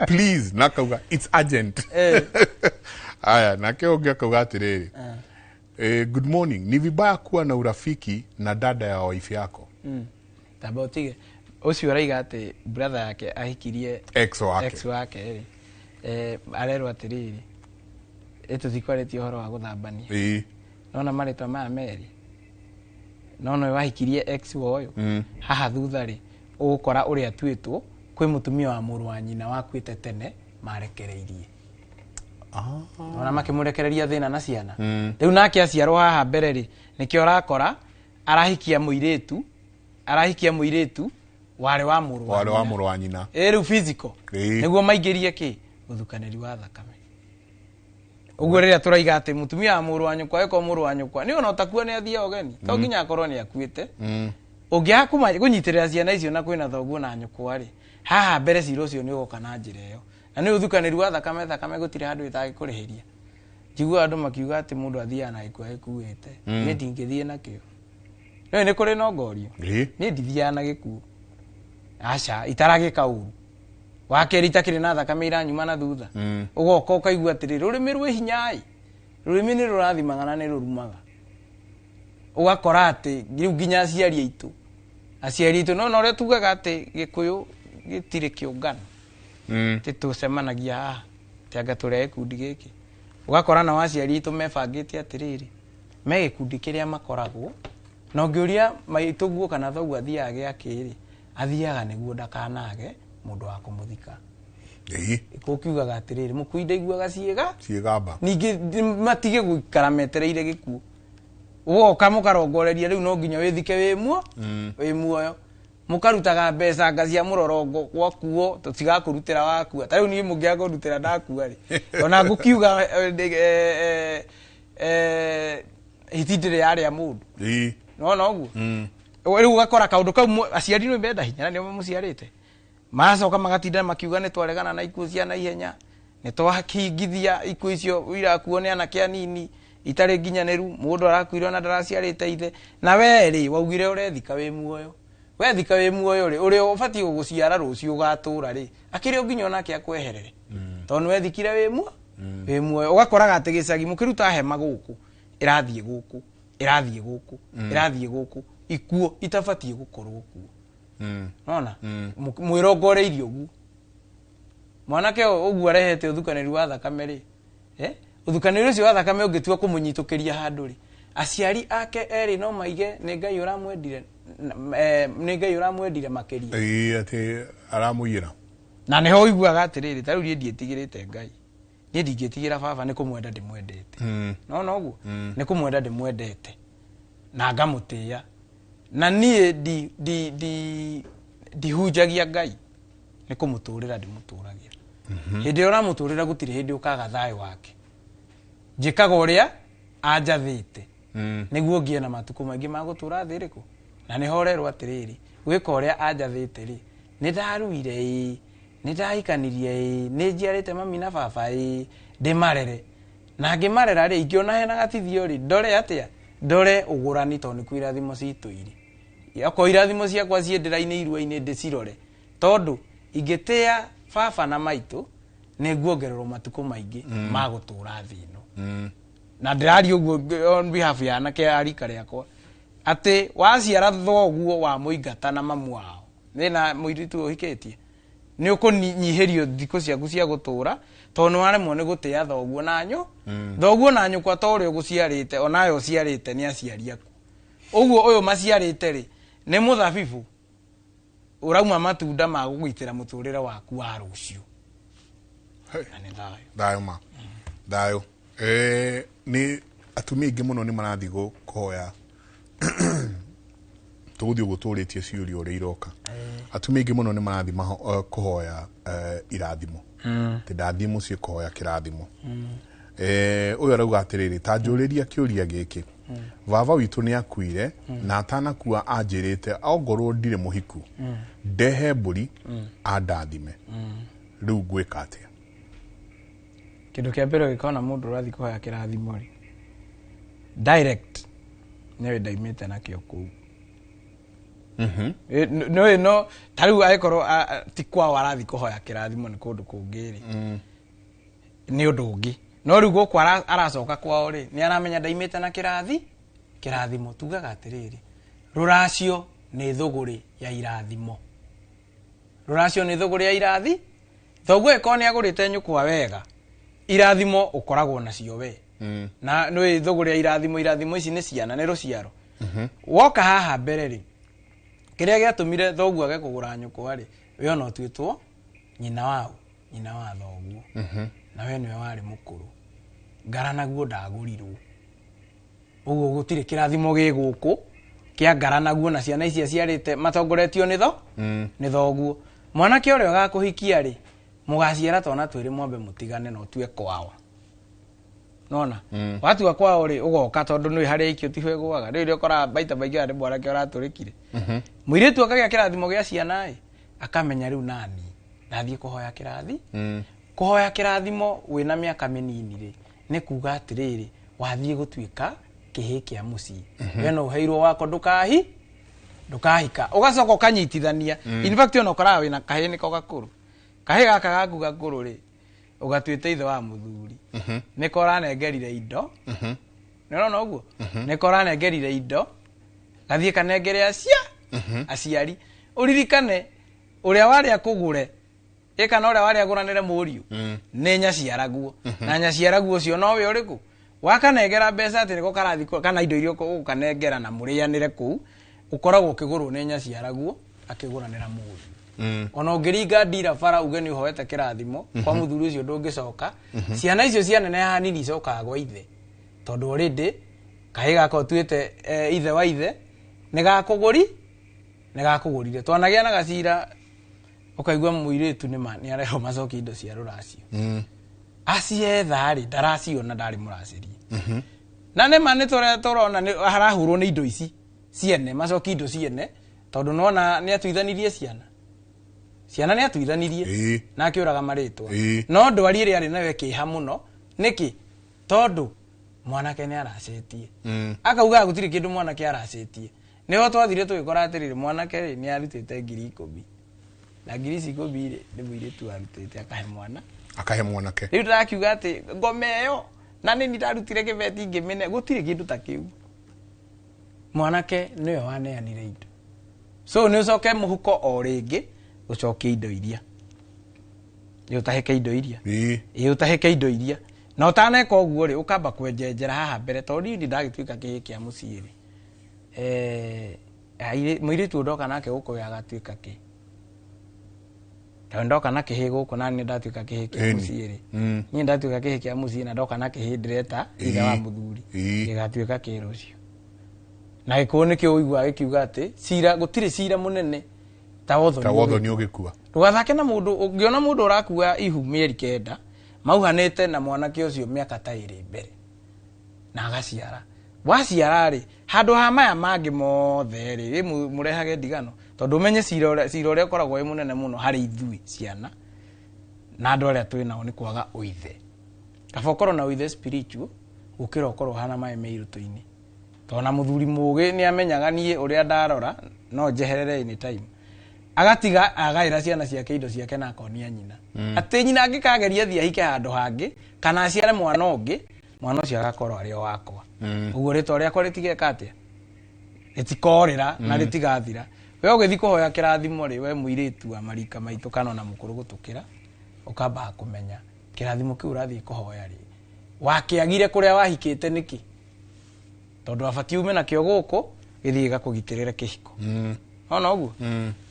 please nakauga it's urgent aya nake ongia kauga atiriri good morning ni vibaya kuwa na urafiki na dada ya wife yako tabotige ucio raiga ati brother yake ahikirie ex wake arerwa atiriri tuthikoreti horo wa guthambania nona maritwa maya meri nona wahikirie ex woyo haha thutha ri ugukora uria twitwo kwi mutumia wa muru wa nyina wakwite tene marekereirie nona makimurekereria thina na ciana riu nake aciarwo haha mbere ri nikio rakora arahikia muiritu wari wa muru wa nyina riu physical niguo maingirie ki guthukaniri wa thakame uguo riria turaiga ati mutumia wa muru wa nyukwa eko muru wa nyukwa ni ona utakua ni athia ogeni to nginya akorwo ni akuite ungiaha kunyitirira ciana icio na kwina thoguo na nyukwa ri haha mbere cira ucio ni ugoka na njira iyo na ni uthukaniru wa thakame gutire handu itagikurihiria njigua andu makiuga ati mundu athiaga na gikuo ekuite ni ndingithie nakio ni kuri no ngorio ni ndithiaga na gikuo aca itaragika uru wakeri itakiri na thakame iranyuma na thutha ugoka ukaigua atiri rurimi rwi hinyai rurimi ni rurathimagana ni rurumaga ugakora ati riu nginya aciari itu no ore tugaga ati gikuyu gitire kiungano titucemanagia tianga tũrehe gikundi giki ugakora na aciari itu mebangite atiriri me gikundi kiria makoragwo na ungiuria maituguo kana thoguo athiaga giakiri athiaga niguo ndakanage mundu wa kumuthika ikukiugaga atiriri mukuinde iguaga ciigamba ningi matige guikara metereire gikuo ugoka mukarongoreria riu no nginya withike wi muoyo mukarutaga mbeca ngacia murorongo gwakuo tutigakurutira wakua ta riu ni mungia kurutira ndakua ri ona ngukiuga hitindire yaria mundu no uguo riu ugakora kaundu kau aciari no benda hinya ni muciarite macoka magatinda makiuga ni twaregana na ikuo cia na ihenya ni twakingithia ikuo icio irakuo ni anake anini itari nginyaniru mundu arakuire na ndaraciarite ithe na we ri waugire urethika wi muoyo wethika wi muoyo ri uri ubati guciara rucio ugatura ri akiri nginya onake akweherere tondu wethikire wi muoyo ugakoraga ati gicagi mukiruta hema guku irathie guku ikuo itabatie gukorwo kuo nona mwirongoreirie ugu mwanake ugu arehete uthukaniru wa thakame ri uthukaniru ucio wa thakame ungitua kumunyitukiria handu ri aciari ake eri no maige ni Ngai uramwendire makiria ati aramuyira na niho uiguaga atiriri ta riu ndietigirite Ngai ni ndingitigira baba ni kumwenda ndimwendete no uguo ni kumwenda ndimwendete na ngamutia na nie ndihunjagia Ngai ni kumuturira ndimuturagia hindi uramuturira gutire hindi ukaga thayo wake njikaga uria anjathite niguo ngie na matuko maingi ma gutura thiriku na ni horerwo atiriri gwika uria anjathite ri ni ndaruire ni ndahikanirie ni njiarite mami na baba ndimarere na ngimarera ri ingiona hena gatithio ri ndore atia ndore ugurani to ni kwirathimo citu iri yako irathimo ciakwa ciendera-ini irua-ini ndicirore tondu ingitia baba na maitu niguongererwo matuko maingi ma gutura thino na ndirari uguo on behalf ya anake arika riakwa ati waciara thoguo wa muingata na mamu wao nina muiritu uhikitie ni ukunyihirio thiko ciaku cia gutura tondu waremwo ni gutia thoguo nanyu thoguo nanyu kwa tori uguciarite onayo ciarite ni aciari aku uguo uyu maciarite ri ni muthabibu urauma matunda ma gugwitira muturire waku wa rucio dayo ni atumia ingi muno ni marathi kuhoya tuguthi guturitie ciuria uria iroka atumia ingi muno ni marathi kuhoya irathimo ti ndathimo cie kuhoya kirathimo uyu arauga atiriri ta njuriria kiuria giki baba witu ni akuire na atanakua anjirite ongorwo ndire muhiku ndehe mburi andathime riu ngwika atia kindu kia mbere gikona mundu urathi kuhoya kirathimo ri direct niwe ndaimite nakio kuu no tariu aikorwo ti kwa warathi kuhoya kirathimo ni kundu kungiri ni undu ungi no riu guku aracoka kwao ri ni aramenya ndaimite na kirathimo tugaga atiriri ruracio ni thuguri ya irathimo thoguo eko ni agurite nyukwa wega irathimo ukoragwo nacio we na no thuguri ya irathimo ici ni ciana ni ruciaro woka haha mbere ri kiria giatumire thoguo age kugura nyukwa ri we ona twitwo nyina wa thoguo na we niwe wari mukuru ngarana guo ndagurirwo uguo gutire kirathimo giguku kia ngarana guo na ciana ici ciarite matongoretio ni thoguo mwanake uria gakuhikia ri mugaciara twana twiri mwambe mutigane no tue kwao nona watu kwao ri ugoka tondu ni hari ikio tihwe gwaga ri ukora baita baigi ari mwanake uraturikire muiritu akagia kirathimo gia ciana akamenya riu nani ndathie kuhoya kirathi kuhoya kirathimo wina miaka minini ri ni kuga atiriri wathie gutuika kihi kia mucii we no heirwo wako ndukahika ugacoka ukanyitithania in fact ono kora wina kahi niko gakuru kahi gaka gaku gakuru ri ugatuite ithe wa muthuri niko ranengerire indo nirona uguo niko ranengerire indo gathie kanengere acia aciari uririkane uria wari akugure kana uria wari aguranire muriu ni nyaciaraguo na nyaciaraguo cio nowe uriku wakanengera mbeca ati niko karathi kana indo irio ukanengera na murianire ku ukoragwo ukigurwo ni nyaciaraguo akiguranira muriu ona ungiringa ndira bara uge ni uhoete kirathimo kwa muthuri ucio ndungicoka ciana icio cianene hanini icokaga gwa ithe tondu already kahi gako tuite ithe wa ithe nigakugurire twanagia na gacira ukaigua muiritu ni areho macoki indo cia ruracio acietha ri ndaraciona ndari muraciri na ne mane torona harahurwo ni indo ici ciene macoki indo ciene tondu nona ni atuithanirie ciana ni atuithanirie na akiuraga maritwa no ndwari iri ari nawe kiha muno niki tondu mwanake ni aracetie akauga gutiri kindu mwanake aracetie niho twathire tugikora atiriri mwanake ni arutite 10,000 na 10,000 ri ni muiritu arutite akahe mwanake riu ndakiuga ati ngome yo na ni ndarutire kibeti ngimene gutiri kindu ta kiu mwanake niwe waneanire indo so ni ucoke muhuko o ringi ucoke indo iria utaheke indo iria na utaneka uguo ri ukamba kwenjenjera haha mbere tondu ndi ndagituika kihi kia mucii ri muiritu ndoka nake guko agatuika ki ndoka nake kihi guko nani ndatuika kihi kia mucii ri ni ndatuika kihi kia mucii na ndoka nake kihi ndireta ithe wa muthuri igatuika ki rucio na ikone ki uigwa ikiuga ati cira gutire cira munene tawotho ni ugikua rugathake na mundu ungiona mundu urakua ihu mieri 9 mauhanite na mwanake ucio miaka ta iri mbere na agaciara waciara ri handu ha maya mangi mothe ri murehage ndigano tondu menye cira uria koragwo munene muno hari ithui ciana na andu aria twinao ni kwaga uithe kaba ukorwo na uithe spiritual ukira ukorwo hana mai meiruto-ini tona muthuri mugi ni amenyaga nie uria ndarora no njeherere anytime agatiga agaira ciana ciake indo ciake na akonia nyina ati nyina angikageria thia hike handu hangi kana aciare mwana ungi mwana ucio agakorwo ari wakwa uguo ritwa riakwa ritigeka atia ritikorera na ritigathira we ugithi kuhoya kirathimo ri we muiritu wa marika maitu kana na mukuru gutukira ukamba kumenya kirathimo kiu urathi kuhoya ri wakiagire kuria wahikite niki tondu abati ume na kio guku githi gakugitirira kihiko ona uguo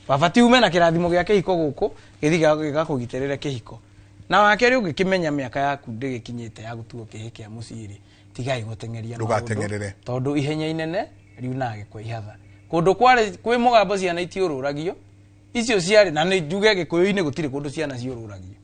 abati ume na kirathimo gia kihiko guku githi gakugitirira kihiko na wakeri ugikimenya miaka yaku ndigikinyite ya gutuo kihi kia muciri tigai gutengeria ndugatengerere tondu ihenya inene riu nage kwa ihatha kundu kwi mugambo ciana itiururagio icio ciari na ni njuge gikuyu-ini gutire kundu ciana ciururagio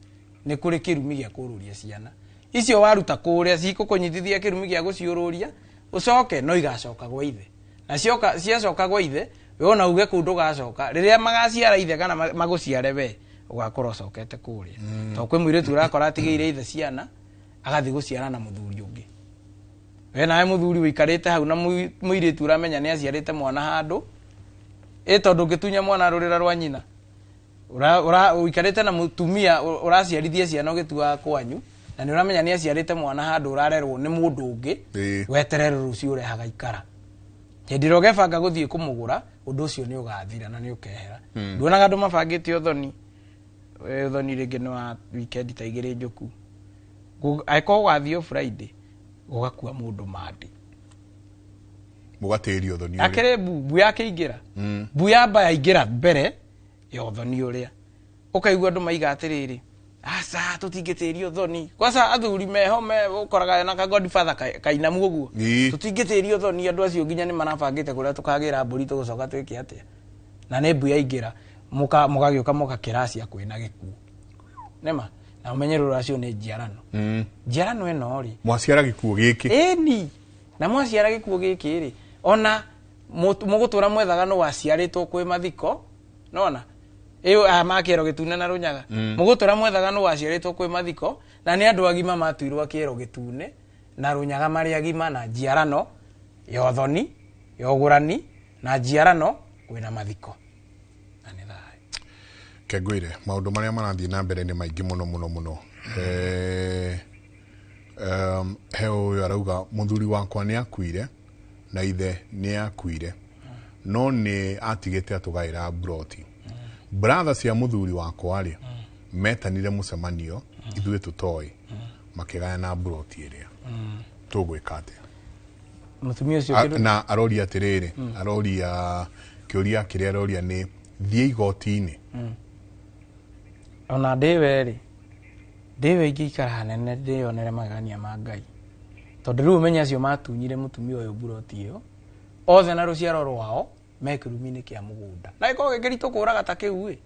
ni kuri kirumi gia kururia ciana icio waruta kuria cikukunyitithia kirumi gia guciururia ucoke no igacoka gwa ithe na ciacoka gwa ithe we ona uge kundu gacoka riria magaciara ithe kana maguciare we ugakorwo cokete kuria to kwi muiritu urakora atigeire ithe ciana agathi guciara na muthuri ungi we nawe muthuri wikarite hau na muiritu uramenya ni aciarite mwana handu tondu ngitunya mwana rurira rwa nyina wikarite na mutumia uraciarithia ciana ugitua kwanyu na ni uramenya ni aciarite mwana handu urarerwo ni mundu ungi weterere rucio urehaga ikara hindiro gebanga guthie kumugura undu ucio ni ugathira na ni ukehera nduonaga andu mabangite uthoni uthoni ringi ni wa weekend ta igiri njuku aiko gathio Friday ugakua mundu mandi mugaterio uthoni uri akire bu yake ingira bu yamba yaingira mbere ya uthoni uria ukaigua andu maiga atiriri asa tutingiterio thoni kwasa athuri meho ukoraga na ka Godfather kainamu uguo tutingiterio thoni andu acio nginya ni marabangite kuria tukagira mburi tugucoka twiki atia na ne mbu yaingira mugagioka muka kirasi akwina gikuo nema na umenyero acio ni njiarano njiarano eno ri mwaciara gikuo giki ni na mwaciara gikuo giki ri ona mugutura mwethaga no waciaritwo kwi mathiko nona iyo makero gitune na runyaga mugutura mwethaga no waciaritwo kwi mathiko na ni andu agima matuirwo kiero gitune na runyaga mari agima na njiarano yothoni yogurani na njiarano kwina mathiko ani thai Kegwire maundu maria marathie na mbere ni maingi muno heo arauga muthuri wakwa ni akuire na ithe ni akuire no ni atigete atugaira broti brother cia muthuri wakwa ri metanire mucemanio ithuĩ tutoi makigaya na broti iria tugwika atia mutumia ucio na aroria atiriri aroria kiuria kiria aroria ni thie igoti-ini ona ndiwe ingĩikara hanene ndĩonere magania ma Ngai tondũ rĩu menya acio matunyire mutumia ũyũ buroti ĩyo othe na rũciaro rwao me kĩrumi-inĩ kĩa mũgũnda na gĩkorwo gĩkĩritũ kũraga ta kĩu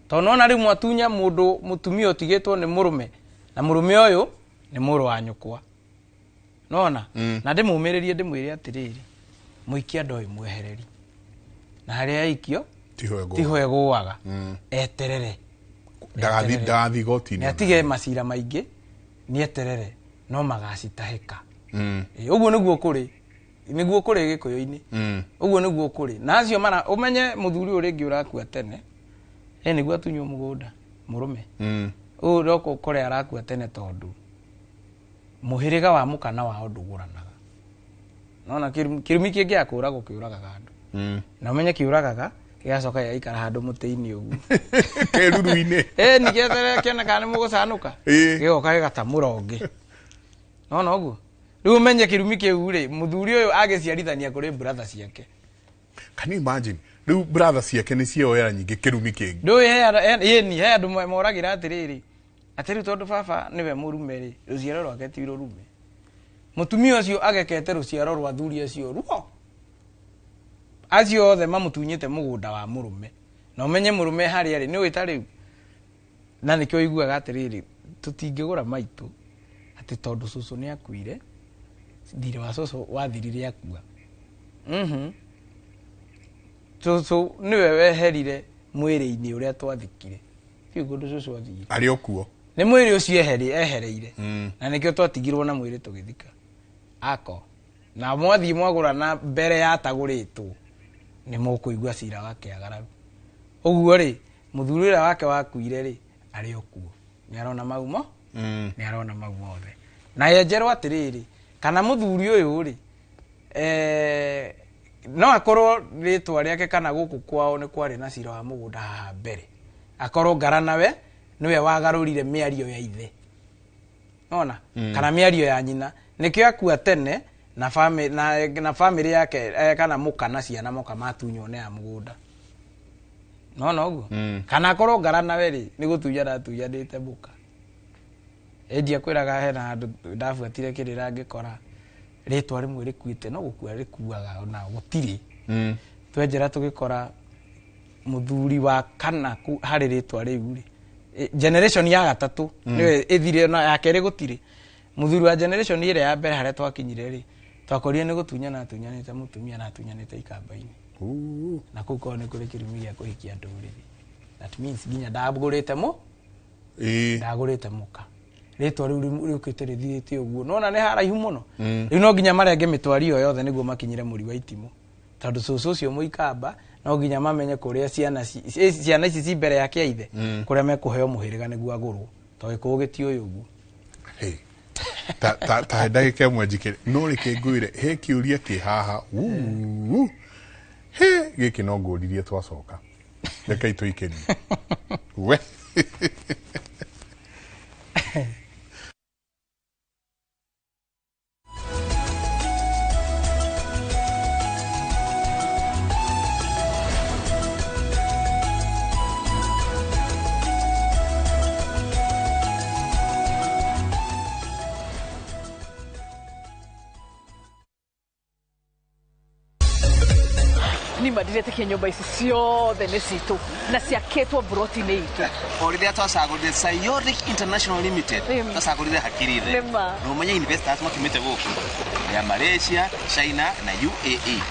tondũ ona rĩu mwatunya mũndũ mutumia ũtigĩtwo nĩ mũrũme na mũrũme ũyũ nĩ mũrũ wa nyũkwa nona na ndĩmũmĩrĩrie ndĩmwĩre atĩrĩrĩ mũikia ndoi mwehereri na harĩa aikio tiho egũaga eterere ndagathi igoti-inĩ atige macira maingĩ ni eterere no magacitahĩka ũguo nĩguo kũrĩ gĩkũyũ-inĩ ũguo nĩguo kũrĩ na acio ũmenye mũthuri ũrĩ ngĩ ũrakua tene nĩguo atunywo mũgũnda mũrũme ũyũ roko kũrĩa arakua tene tondũ mũhĩrĩga wa mũkana wao ndũgũranaga nona kĩrumi kĩngĩ akũragwo kĩũragaga andũ na ũmenye kĩũragaga gĩgacoka gĩgaikara handũ mũtĩ-inĩ ũguo kĩruru-inĩ nĩgĩeterere kĩone kana nĩ mũgũcanũka gĩgoka gĩgatamũra ũngĩ nona ũguo rĩu ũmenye kĩrumi kĩu rĩ mũthuri ũyũ agĩciarithania kũrĩ brother ciake. Can you imagine rĩu brother ciake nĩ cioera nyingĩ kĩrumi kĩngĩ ndũĩ he andũ moragĩra atĩrĩrĩ atĩrĩu tondũ baba nĩwe mũrume rĩ rũciaro rwake ti rũrume mũtumia ũcio agekete rũciaro rwa thuri acio ruo acio othe mamũtunyĩte mũgũnda wa mũrũme na ũmenye mũrũme harĩa rĩ nĩ wĩta rĩu na nĩkĩo iguaga atĩrĩrĩ tũtingĩgũra maitũ atĩ tondũ cũcũ nĩ akuire thirĩ wa cũcũ wathirire akua cũcũ nĩwe weherire mwĩrĩ-inĩ ũrĩa twathikire ti ũguo cũcũ athire arĩ okuo nĩ mwĩrĩ ũcio ehereire na nĩkĩo twatigirwo na mwĩrĩ tũgĩthika ako na mwathiĩ mwagũra na mbere ya tagũrĩtwo nĩ mũkũigua cira wake agaragu ũguo rĩ mũthuri ũrĩa wake wakuire rĩ arĩ okuo nĩ arona maumo nĩ arona maumo othe na yenjerwo atĩrĩrĩ kana mũthuri ũyũ rĩ no akorwo rĩtwa rĩake kana gũkũ kwao nĩ kwarĩ na cira wa mũgũnda haha mbere akorwo Ngaranawe nĩwe wagarũrire mĩario ya ithe nona kana mĩario ya nyina nĩkĩo akua tene na family yake kana mũkana ciana moka matunywo nĩ ya mũgũnda nona ũguo kana akorwo Ngaranawe rĩ nĩ gũtunya ndatunyanĩte mũka endia kwĩraga hena handũ ndabuatire kĩrĩra ngĩkora rĩtwa rĩmwe rĩkuĩte no gũkua rĩkuaga ona gũtirĩ twenjera tũgĩkora mũthuri wa kana harĩ rĩtwa rĩu rĩ generation ya gatatũ nĩwe ĩthire na ya kerĩ gũtirĩ mũthuri wa generation ĩrĩa ya mbere harĩa twakinyire rĩ twakorire nĩ gũtunyana atunyanĩte mũtumia na atunyanĩte ikamba-inĩ na kũu kwao nĩ kũrĩ kĩrumi gĩa kũhikia ndũrĩrĩ that means nginya ndagũrĩte mũka rĩtwa rĩu rĩũkĩte rĩthirĩte ũguo nona nĩ haraihu mũno rĩu no nginya marenge mĩtwari ĩyo yothe nĩguo makinyire mũri wa itimũ tondũ cũcũ ũcio mũikamba no nginya mamenye kũrĩa ciana ici ci mbere yake ithe kũrĩa mekũheo mũhĩrĩga nĩguo agũrwo tondũ gĩkũũ gĩtiũĩ ũguo ta ndagĩka ĩmwe njikĩre no rĩkĩ ngwĩre he kĩũria kĩ haha gĩkĩ no ngũririe twacoka reke itũikĩrie we nima ndiretekia nyumba ici ciothe nĩ citũ na ciakĩtwo mburoti-inĩ itũ. O rĩrĩa twacagũrire Sayoric International Limited twacagũrire hakiri-ithe na ũmenye investors matumĩte gũkũ ya Malaysia, China na UAE.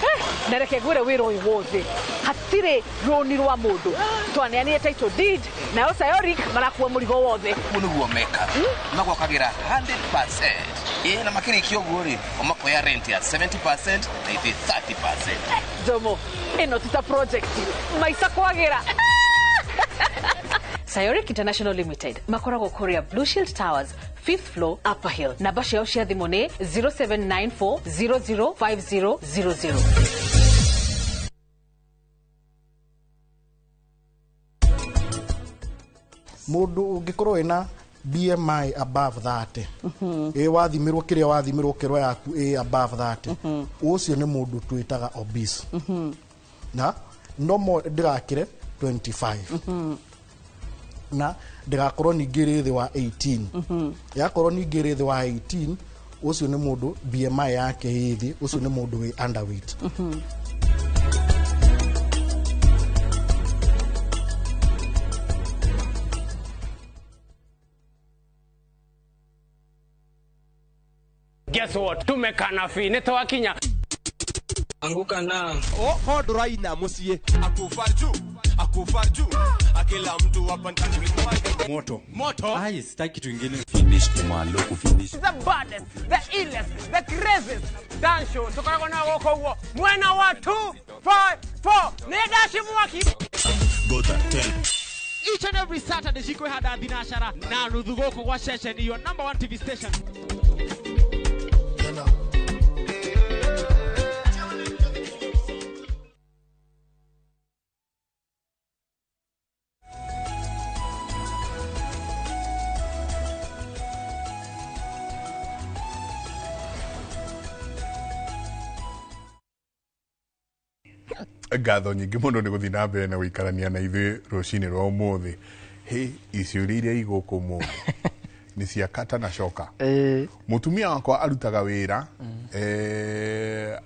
Na reke ngwĩre wĩra ũyũ wothe hatirĩ rũni rwa mũndũ twaneanire title deed nayo Sayoric marakua mũrigo wothe. Ũguo nĩguo meka magwakagĩra 100%. Na makĩrĩkia ũguo rĩ omakoya rent ya 70% na ithuĩ 30%. Jomo ĩno ti ta project maica kwagĩra. Sayoric International Limited makoragwo Korea Blue Shield Towers 5th floor Upper Hill. Namba ciao cia thimũ nĩ 0794005000. Mũndũ ũngĩkorwo ena BMI above 30 wathimirwo kĩrĩa wathimirwo kĩro yaku above 30 ũcio nĩ mũndũ twĩtaga obese na no ndĩgakĩre 25 na ndĩgakorwo ningĩ rĩ thĩ wa 18 yakorwo ningĩ rĩ thĩ wa 18 ũcio nĩ mũndũ BMI yake ĩ thĩ ũcio nĩ mũndũ wĩ underweight. Guess what? Tumekana fi ne twakinya. Anguka na. Oh, nduraina mucie. Akufarju. Akila mtu hapa ndani moto. Ai, sitaki kitu kingine. Finish tumalo kufinish. The baddest, the illest, the craziest dance show. Tukana na woko huo. Mwena wa 254. Ne dashi mwaki. Go tell. Each and every Saturday shikwe hada dinashara na nuthu goko kwa session your number 1 TV station. Ngatho nyingĩ mũno nĩ gũthiĩ na mbere na gũikarania na ithuĩ rũcinĩ rwa ũmũthĩ. Iciũria iria igũkũ ũmũthĩ nĩ cia kata na coka. Mũtumia wakwa arutaga wĩra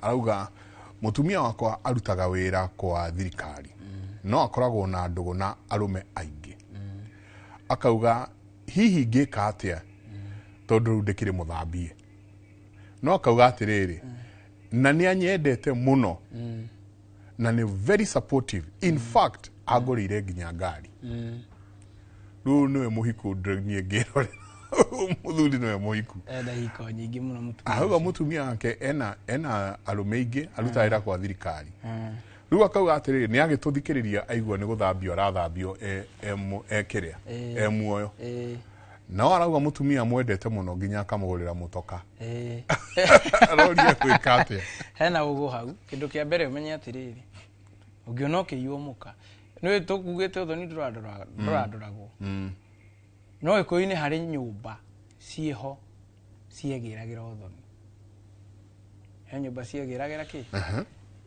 arauga mũtumia wakwa arutaga wĩra kwa thirikari no akoragwo na ndũgũ na arũme aingĩ. Akauga hihi ngĩka atĩa tondũ rĩu ndĩkĩrĩ mũthambie. No akauga atĩrĩrĩ na nĩ anyendete mũno na ni very supportive. In fact agũrĩire nginya ngari. Rĩu nĩwe mũhiku ndĩrenie ngĩrore mũthuri nĩwe mũhiku. Enda hiko nyingĩ mũno mũtumia. Ahauga mũtumia wake ena arũme aingĩ arutaga wĩra kwa thirikari. Rĩu akauga atĩrĩrĩ nĩ agĩtũthikĩrĩria aigua nĩ gũthambio arathambio kĩrĩa muoyo. No arauga mũtumia mwendete mũno nginya akamũgũrĩra mũtoka. Aroria gwĩka atĩa. Hena ũguo hau kĩndũ kĩa mbere ũmenye atĩrĩrĩ ũngĩona ũkĩiywo mũka nĩ tũkugĩte ũthoni ndũrandũragwo. No ĩkũi-inĩ harĩ nyũmba ciĩho ciegĩragĩra ũthoni. He nyũmba ciegĩragĩra kĩ?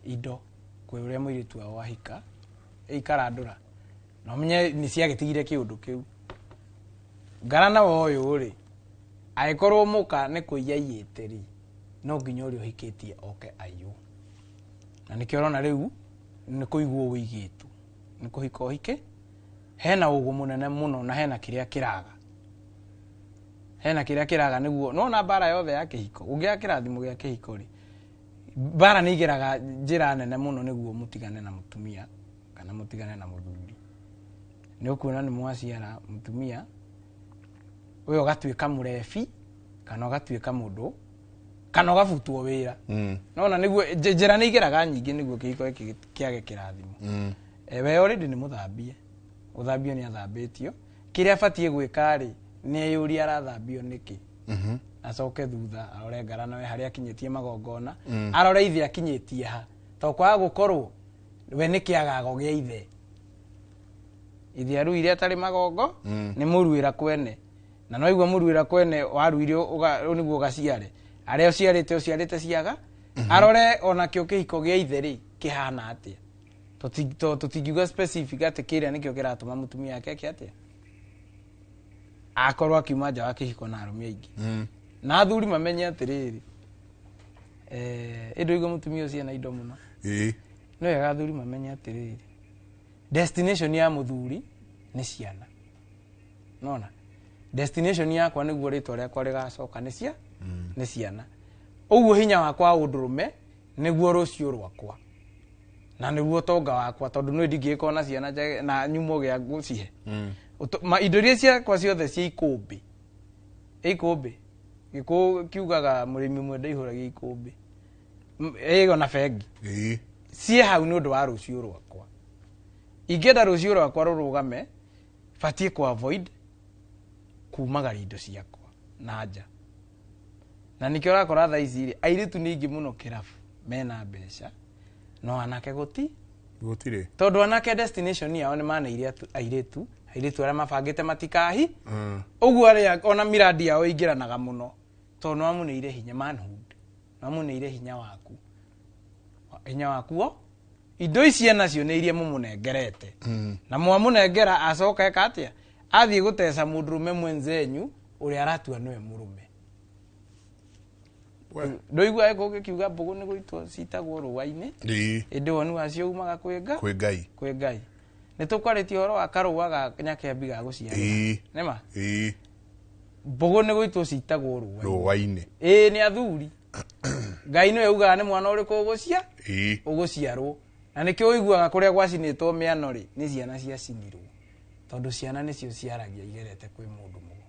Indo kwĩ ũrĩa mũirĩtu wao ahika ikarandũra na ũmenye nĩ ciagĩtigire kĩũndũ kĩu. Ngarana woyũ rĩ agĩkorwo mũka nĩ kũiya iyĩte rĩ no nginya ũrĩa ũhikĩtie oke aiywo. Na nĩkĩo ũrona rĩu nĩ kũigwo wĩigĩtu nĩ kũhika ũhike. Hena ũgũ mũnene mũno na hena kĩrĩa kĩraga. Hena kĩrĩa kĩraga nĩguo nona bara yothe ya kĩhiko ũngĩaga kĩrathimo gĩa kĩhiko rĩ bara nĩ igeraga njĩra nene mũno nĩguo mũtigane na mũtumia kana mũtigane na mũthuri. Nĩ ũkuona nĩ mwaciara mũtumia ũyũ ũgatuĩka mũrebi kana ũgatuĩka mũndũ kana ũgabutwo wĩra. Nona nĩguo njĩra nĩ igeraga nyingĩ nĩguo kĩhiko gĩkĩ kĩage kĩrathimo. We already nĩ mũthambie gũthambio nĩ athambĩtio kĩrĩa abatie gwĩka rĩ nĩ yũria arathambio nĩkĩ. Acoke thutha arore ngarana we harĩa akinyĩtie magongona arore ithe akinyĩtie ha to kwaga gũkorwo we nĩ kĩagago gĩa ithe. Ithe aruire atarĩ magongo nĩ mũruĩra kwene na no igua mũruĩra kwene waruire nĩguo gaciare arĩa ũciarĩte ciaga arore ona kĩo kĩhiko gĩa ithe rĩ kĩhana atĩa. Tũtingiuga specific atĩ kĩrĩa nĩkĩo kĩratũma mũtumia yake atĩa akorwo akiuma nja wa kĩhiko na arũme aingĩ. Na athuri mamenye atĩrĩrĩ indo igũ mũtumia ũcio ena indo mũno. no ya gathuri mamenya atiriri destination ya muthuri ni ciana nona destination yakwa niguo ritwa riakwa rigacoka ni cia ni ciana uguo hinya wakwa undurume niguo rucio rwakwa na niguo tonga wakwa tondu no ndingiko na ciana na nyumo gya gucihe indo iria ciakwa ciothe cia ikumbi giko kiugaga murimi mwenda ihuragia ikumbi ego na bengi cie hau ni undu wa rucio rwakwa ingenda rucio rwakwa rurugame batie ku avoid kumagara indo ciakwa na nja na nikio rakora tha ici airitu ningi muno kirabu mena mbeca no anake gutire tondu anake destination yao ni maneire airitu aria mabangite matikahi uguo aria ona miradi yao ingiranaga muno tondu no amuneire hinya manhood no amuneire hinya waku indo ici nacio ni iria mumunengerete na mwamunengera acoka ekatia athie gutesa mundurume mwenzenyu uria aratua niwe murume ndoigua eko kiuga mbugu ni guitwo citagwo ruwa-ini indi wonu wacio umaga kwi ngai ni tukwaritie horo wa karuwa ga nyakembi ga guciara nema mbugu ni guitwo citagwo ruwa-ini ni athuri ngai niwe ugaga ni mwana uriku uguciarwo na nikio uiguaga kuria gwacinitwo miano ri ni ciana cia cinirwo tondu ciana nicio ciaragia igerete kwi mundu mugo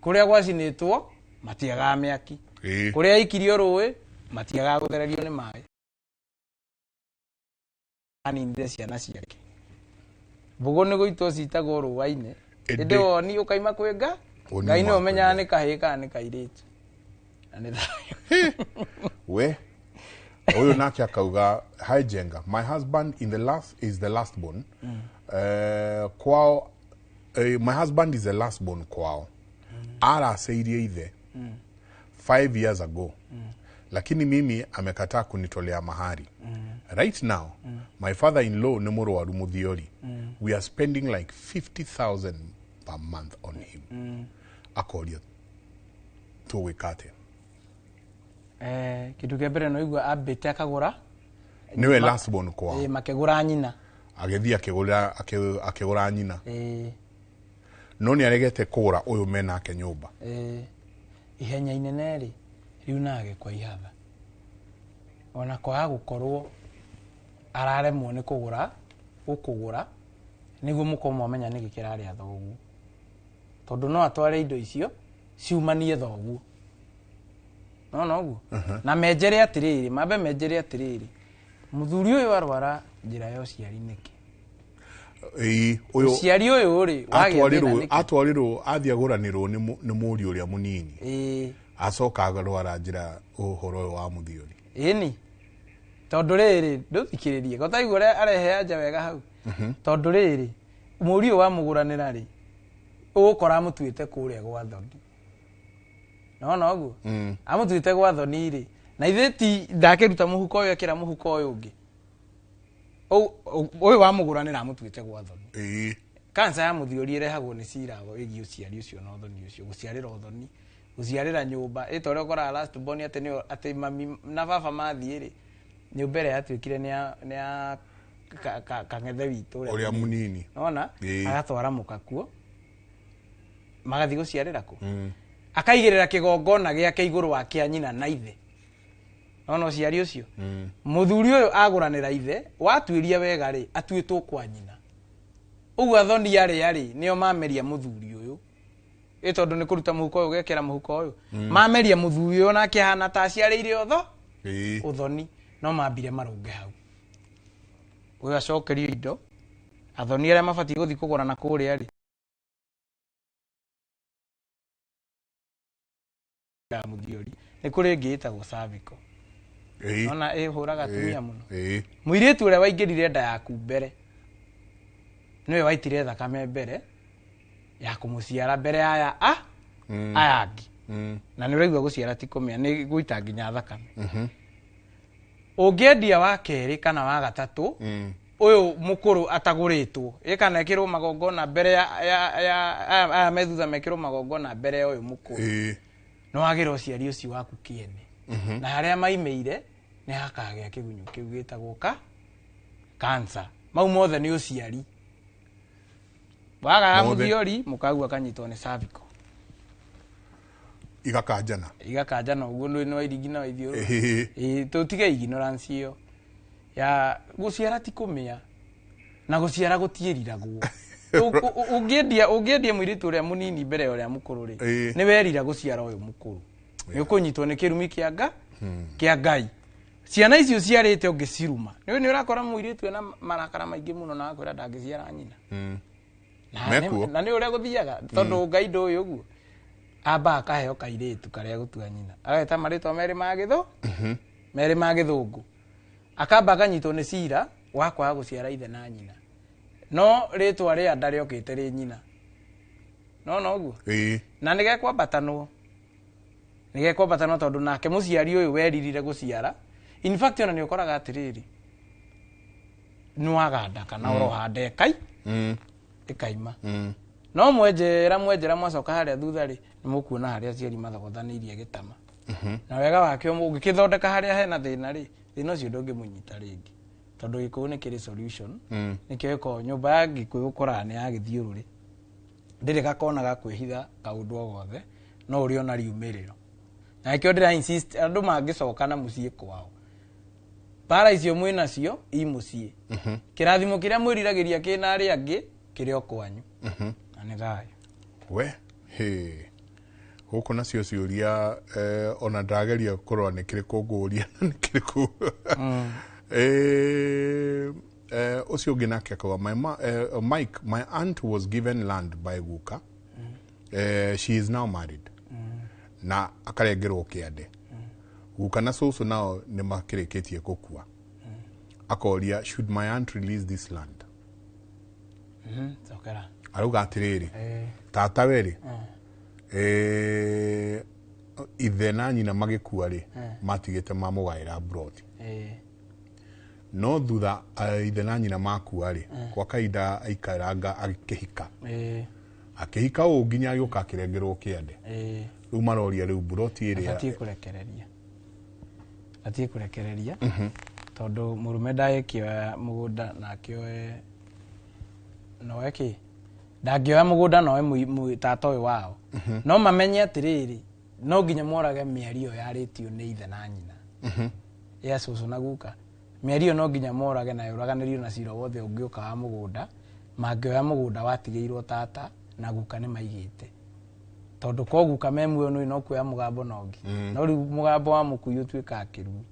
kuria gwacinitwo matiaga miaki kuria ikirio ruwe matiaga guthererio ni mai ani ndire ciana ciake mbugu ni guitwo citagwo ruwa-ini indi woni ukaima kwenga ngai ni umenyaga ni kahika ni kairitu we oyo nake akauga hijenga my husband is the last born kwao my husband is the last born kwao araceirie ithe 5 years ago lakini mimi amekataa kunitolea mahari right now my father-in-law ni murwaru muthiori we are spending like 50,000 per month on him akoria tuwikate kitu kia mbere no igua abite akagura niwe last born kwao makegura nyina agethia akigura nyina no ni aregete kura uyu mena ke nyumba ihenya inene ri riu nage kwa ihatha ona kwa gukorwo araremwo ni kugura niguo mukomo amenya ni gikirari athogu tondu no atware indo icio ciumanie thogu no uguo na menjere atiriri mabe menjere atiriri muthuri uyu arwara njira yo ciari niki uyu ciari uyu ri atwarirwo athiaguranirwo ni muri uria munini acoka agarwara njira uhoro wa muthiori ni tondu riri nduthikiririe gotaigua ria arehe anja wega hau tondu riri muri uyu wa muguranira ri ugukora mutuite kuria gwa thoni no uguo amutuite gwa thoni ri na itheti ndakiruta muhuko uyu akira muhuko uyu ungi uyu wa muguranira amutuite gwa thoni kansa ya muthiori irehagwo ni cirago igi uciari ucio no thoni ucio guciarira thoni guciarira nyumba itore ukora last born ati mami na baba mathie ri nyumba ire yatuikire ni ya kangethe witu uria munini ona agatwara mukakuo magathi guciarira ku akaigirira kigongona giake iguru wa kia nyina na ithe no ciari ucio muthuri uyu aguranira ithe watuiria wega ri atuitwo kwa nyina uguo thoni yari nio mameria muthuri uyu tondu ni kuruta muhuko uyu gekera muhuko uyu mameria muthuri uyu nake hana ta ciarire otho uthoni no mambire marunge hau uyu acokerio indo athoni aria mabati guthi kugura na kuria ri muthiori ni kuri ngiitagwo cervical ona huraga tumia muno muiritu uria waingirire nda yaku mbere niwe waitire thakame mbere ya kumuciara mbere aya ayangi na ni uraigua guciara ti kumia ni guita nginya thakame ungiendia wa keri kana wa gatatu uyu mukuru ataguritwo ikana ekirwo magongona mbere ya methutha mekirwo magongona mbere ya uyu mukuru no agira uciari ucio waku kiene na haria maimeire nĩ hakagĩa kĩgunyũ kĩu gĩtagwo cancer. Mau mothe nĩ ũciari. Wagaga mũthiori mũkagu akanyitwo nĩ cervical. Igakanjana ũguo nĩ wa irigi na ithiũrũrũ. Tũtige ignorance ĩyo ya gũciara ti kũmĩa na gũciara gũtiĩriragwo. Ũngĩendia mũirĩtu ũrĩa mũnini mbere ya ũrĩa mũkũrũ rĩ, nĩ werira gũciara ũyũ mũkũrũ. Nĩ ũkũnyitwo nĩ kĩrumi kĩa Ngai. Ciana icio ciarĩte ũngĩciruma. Nĩ ũrakora mũirĩtu ena marakara maingĩ mũno na akwĩra ndangĩciara nyina. Na nĩ ũrĩa gũthiaga tondũ Ngai ndũĩ ũguo. Amba akaheo kairĩtu karĩa gũtua nyina. Ageta marĩtwa merĩ ma Gĩthũngũ. Akamba akanyitwo nĩ cira wa kwaga gũciara ithe na nyina. No rĩtwa rĩa nda rĩokĩte rĩ nyina. No ũguo. Na nĩgekwambatanwo tondũ nake mũciari ũyũ weririre gũciara. In fact ona nĩ ũkoraga atĩrĩrĩ, nĩwaganda kana ũrohanda ĩkaima. No mwenjera mwacoka harĩa thutha rĩ, nĩ mũkuona harĩa aciari mathogothanĩirie gĩtama. Na wega wakĩo ũngĩkĩthondeka harĩa hena thĩna rĩ, thĩna ũcio ndũngĩmũnyita rĩngĩ. Tondũ Gĩkũyũ nĩ kĩrĩ solution. Nĩkĩo ĩkoragwo nyũmba ya Gĩkũyũ ũkoraga nĩ ya gĩthiũrũrĩ. Ndĩrĩ gakona ga kwĩhitha kaũndũ o gothe, no ũrĩ ona riumĩrĩro. Na nĩkĩo ndĩra insist andũ mangĩcoka na mũciĩ kwao. Bara icio mwĩnacio i mũciĩ. Kĩrathimo kĩrĩa mwĩriragĩria kĩna arĩa angĩ kĩrĩ o kwanyu. Na nĩ thayũ. Gũkũ nacio ciũria ona ndageria kũrora nĩ kĩrĩ kũngũria na nĩ kĩrĩ kũ. Ũcio ũngĩ nake akawa Mike, my aunt was given land by Guka. She is now married. Na akarengerwo kĩande. Guka na cũcũ nao nĩ makĩrĩkĩtie gũkua. Akoria, should my aunt release this land? Arauga atĩrĩrĩ, tata werĩ, ithe na nyina magĩkua rĩ, matigĩte mamũgaĩra broti. No thutha ithe na nyina makua rĩ, kwa kahinda aikaranga akĩhika. Akĩhika ũũ nginya agĩũka akĩrengerwo kĩande. Rĩu maroria rĩu broti ĩrĩa atiĩ kũrekereria tondũ mũrume ndagĩkĩoya mũgũnda na akĩoe noe kĩ ndangĩoya mũgũnda noe tata ũyũ wao. No mamenye atĩrĩrĩ, no nginya morage mĩeri ĩyo yarĩtio nĩ ithe na nyina ya cũcũ na guka. Mĩeri ĩyo no nginya morage na yũraganĩrio na cira wothe ũngĩũka wa mũgũnda, mangĩoya mũgũnda watigĩirwo tata na guka nĩ maigĩte. Tondũ kwa guka memuoyo nũi no kuoya mũgambo nongi. No rĩu mũgambo wa mũkui ũtuĩkaga kĩrumi.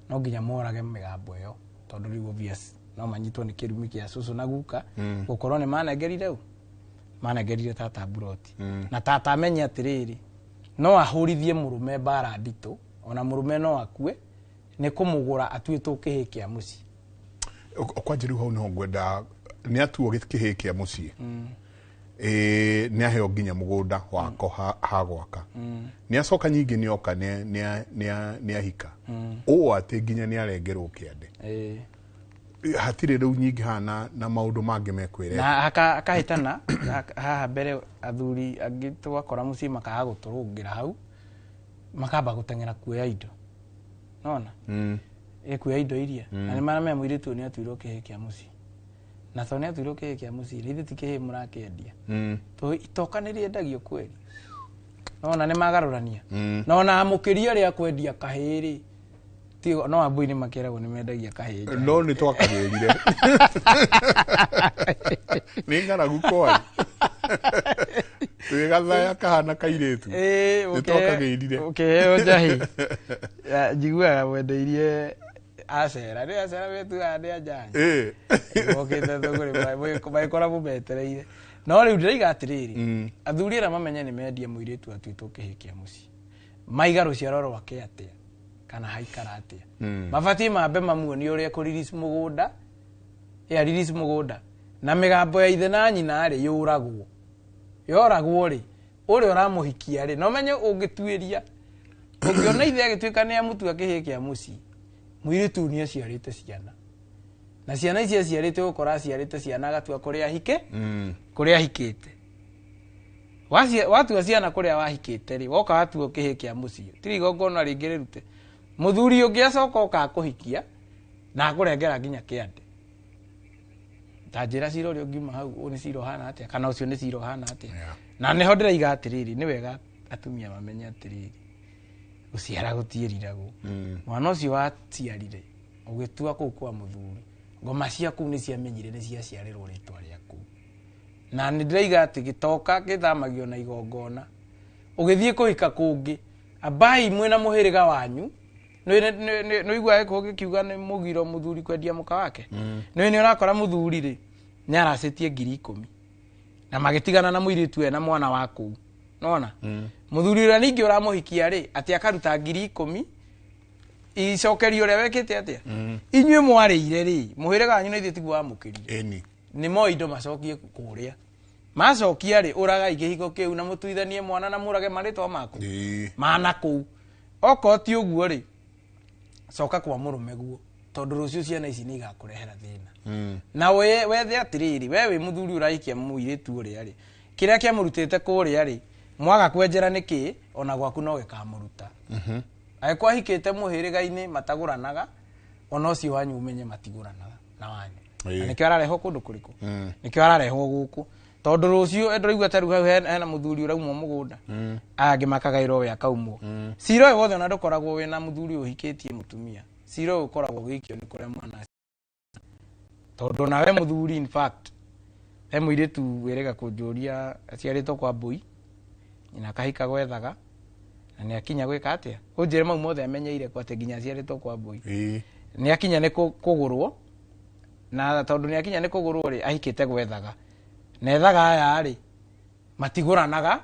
No nginya morage mĩgambo ĩyo tondũ rĩu obvious no manyitwo nĩ kĩrumi kĩa cũcũ na guka gũkorwo nĩ manengerire tata buroti. Na tata amenye atĩrĩrĩ, no ahũrithie mũrume mbara nditũ, ona mũrume no akue, nĩ kũmũgũra atuĩtwo kĩhĩ kĩa mũciĩ. Kwanja rĩu hau no ngwenda nĩ atuo kĩhĩ kĩa mũciĩ. Nĩ aheo nginya mũgũnda wako ha gwaka. Nĩ acoka nyingĩ nĩ oka nĩ ahika. Ũũ atĩ nginya nĩ arengerwo kĩande. Hatirĩ rĩu nyingĩ hana na maũndũ mangĩ mekwĩre. Na akahĩtana haha mbere athuri angĩ twakora mũciĩ makaga gũtũrũngĩra hau, makamba gũteng'era kuoya indo. Nona? Kuoya indo iria. Na nĩ maramenya mũirĩtu nĩ atuirwo kĩhĩ kĩa mũciĩ. Na tondũ nĩ atuirwo kĩhĩ kĩa mũciĩ, rĩu ti kĩhĩ mũrakĩendia. Itoka nĩ rĩendagio kweli. Nona nĩ magarũrania. Nona mũkĩria rĩa kwendia kahĩrĩ. No ambui nĩ makĩragwo nĩ mendagia kahĩrĩ. No nĩ twakagĩrire. Nĩ ng'aragu kwai. Twĩgathaya kahana kairĩtu. Nĩ twakagĩrire. Ũkĩheo njahĩ. Njiguaga mwendeirie acera. Nĩ acera wetuaga nĩ anjani. Mokĩte thũgũrĩ magĩkora mũmetereire. No rĩu ndĩraiga atĩrĩrĩ, athuri arĩa mamenye nĩ mendia mũirĩtu atuĩtwo kĩhĩ kĩa mũciĩ. Maiga rũciaro rwake atĩa kana haikara atĩa. Mabatiĩ mambe mamuonie ũrĩa kũririci mũgũnda, ririci mũgũnda. Na mĩgambo ya ithe na nyina rĩ yũragwo. Yoragwo rĩ, ũrĩa ũramũhikia rĩ, no menye ũngĩtuĩria. Ũngĩona ithe agĩtuĩka nĩ amũtua kĩhĩ kĩa mũciĩ, mũirĩtu nĩ aciarĩte ciana. Na ciana ici aciarĩte gũkora aciarĩte ciana agatua kũrĩa ahikĩte. Watua ciana kũrĩa wahikĩte rĩ, woka watuo kĩhĩ kĩa mũciĩ. Tiri igongona rĩngĩ rĩrute. muthuri ungi acoka oka kuhikia na akurengera nginya kiande tajira ciro rio ngima hau ni ciro hana atia kana ucio ni ciro hana atia na neho ndiraiga atiriri ni wega atumia mamenye atiriri uciara gutierirago mwana ucio waciarire ugitua kuu kwa muthuri ngoma ciaku ni ciamenyire ni ciaciarirwo ritwa riaku na ni ndiraiga ati gitoka githamagio na igongona ugithie kuhika kungi abai mwena muhiriga wanyu no igwa ko gikiuga ni mugiro muthuri kwendia muka wake no ni urakora muthuri ri ni aracetie 10,000 na magitigana na muiritu na mwana waku nona muthuri ura ningi uramuhikia ri ati akaruta 10,000 icokerio ria wekite atia inywe mwarire ri muhiriga wanyu no ithie tigwa mukirire ni mo indo macokie kuria macokia ri uraga igihiko kiu na mutuithanie mwana na murage maritwa maku mana ku okoti uguo ri coka kwa murume guo tondu rucio ciana ici ni igakurehera thina na wethe atiriri wewe muthuri uraikia muiritu uria ri kiria kia murutite kuria ri mwaga kwenjera niki ona gwaku no gikamuruta aikwa hikite muhiriga-ini mataguranaga ona ucio wanyu umenye matiguranaga na wanyu nikio arareho kundu kuriku nikio arareho guku tondu rucio ndiraigua taru hau hena muthuri uraumwo mugunda angi makagairo we akaumwo ciro we wothe ona ndukoragwo wina muthuri uhikitie mutumia ciro ukoragwo gikio ni kuria mwana tondu nawe muthuri in fact he muiritu wirega kunjuria aciaritwo kwa mbui ina kahika gwethaga na ni akinya gwika atia unjire mau mothe amenyeire kwa ati nginya aciaritwo kwa mbui ni akinya ni kugurwo na tondu ni akinya ni kugurwo ri ahikite gwethaga nethaga aya ri matiguranaga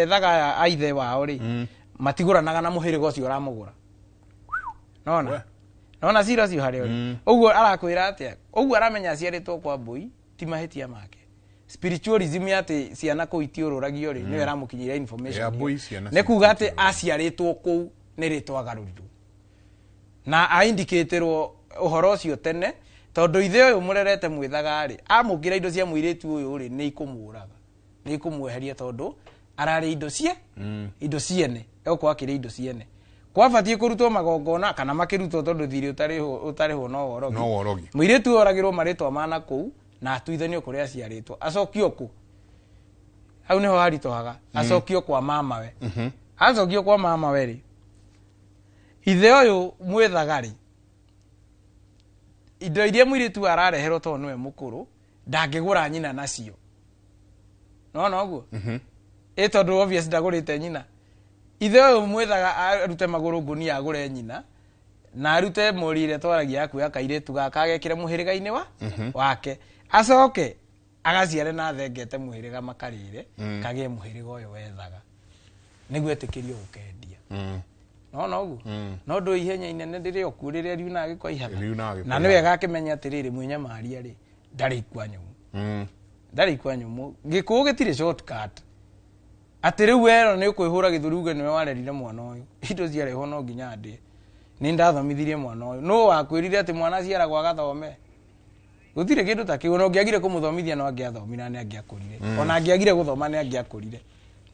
ethaga aithe wao ri matiguranaga na muhirigo ucio uramugura nona cira cio hario uguo arakwira atia uguo aramenya aciaritwo kwa mbui ti mahitia make spiritualism ati ciana kuitiururagio ri niwe aramukinyira information ne kuga ati aciaritwo ku ni ritwa garurirwo na aindiketerwo uhoro ucio tene tondu ithe uyu murerete mwithaga ri amukira indo cia muiritu uyu ri ni ikumuraga ni ikumweheria tondu arari indo ciene eko akiri indo ciene kwabatie kurutwo magongona kana makirutwo tondu thiri utariho no worogi muiritu oragirwo maritwa mana ku na atuithanio kuria aciaritwo acokio ku hau niho haritohaga acokio kwa mama we acokio kwa mama we ri ithe uyu mwithaga ri indo iria muiritu arareherwo tondu niwe mukuru ndangigura nyina nacio no uguo tondu obvious ndagurite nyina ithe uyu mwithaga arute maguru ngunia agure nyina na arute murire twaragia akuya kairitu gakagekire muhiriga-ini wake acoke agaciare na thengete muhiriga makarire kagie muhiriga uyu wethaga niguo etikirio gukendia no uguo no ndu ihenya inene ndire okuriria riuna agikwa ihana na niwe gakimenya atiriri mwinyamaria ri ndari ikwa nyumu gikuo gitire shortcut atiriu wero ni ukwihura githuruge niwe warerire mwana uyu indo ciareho no nginya ndi ni ndathomithirie mwana uyu no wakwirire ati mwana ciaragwa gathome gutire kindu ta kiu no ngiagire kumuthomithia no angiathomira ni angiakurire ona angiagire guthoma ni angiakurire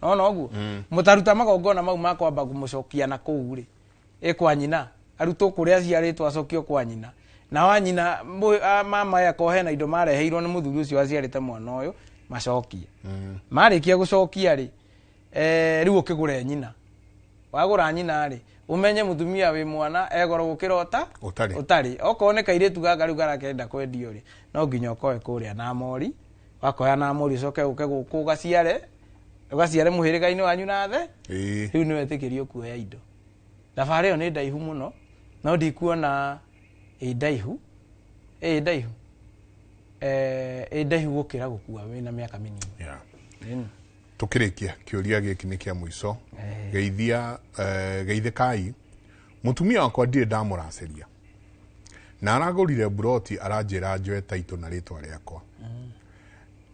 no uguo mutaruta magongona mau makwamba kumucokia na kuu ri kwa nyina arutwo kuria ciaritwo acokio kwa nyina na wa nyina mama yako hena indo mareheirwo ni muthuri ucio aciarite mwana uyu macokie marikia gucokia ri riu ukigure nyina wagura nyina ri umenye mutumia wi mwana egoro gukirota utari okone kairitu gaka riu garakenda kwendio ri no nginya okoe kuria na mori wakoya na mori coke uke guku ugaciare muhiriga-ini wanyu na the riu niwe etikirio kuoya indo thabari iyo ni ndaihu muno no ndikuona ndaihu gukira gukua wina miaka minini tukirikia kiuria giki ni kia mwiso geithikai mutumia wakwa ndire ndamuraceria na aragurire buroti aranjira njoe taito na ritwa riakwa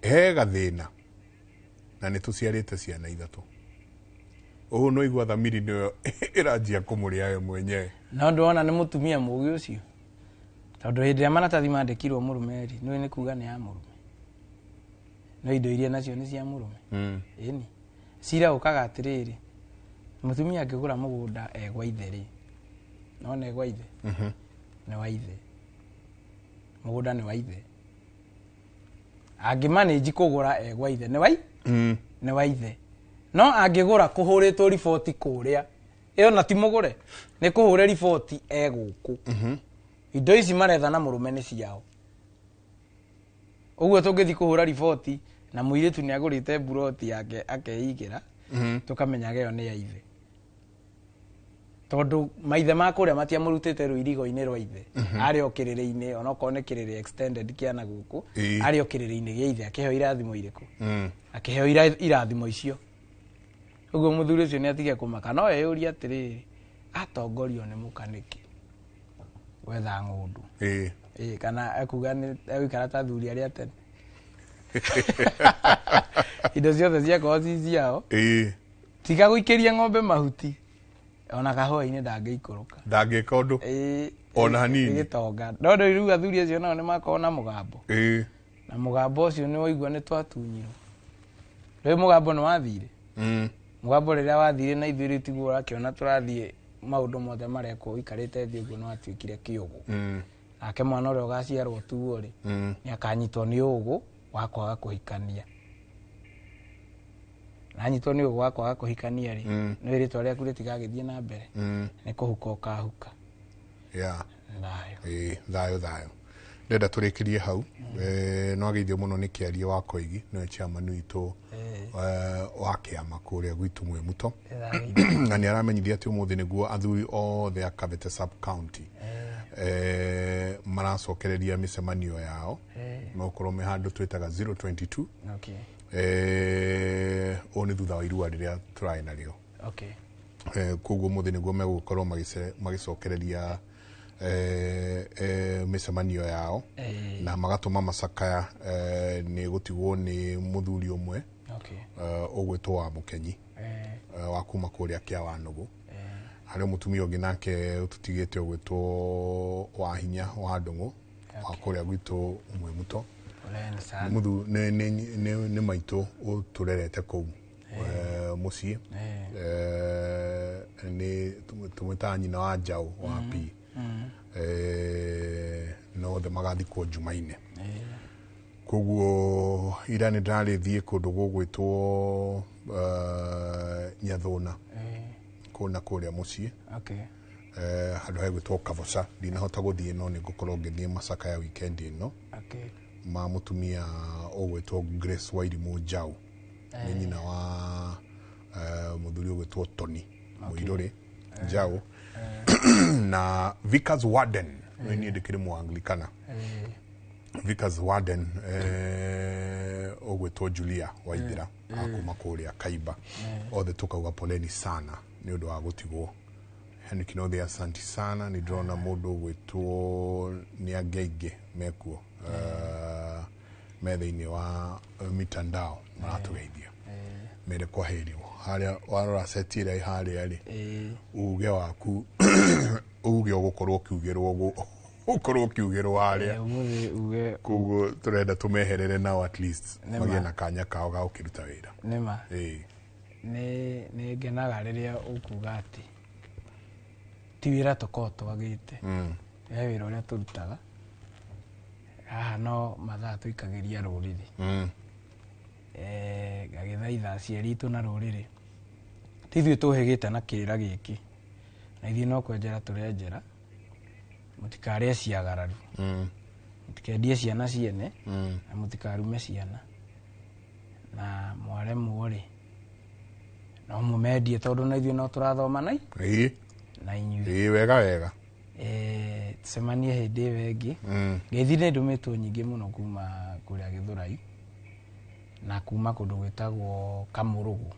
he gathina na ni tuciarite ciana ithatu uhu no igwa thamiri niyo iranjia kumuria we mwenyewe no ndona ni mutumia mugi ucio tondu hindi ya maratathi mandikirwo murume ri ni kuga ni ya murume no indo iria nacio ni cia murume ini cira ukaga atiriri mutumia akigura mugunda egwa ithe ri none egwa ithe ne wa ithe mugunda ne wa ithe angimanage kugura egwa ithe ne wa ithe no angigura kuhuritwo riboti kuria iyo na timugure ni kuhure riboti eguku indo ici maretha na murume ni ciao uguo tungithi kuhura riboti na muiritu ni agurite buroti yake akeigira tukamenyaga iyo ni ya ithe tondu maithe makuria matia murutite ruirigo-ini rwa ithe ari okiriri-ini ona kone kiriri extended kiana guku ari okiriri-ini gia ithe akiheo irathimo iriku akiheo irathimo icio uguo muthuri ucio ni atige kumaka no eyuria atiriri atongorio ni mukaniki wetha ngundu kana akuga ni ekara ta thuri aria tene indo ciothe ciakorwo ci ciao tiga guikiria ng'ombe mahuti ona kahua-ini ndangĩikũrũka ndangĩka ũndũ ona hanini gĩtonga no rĩu athuri acio nao nĩ makorwo na mũgambo na mũgambo ũcio nĩ waigua nĩ twatunyirwo rĩu mũgambo nĩ wathire mũgambo rĩrĩa wathire na ithuĩ rĩu tiguo ũrakĩona tũrathiĩ maũndũ mothe marekwo ikarĩte thĩ ũguo nĩ watuĩkire kĩũgũ nake mwana ũrĩa ũgaciarwo tuo rĩ nĩ akanyitwo nĩ ũgũ wa kwaga kũhikania nanyitwo nĩ ũgũ wa kwaga kũhikania rĩ nĩ rĩtwa rĩaku rĩtigagĩthiĩ na mbere nĩ kũhuka ũkahuka thayũ ndenda tũrĩkĩrie hau no ageithio mũno nĩ kĩaria wa Koigi nĩwe chairman witũ wa kĩama kũrĩa gwitũ Mwĩmuto na nĩ aramenyithia atĩ ũmũthĩ nĩguo athuri othe a Kabete sub county maracokereria mĩcemanio yao nokorwo me handũ twĩtaga 022 o nĩ thutha wa irua rĩrĩa tũrarĩ narĩo koguo mũthĩ nĩguo megũkorwo magĩcokereria mĩcemanio yao na magatũma macakaya nĩ gũtigwo nĩ mũthuri ũmwe ũgwĩtwo wa Mũkenyi wa kuma kũrĩa kĩa Wanũgũ harĩ mũtumia ũngĩ nake tũtigĩte ũgwĩtwo wa Hinya wa Ndũng'ũ wa kũrĩa gwitũ Mwĩmuto muthu nĩ maitũ ũtũrerete kũu mũciĩ nĩ tũmwĩtaga nyina wa Njaũ wa Pi no othe magathikwo Jumaine koguo ira nĩ ndarĩthiĩ kũndũ gũgwĩtwo Nyathũna kũna kũrĩa mũciĩ handũ hegwĩtwo Kavoca ndinahota gũthiĩ no nĩ ngũkorwo ngĩthiĩ macakaya weekend ĩno ma mutumia ũgwĩtwo Grace Wairimũ Njaũ nĩ nyina wa mũthuri ũgwĩtwo Tony Mũirũrĩ Njaũ na Vickers Warden niĩ ndĩkĩrĩ Mũanglikana Vickers Warden ũgwĩtwo Julia Waithĩra akuma kũrĩa Kaimba othe tũkauga poleni sana nĩ ũndũ wa gũtigwo Henry Kinothe asanti sana nĩ ndĩrona mũndũ ũgwĩtwo nĩ angĩ mekuo metha-inĩ wa mitandao maratũgeithia mere kwa heriwo harĩa warora seti ĩrĩa harĩa rĩ uge waku uge ũgũkorwo ũkiugĩrwo harĩa koguo tũrenda tũmeherere nao at least magĩe na kanya kao ga gũkĩruta wĩra nĩma nĩ ngenaga rĩrĩa ũkuga atĩ ti wĩra tũkorwo twagĩte he wĩra ũrĩa tũrutaga haha no mathaa tũikagĩria rũrĩrĩ ngagĩthaitha aciari aitũ na rũrĩrĩ ti ithuĩ tũhĩgĩte na kĩrĩra gĩkĩ na ithuĩ no kwenjera tũrenjera mũtikarĩe ciagararu mũtikendie ciana ciene na mũtikarume ciana na mwaremwo rĩ no mũmendie tondũ na ithuĩ no tũrathoma na inyuĩ wega tucemanie hĩndĩ ĩyo ĩngĩ ngeithi nĩ ndũmĩtwo nyingĩ mũno kuma kũrĩa Gĩthũrai na kuma kũndũ gwĩtagwo Kamũrũgũ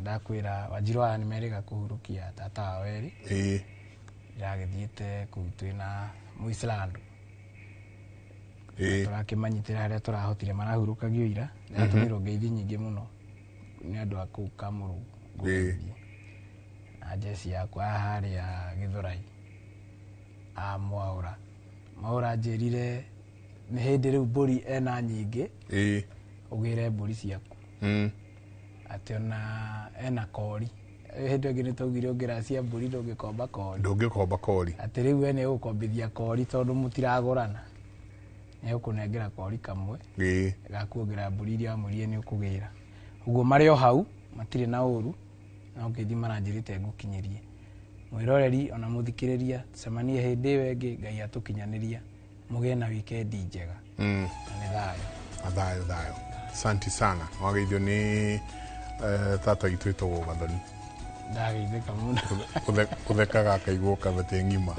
ndakwĩra Wanjirũ aya nĩ merĩga kũhurũkia tata wao erĩ ndagĩthiĩte kũu twĩna Mũislamu tũrakĩmanyitĩra harĩa tũrahotire marahurũkagio ira nĩatũmĩrwo ngeithi nyingĩ mũno nĩ andũ a kũu Kamũrũgũ na njeci yakwa harĩa Gĩthũrai Mwaũra njĩrire nĩ hĩndĩ rĩu mbũri ena nyingĩ ũgĩre mbũri ciaku atĩ ona ena kori hĩndĩ ĩngĩ nĩtwaugire ũngĩracia mbũri ndũngĩkomba kori. Ndũngĩkomba kori. Atĩ rĩu we nĩũgũkombithia kori tondũ mũtiragũrana. Nĩũkũnengera kori kamwe. Gakuongerera mbũri iria wamũrire nĩũkũgĩra. Ũguo marĩ o hau matirĩ na ũru na ũngĩthi maranjĩrĩte ngũkinyĩrie. Mwĩroreri ona mũthikĩrĩria tucemanie hĩndĩ ĩyo ĩngĩ Ngai atũkinyanĩria mũgĩe na wikendi njega. Na nĩ thayũ. Thayũ. Asante sana. Wageithio nĩ tata gitu ĩtagwo Gathoni. Ndageithĩka mũno. Ũthekaga akaigwo kabete ng'ima.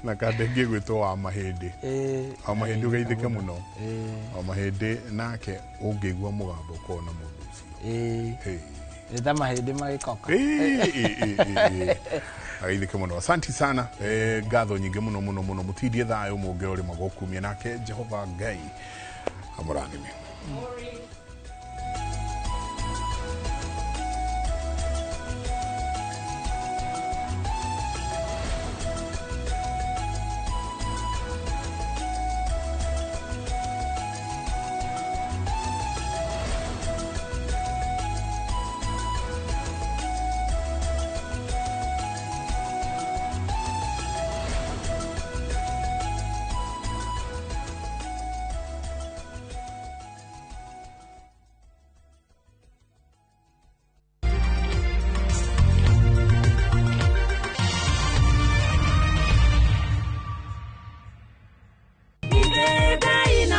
Na kandenge gwĩtwo wa mahĩndĩ. Wa mahĩndĩ ũgeithĩke mũno. Wa mahĩndĩ nake ũngĩigua mũgambo ũkona mũndũ ũcio. Nĩta mahĩndĩ magĩkoka. Ageithĩke mũno. Asante sana. Ngatho nyingĩ mũno mũtindie thayũ mũngĩ ũrĩ magokumia nake Jehova Ngai amũrathime.